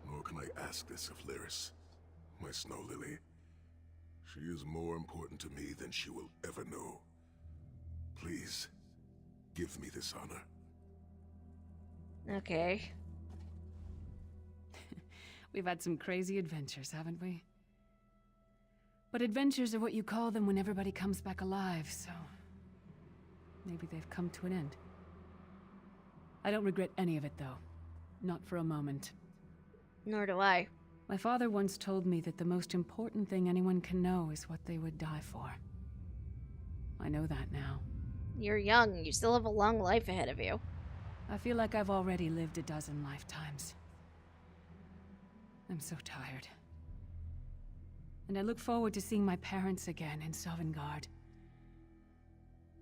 Nor can I ask this of Lyris, my snow lily. She is more important to me than she will ever know. Please, give me this honor. Okay. We've had some crazy adventures, haven't we? But adventures are what you call them when everybody comes back alive, so... maybe they've come to an end. I don't regret any of it, though. Not for a moment. Nor do I. My father once told me that the most important thing anyone can know is what they would die for. I know that now. You're young. You still have a long life ahead of you. I feel like I've already lived a dozen lifetimes. I'm so tired. And I look forward to seeing my parents again in Sovngarde.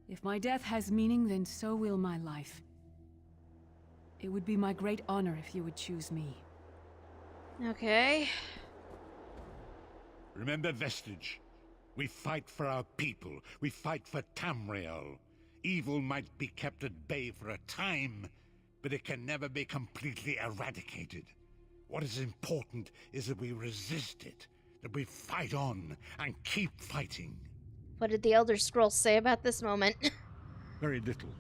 If my death has meaning, then so will my life. It would be my great honor if you would choose me. Okay. Remember Vestige. We fight for our people. We fight for Tamriel. Evil might be kept at bay for a time, but it can never be completely eradicated. What is important is that we resist it, that we fight on and keep fighting. What did the Elder Scrolls say about this moment? Very little.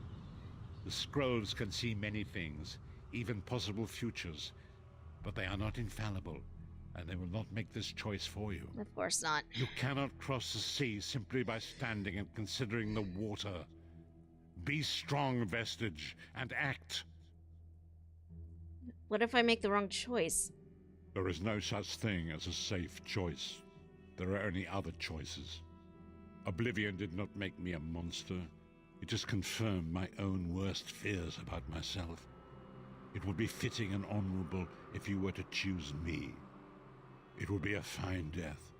The scrolls can see many things, even possible futures, but they are not infallible, and they will not make this choice for you. Of course not. You cannot cross the sea simply by standing and considering the water. Be strong, Vestige, and act. What if I make the wrong choice? There is no such thing as a safe choice. There are only other choices. Oblivion did not make me a monster. It just confirmed my own worst fears about myself. It would be fitting and honorable if you were to choose me. It would be a fine death.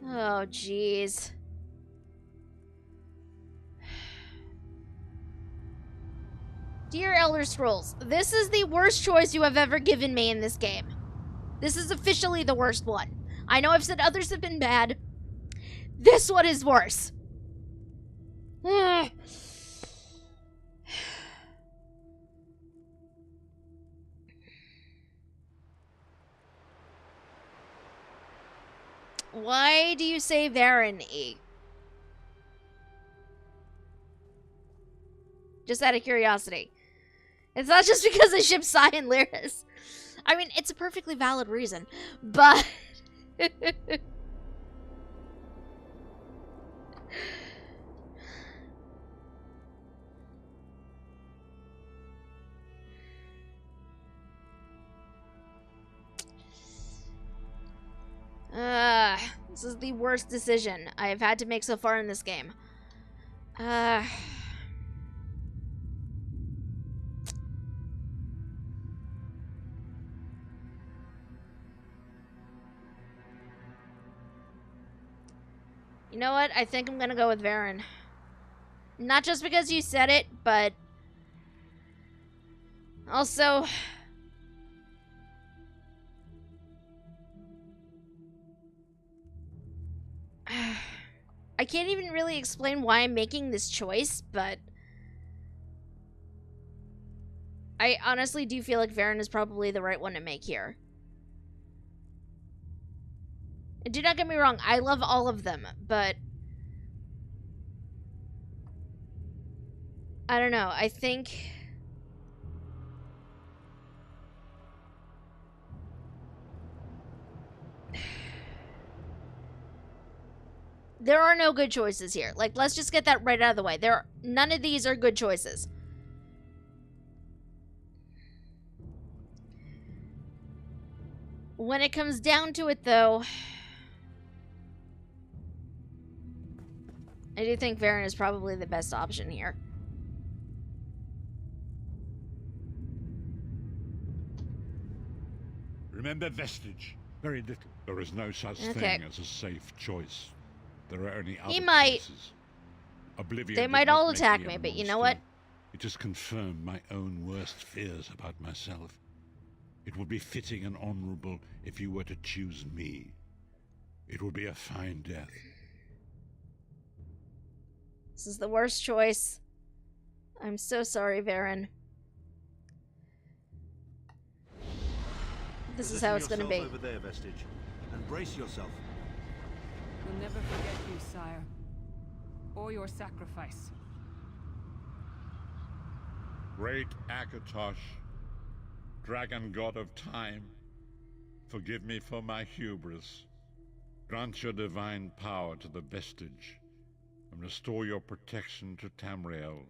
Oh, jeez. Dear Elder Scrolls, this is the worst choice you have ever given me in this game. This is officially the worst one. I know I've said others have been bad. This one is worse. Why do you say Varen, E? Just out of curiosity. It's not just because I ship Sai and Lyris. I mean, it's a perfectly valid reason, but... This is the worst decision I have had to make so far in this game. You know what? I think I'm gonna go with Varen. Not just because you said it, but also I can't even really explain why I'm making this choice, but I honestly do feel like Varen is probably the right one to make here. And do not get me wrong, I love all of them, but I don't know, I think there are no good choices here. Like, let's just get that right out of the way. None of these are good choices. When it comes down to it, though, I do think Varen is probably the best option here. Remember Vestige. Very little. There is no such thing as a safe choice. There are only other choices. Oblivion They might all attack me, but you know what? It has confirmed my own worst fears about myself. It would be fitting and honorable if you were to choose me. It would be a fine death. This is the worst choice. I'm so sorry, Varen. This is how it's gonna be. Over there, Vestige, and brace yourself. We'll never forget you, sire. Or your sacrifice. Great Akatosh, dragon god of time, forgive me for my hubris. Grant your divine power to the Vestige, and restore your protection to Tamriel,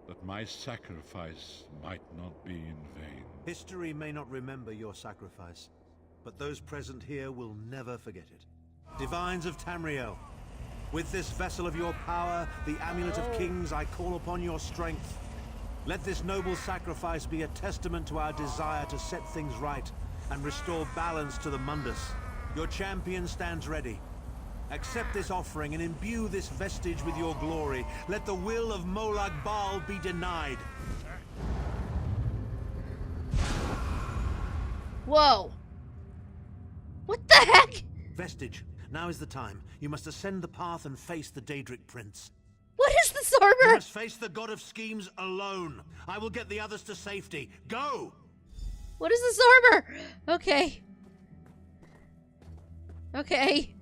that my sacrifice might not be in vain. History may not remember your sacrifice, but those present here will never forget it. Divines of Tamriel, with this vessel of your power, the Amulet of Kings, I call upon your strength. Let this noble sacrifice be a testament to our desire to set things right and restore balance to the Mundus. Your champion stands ready. Accept this offering and imbue this vestige with your glory. Let the will of Molag Bal be denied. Whoa. What the heck? Vestige, now is the time. You must ascend the path and face the Daedric Prince. What is this armor? You must face the God of Schemes alone. I will get the others to safety. Go! What is this armor? Okay. Okay.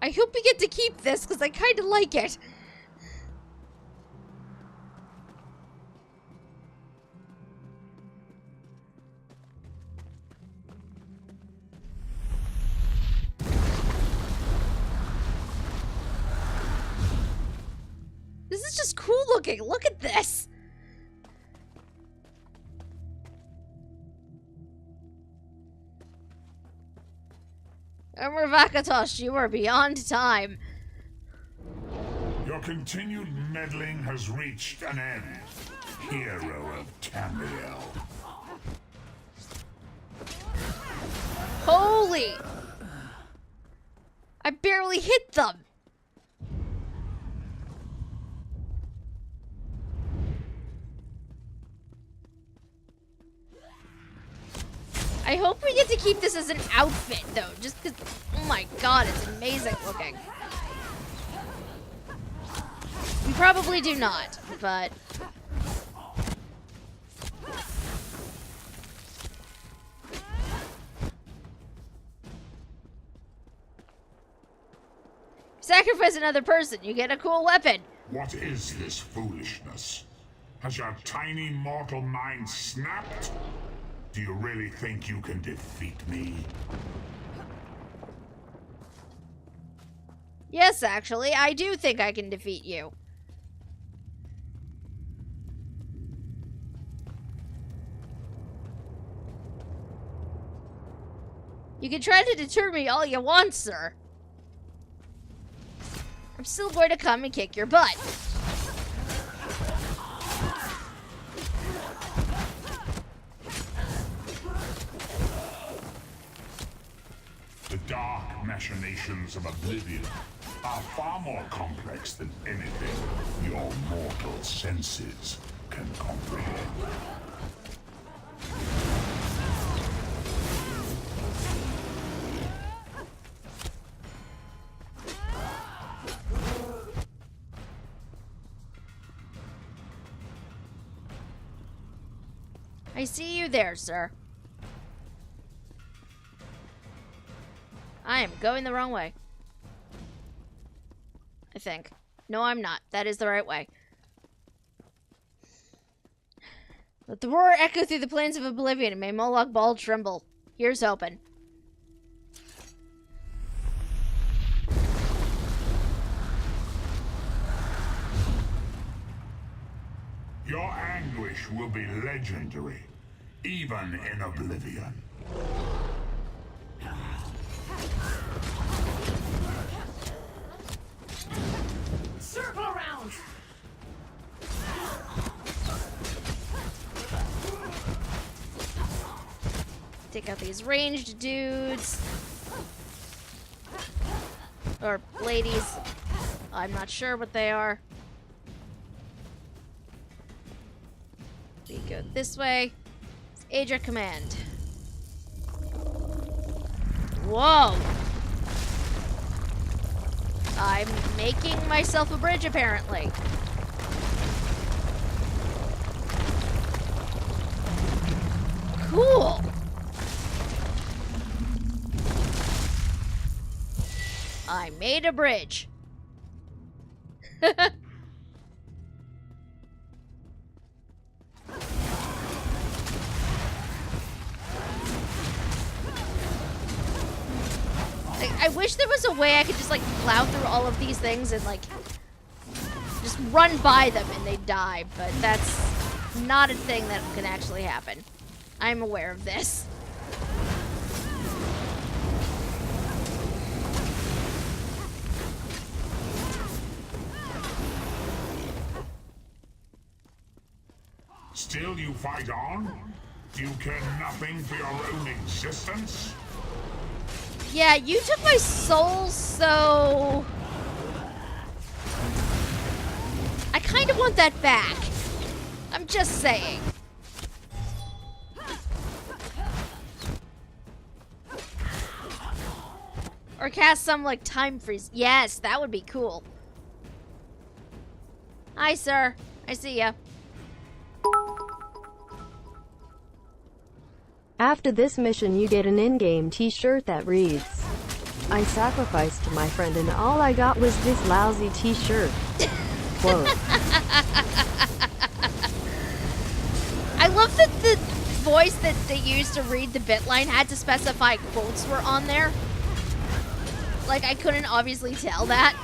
I hope we get to keep this, because I kind of like it. This is just cool looking. Look at this. Armor of Akatosh, you are beyond time. Your continued meddling has reached an end, hero of Tamriel. Holy! I barely hit them. I hope we get to keep this as an outfit, though, just because, oh my god, it's amazing looking. We probably do not, but... Sacrifice another person, you get a cool weapon. What is this foolishness? Has your tiny mortal mind snapped? Do you really think you can defeat me? Yes, actually, I do think I can defeat you. You can try to deter me all you want, sir. I'm still going to come and kick your butt. The dark machinations of oblivion are far more complex than anything your mortal senses can comprehend. I see you there, sir. I am going the wrong way. I think. No, I'm not. That is the right way. Let the roar echo through the plains of oblivion and may Molag Bal tremble. Here's hoping. Your anguish will be legendary, even in oblivion. Circle around! Take out these ranged dudes. Or ladies. I'm not sure what they are. We go this way. It's Adria Command. Whoa! I'm making myself a bridge, apparently. Cool! I made a bridge. I wish there was a way I could just, like, plow through all of these things and, like, just run by them and they die, but that's not a thing that can actually happen. I'm aware of this. Still you fight on? Do you care nothing for your own existence? Yeah, you took my soul, so... I kind of want that back. I'm just saying. Or cast some, like, time freeze. Yes, that would be cool. Hi, sir. I see ya. After this mission you get an in-game t-shirt that reads, "I sacrificed my friend and all I got was this lousy t-shirt." Quote. I love that the voice that they used to read the bit line had to specify quotes were on there. Like, I couldn't obviously tell that.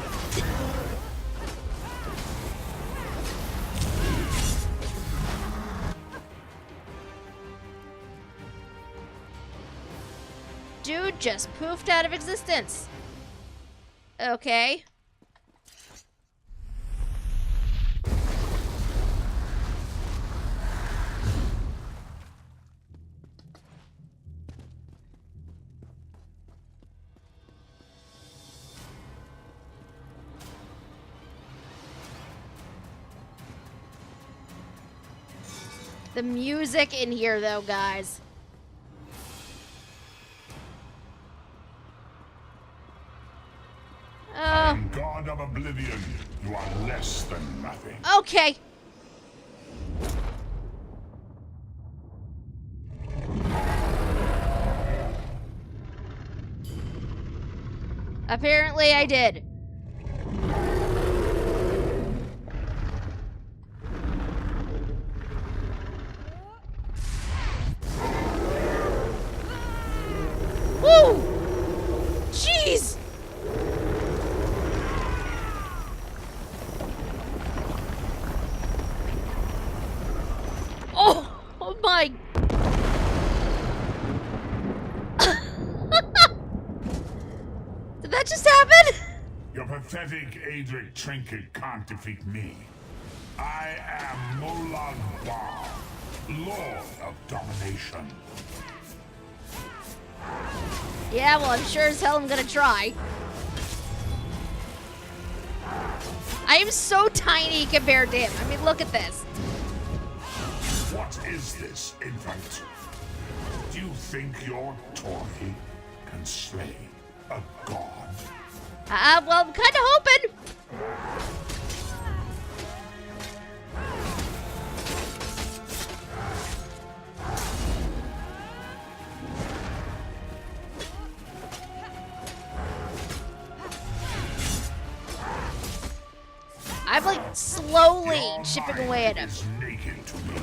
Dude just poofed out of existence. Okay. The music in here, though, guys. I am God of Oblivion. You are less than nothing. Okay. Apparently I did. Woo! Jeez! Oh my... Did that just happen? Your pathetic Adric trinket can't defeat me. I am Molag Bal, Lord of Domination. Yeah, well, I'm sure as hell I'm gonna try. I am so tiny compared to him. I mean, look at this. What is this, infant? Do you think your toy can slay a god? Well, I'm kind of hoping. I'm like slowly chipping away at him. Is naked to me.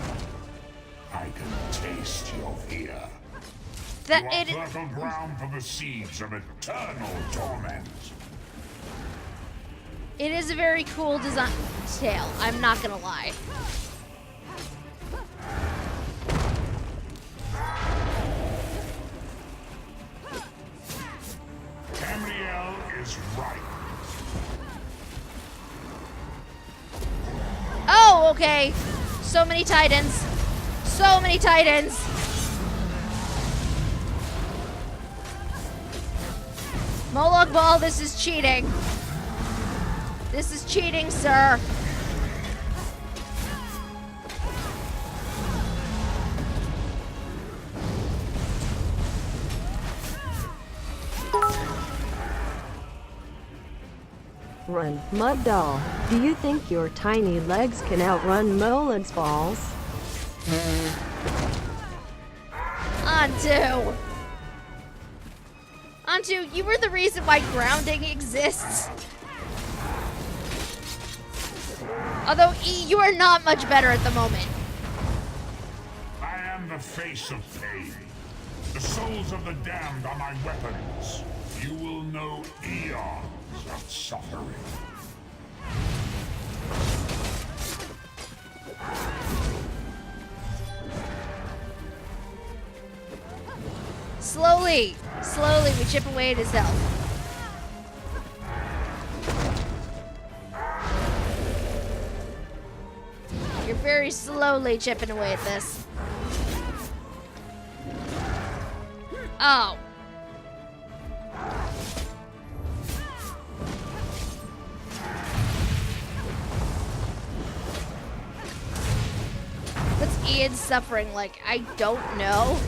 I can taste your fear. That you are fertile ground for the seeds of eternal torment. It is a very cool design tail, I'm not gonna lie. Tamriel is right. Oh, okay. So many titans. So many titans. Molag Bal, this is cheating. This is cheating, sir. Run, Mud Doll. Do you think your tiny legs can outrun Molag's balls? Antu! Antu, you were the reason why grounding exists. Although, E, you are not much better at the moment. I am the face of pain. The souls of the damned are my weapons. You will know eons of suffering. Slowly, slowly, we chip away at his health. You're very slowly chipping away at this. Oh. What's Ian suffering like? I don't know.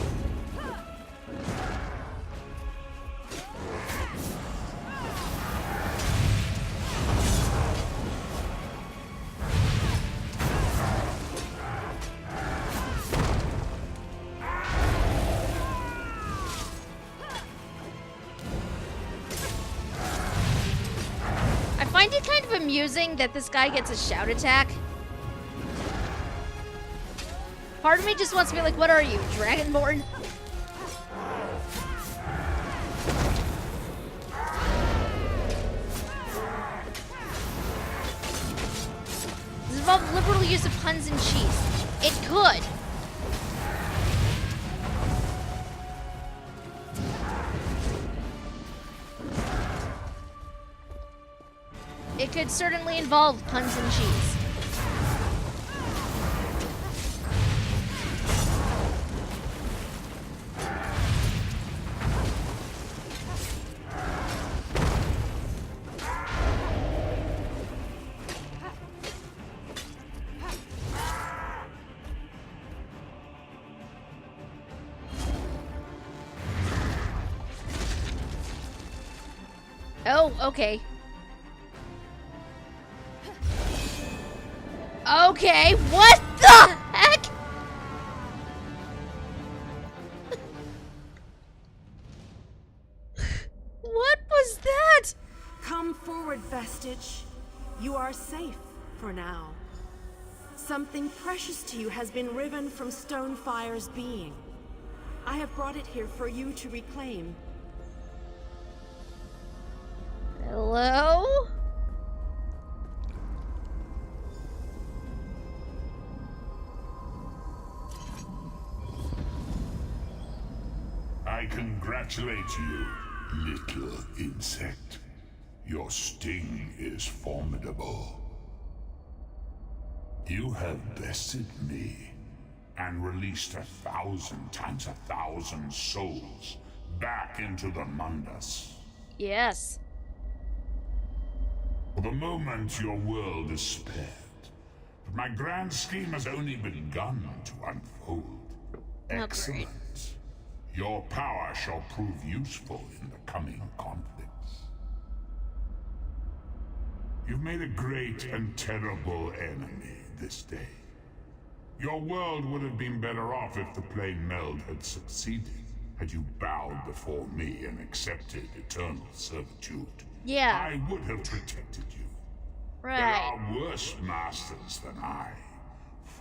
I find it kind of amusing that this guy gets a shout attack. Part of me just wants to be like, what are you, Dragonborn? This involves liberal use of puns and cheese. It could. It could certainly involve puns and cheese. Oh, okay. Okay, what the heck? What was that? Come forward, Vestige. You are safe for now. Something precious to you has been riven from Stonefire's being. I have brought it here for you to reclaim. Hello? I congratulate you, little insect. Your sting is formidable. You have bested me and released 1,000 times 1,000 souls back into the Mundus. Yes. For the moment, your world is spared. But my grand scheme has only begun to unfold. Excellent. Your power shall prove useful in the coming conflicts. You've made a great and terrible enemy this day. Your world would have been better off if the plane meld had succeeded, had you bowed before me and accepted eternal servitude. Yeah. I would have protected you. Right. There are worse masters than I.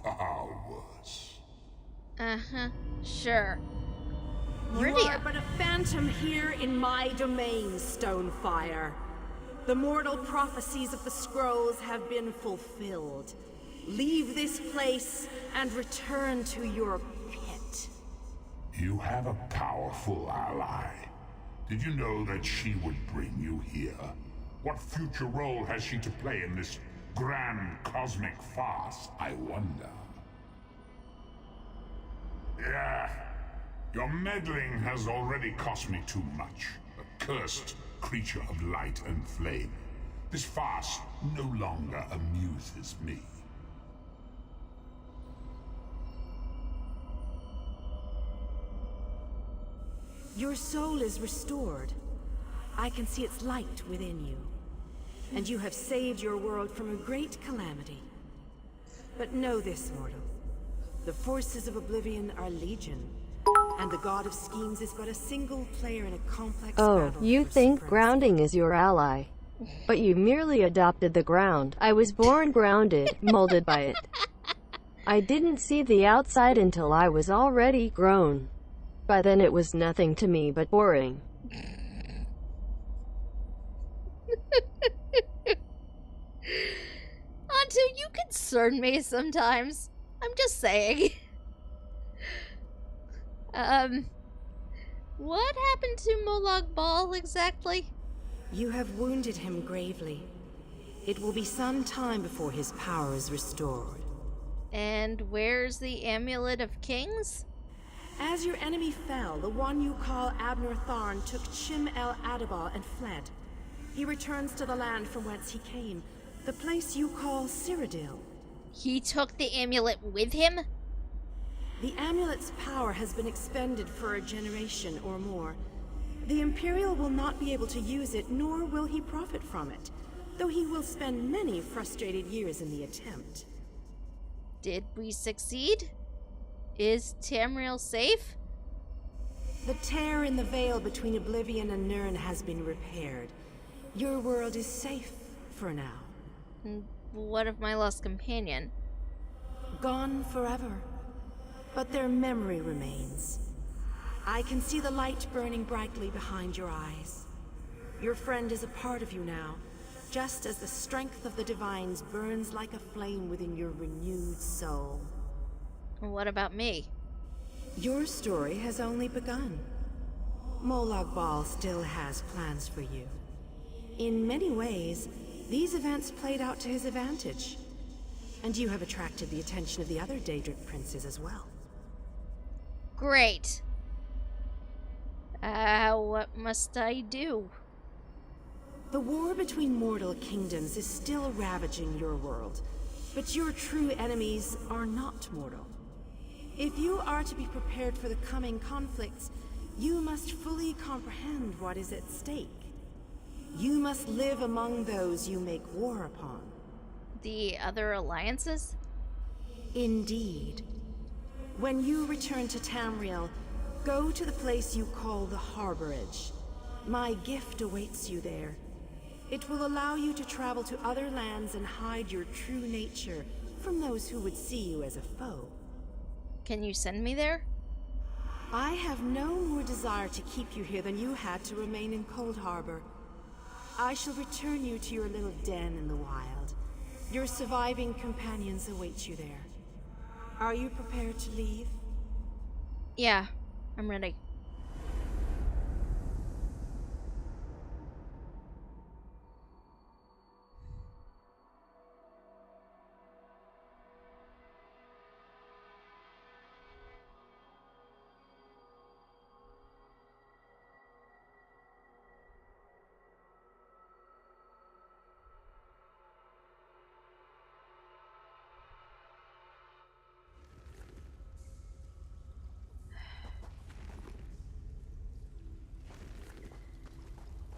Far worse. Uh-huh. Sure. You are but a phantom here in my domain, Stonefire. The mortal prophecies of the scrolls have been fulfilled. Leave this place and return to your pit. You have a powerful ally. Did you know that she would bring you here? What future role has she to play in this grand cosmic farce, I wonder? Yeah, your meddling has already cost me too much. A cursed creature of light and flame. This farce no longer amuses me. Your soul is restored. I can see its light within you. And you have saved your world from a great calamity. But know this, mortal. The forces of Oblivion are legion, and the God of Schemes is but a single player in a complex Oh, battle you for think supremacy. grounding is your ally. But you merely adopted the ground. I was born grounded, molded by it. I didn't see the outside until I was already grown. By then it was nothing to me but boring. Antu, you concern me sometimes. I'm just saying. What happened to Molag Bal exactly? You have wounded him gravely. It will be some time before his power is restored. And where's the Amulet of Kings? As your enemy fell, the one you call Abner Tharn took Chim El Adabal and fled. He returns to the land from whence he came, the place you call Cyrodiil. He took the amulet with him? The amulet's power has been expended for a generation or more. The Imperial will not be able to use it, nor will he profit from it, though he will spend many frustrated years in the attempt. Did we succeed? Is Tamriel safe? The tear in the veil between Oblivion and Nirn has been repaired. Your world is safe for now. What of my lost companion? Gone forever. But their memory remains. I can see the light burning brightly behind your eyes. Your friend is a part of you now, just as the strength of the Divines burns like a flame within your renewed soul. What about me? Your story has only begun. Molag Bal still has plans for you. In many ways, these events played out to his advantage. And you have attracted the attention of the other Daedric princes as well. Great. What must I do? The war between mortal kingdoms is still ravaging your world, but your true enemies are not mortal. If you are to be prepared for the coming conflicts, you must fully comprehend what is at stake. You must live among those you make war upon. The other alliances? Indeed. When you return to Tamriel, go to the place you call the Harborage. My gift awaits you there. It will allow you to travel to other lands and hide your true nature from those who would see you as a foe. Can you send me there? I have no more desire to keep you here than you had to remain in Cold Harbor. I shall return you to your little den in the wild. Your surviving companions await you there. Are you prepared to leave? Yeah, I'm ready.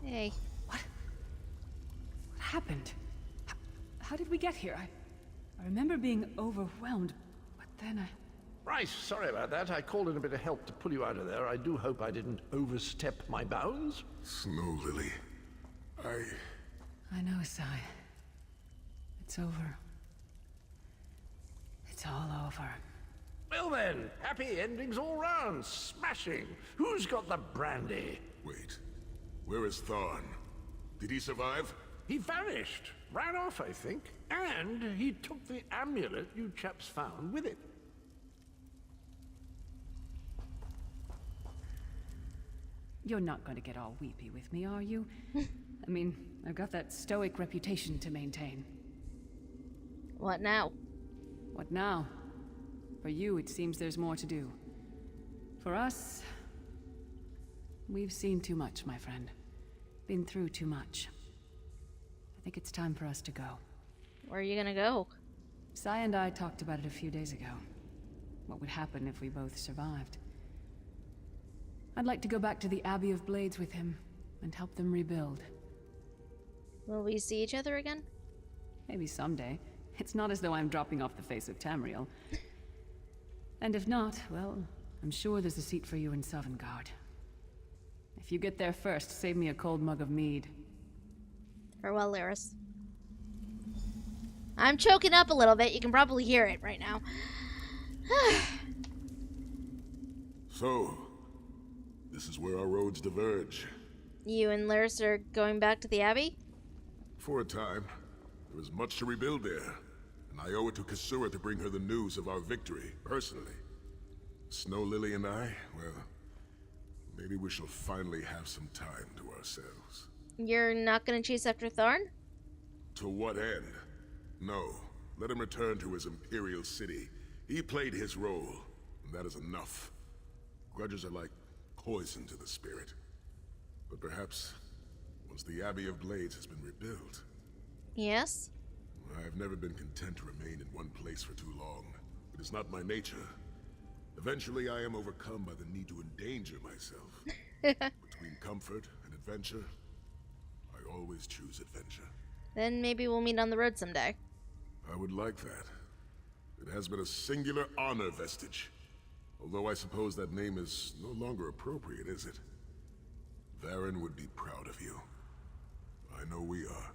Hey. What happened? How did we get here? I remember being overwhelmed, but then I... Right, sorry about that. I called in a bit of help to pull you out of there. I do hope I didn't overstep my bounds. Snow Lily, I know, Sai. It's over. It's all over. Well then, happy endings all round. Smashing. Who's got the brandy? Wait. Where is Thorn? Did he survive? He vanished. Ran off, I think. And he took the amulet you chaps found with it. You're not going to get all weepy with me, are you? I mean, I've got that stoic reputation to maintain. What now? What now? For you, it seems there's more to do. For us, we've seen too much, my friend. Been through too much. I think it's time for us to go. Where are you gonna go? Sai and I talked about it a few days ago. What would happen if we both survived. I'd like to go back to the Abbey of Blades with him and help them rebuild. Will we see each other again? Maybe someday. It's not as though I'm dropping off the face of Tamriel. And if not, well, I'm sure there's a seat for you in Sovngarde. If you get there first, save me a cold mug of mead. Farewell, Lyris. I'm choking up a little bit. You can probably hear it right now. So, this is where our roads diverge. You and Lyris are going back to the Abbey? For a time. There is much to rebuild there, and I owe it to Kasura to bring her the news of our victory, personally. Snow Lily and I, well, maybe we shall finally have some time to ourselves. You're not gonna chase after Tharn? To what end? No. Let him return to his Imperial city. He played his role, and that is enough. Grudges are like poison to the spirit. But perhaps, once the Abbey of Blades has been rebuilt... Yes? I've never been content to remain in one place for too long. It is not my nature. Eventually, I am overcome by the need to endanger myself. Between comfort and adventure, I always choose adventure. Then maybe we'll meet on the road someday. I would like that. It has been a singular honor, Vestige. Although I suppose that name is no longer appropriate, is it? Varen would be proud of you. I know we are.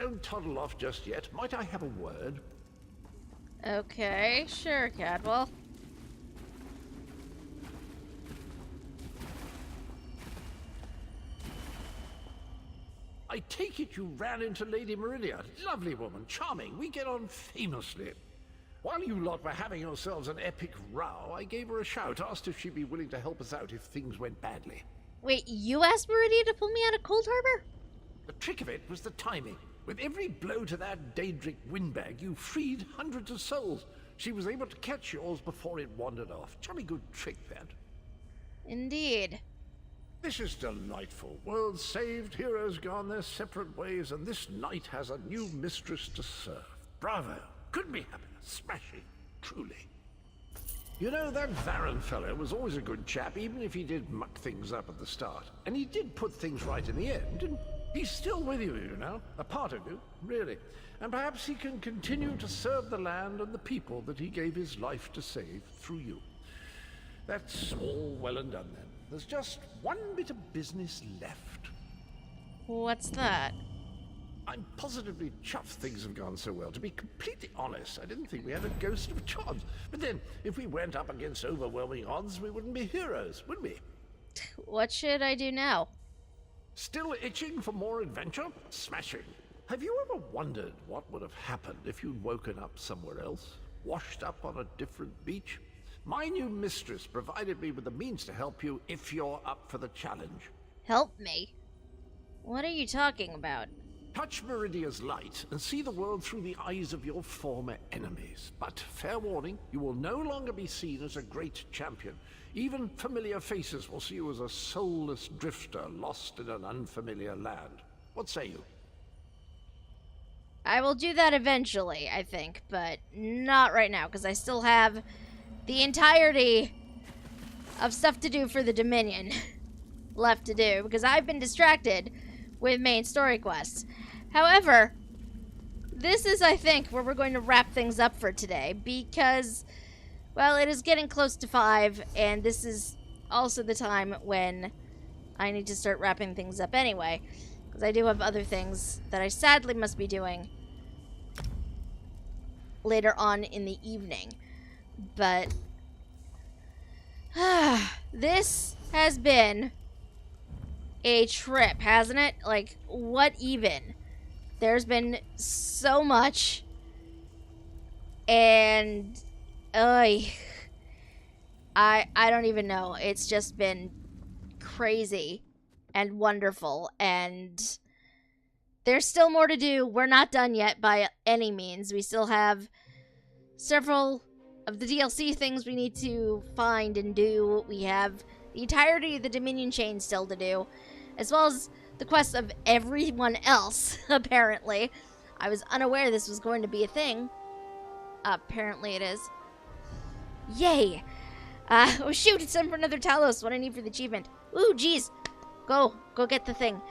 Don't toddle off just yet. Might I have a word? Okay, sure, Cadwell. I take it you ran into Lady Meridia. Lovely woman, charming. We get on famously. While you lot were having yourselves an epic row, I gave her a shout, asked if she'd be willing to help us out if things went badly. Wait, you asked Meridia to pull me out of Cold Harbor? The trick of it was the timing. With every blow to that Daedric windbag, you freed hundreds of souls. She was able to catch yours before it wandered off. Jolly good trick, that. Indeed. This is delightful. World saved, heroes gone their separate ways, and this knight has a new mistress to serve. Bravo. Couldn't be happier. Smashing. Truly. You know, that Varen fellow was always a good chap, even if he did muck things up at the start. And he did put things right in the end, didn't he? He's still with you, you know. A part of you, really. And perhaps he can continue to serve the land and the people that he gave his life to save through you. That's all well and done then. There's just one bit of business left. What's that? I'm positively chuffed things have gone so well. To be completely honest, I didn't think we had a ghost of a chance. But then, if we went up against overwhelming odds, we wouldn't be heroes, would we? What should I do now? Still itching for more adventure? Smashing. Have you ever wondered what would have happened if you'd woken up somewhere else? Washed up on a different beach? My new mistress provided me with the means to help you if you're up for the challenge. Help me? What are you talking about? Touch Meridia's light and see the world through the eyes of your former enemies. But fair warning, you will no longer be seen as a great champion. Even familiar faces will see you as a soulless drifter lost in an unfamiliar land. What say you? I will do that eventually, I think, but not right now, because I still have the entirety of stuff to do for the Dominion. left to do because I've been distracted with main story quests. However, this is, I think, where we're going to wrap things up for today because, well, it is getting close to 5, and this is also the time when I need to start wrapping things up anyway, because I do have other things that I sadly must be doing later on in the evening. But this has been a trip, hasn't it? Like, what even? There's been so much, and I don't even know. It's just been crazy and wonderful, and there's still more to do. We're not done yet by any means. We still have several of the DLC things we need to find and do. We have the entirety of the Dominion chain still to do, as well as the quests of everyone else, apparently. I was unaware this was going to be a thing. Apparently it is. Yay! Oh shoot, it's time for another Talos. What I need for the achievement. Ooh, jeez. Go get the thing.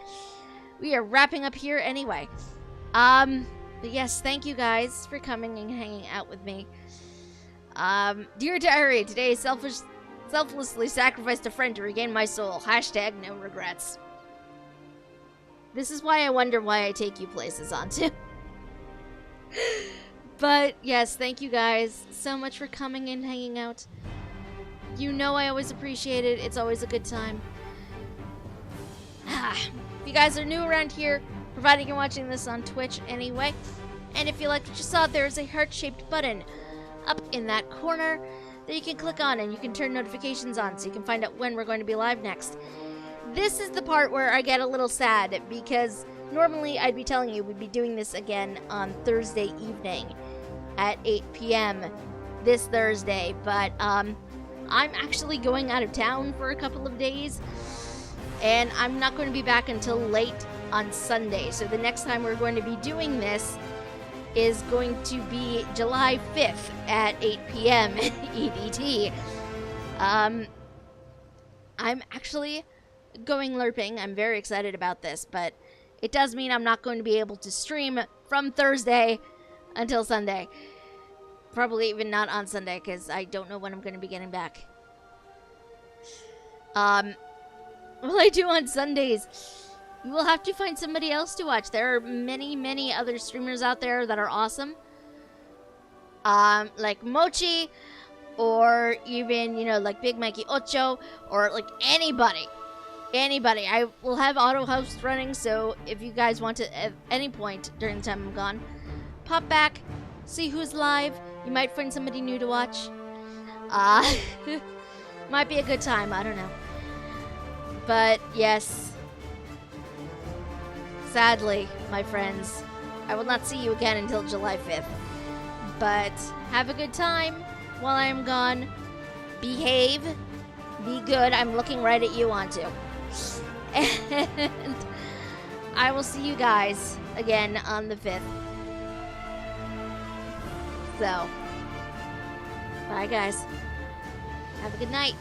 We are wrapping up here anyway. But yes, thank you guys for coming and hanging out with me. Dear Diary, today selflessly sacrificed a friend to regain my soul. Hashtag no regrets. This is why I wonder why I take you places, Antu. But yes, thank you guys so much for coming and hanging out. You know I always appreciate it. It's always a good time. If you guys are new around here, providing you're watching this on Twitch anyway, and if you liked what you saw, there's a heart-shaped button up in that corner that you can click on, and you can turn notifications on so you can find out when we're going to be live next. This is the part where I get a little sad, because normally I'd be telling you we'd be doing this again on Thursday evening at 8 p.m. this Thursday, but I'm actually going out of town for a couple of days, and I'm not going to be back until late on Sunday. So the next time we're going to be doing this is going to be July 5th at 8 p.m. EDT. I'm actually going LARPing. I'm very excited about this, but it does mean I'm not going to be able to stream from Thursday until Sunday. Probably even not on Sunday, because I don't know when I'm going to be getting back. What I do on Sundays, you will have to find somebody else to watch. There are many, many other streamers out there that are awesome. Like Mochi, or even, you know, like Big Mikey Ocho, or like anybody. Anybody. I will have auto host running, so if you guys want to, at any point during the time I'm gone, pop back, see who's live. You might find somebody new to watch. Might be a good time, I don't know. But yes, sadly, my friends, I will not see you again until July 5th. But have a good time while I am gone. Behave. Be good. I'm looking right at you, Antu. And I will see you guys again on the 5th. So, bye guys. Have a good night.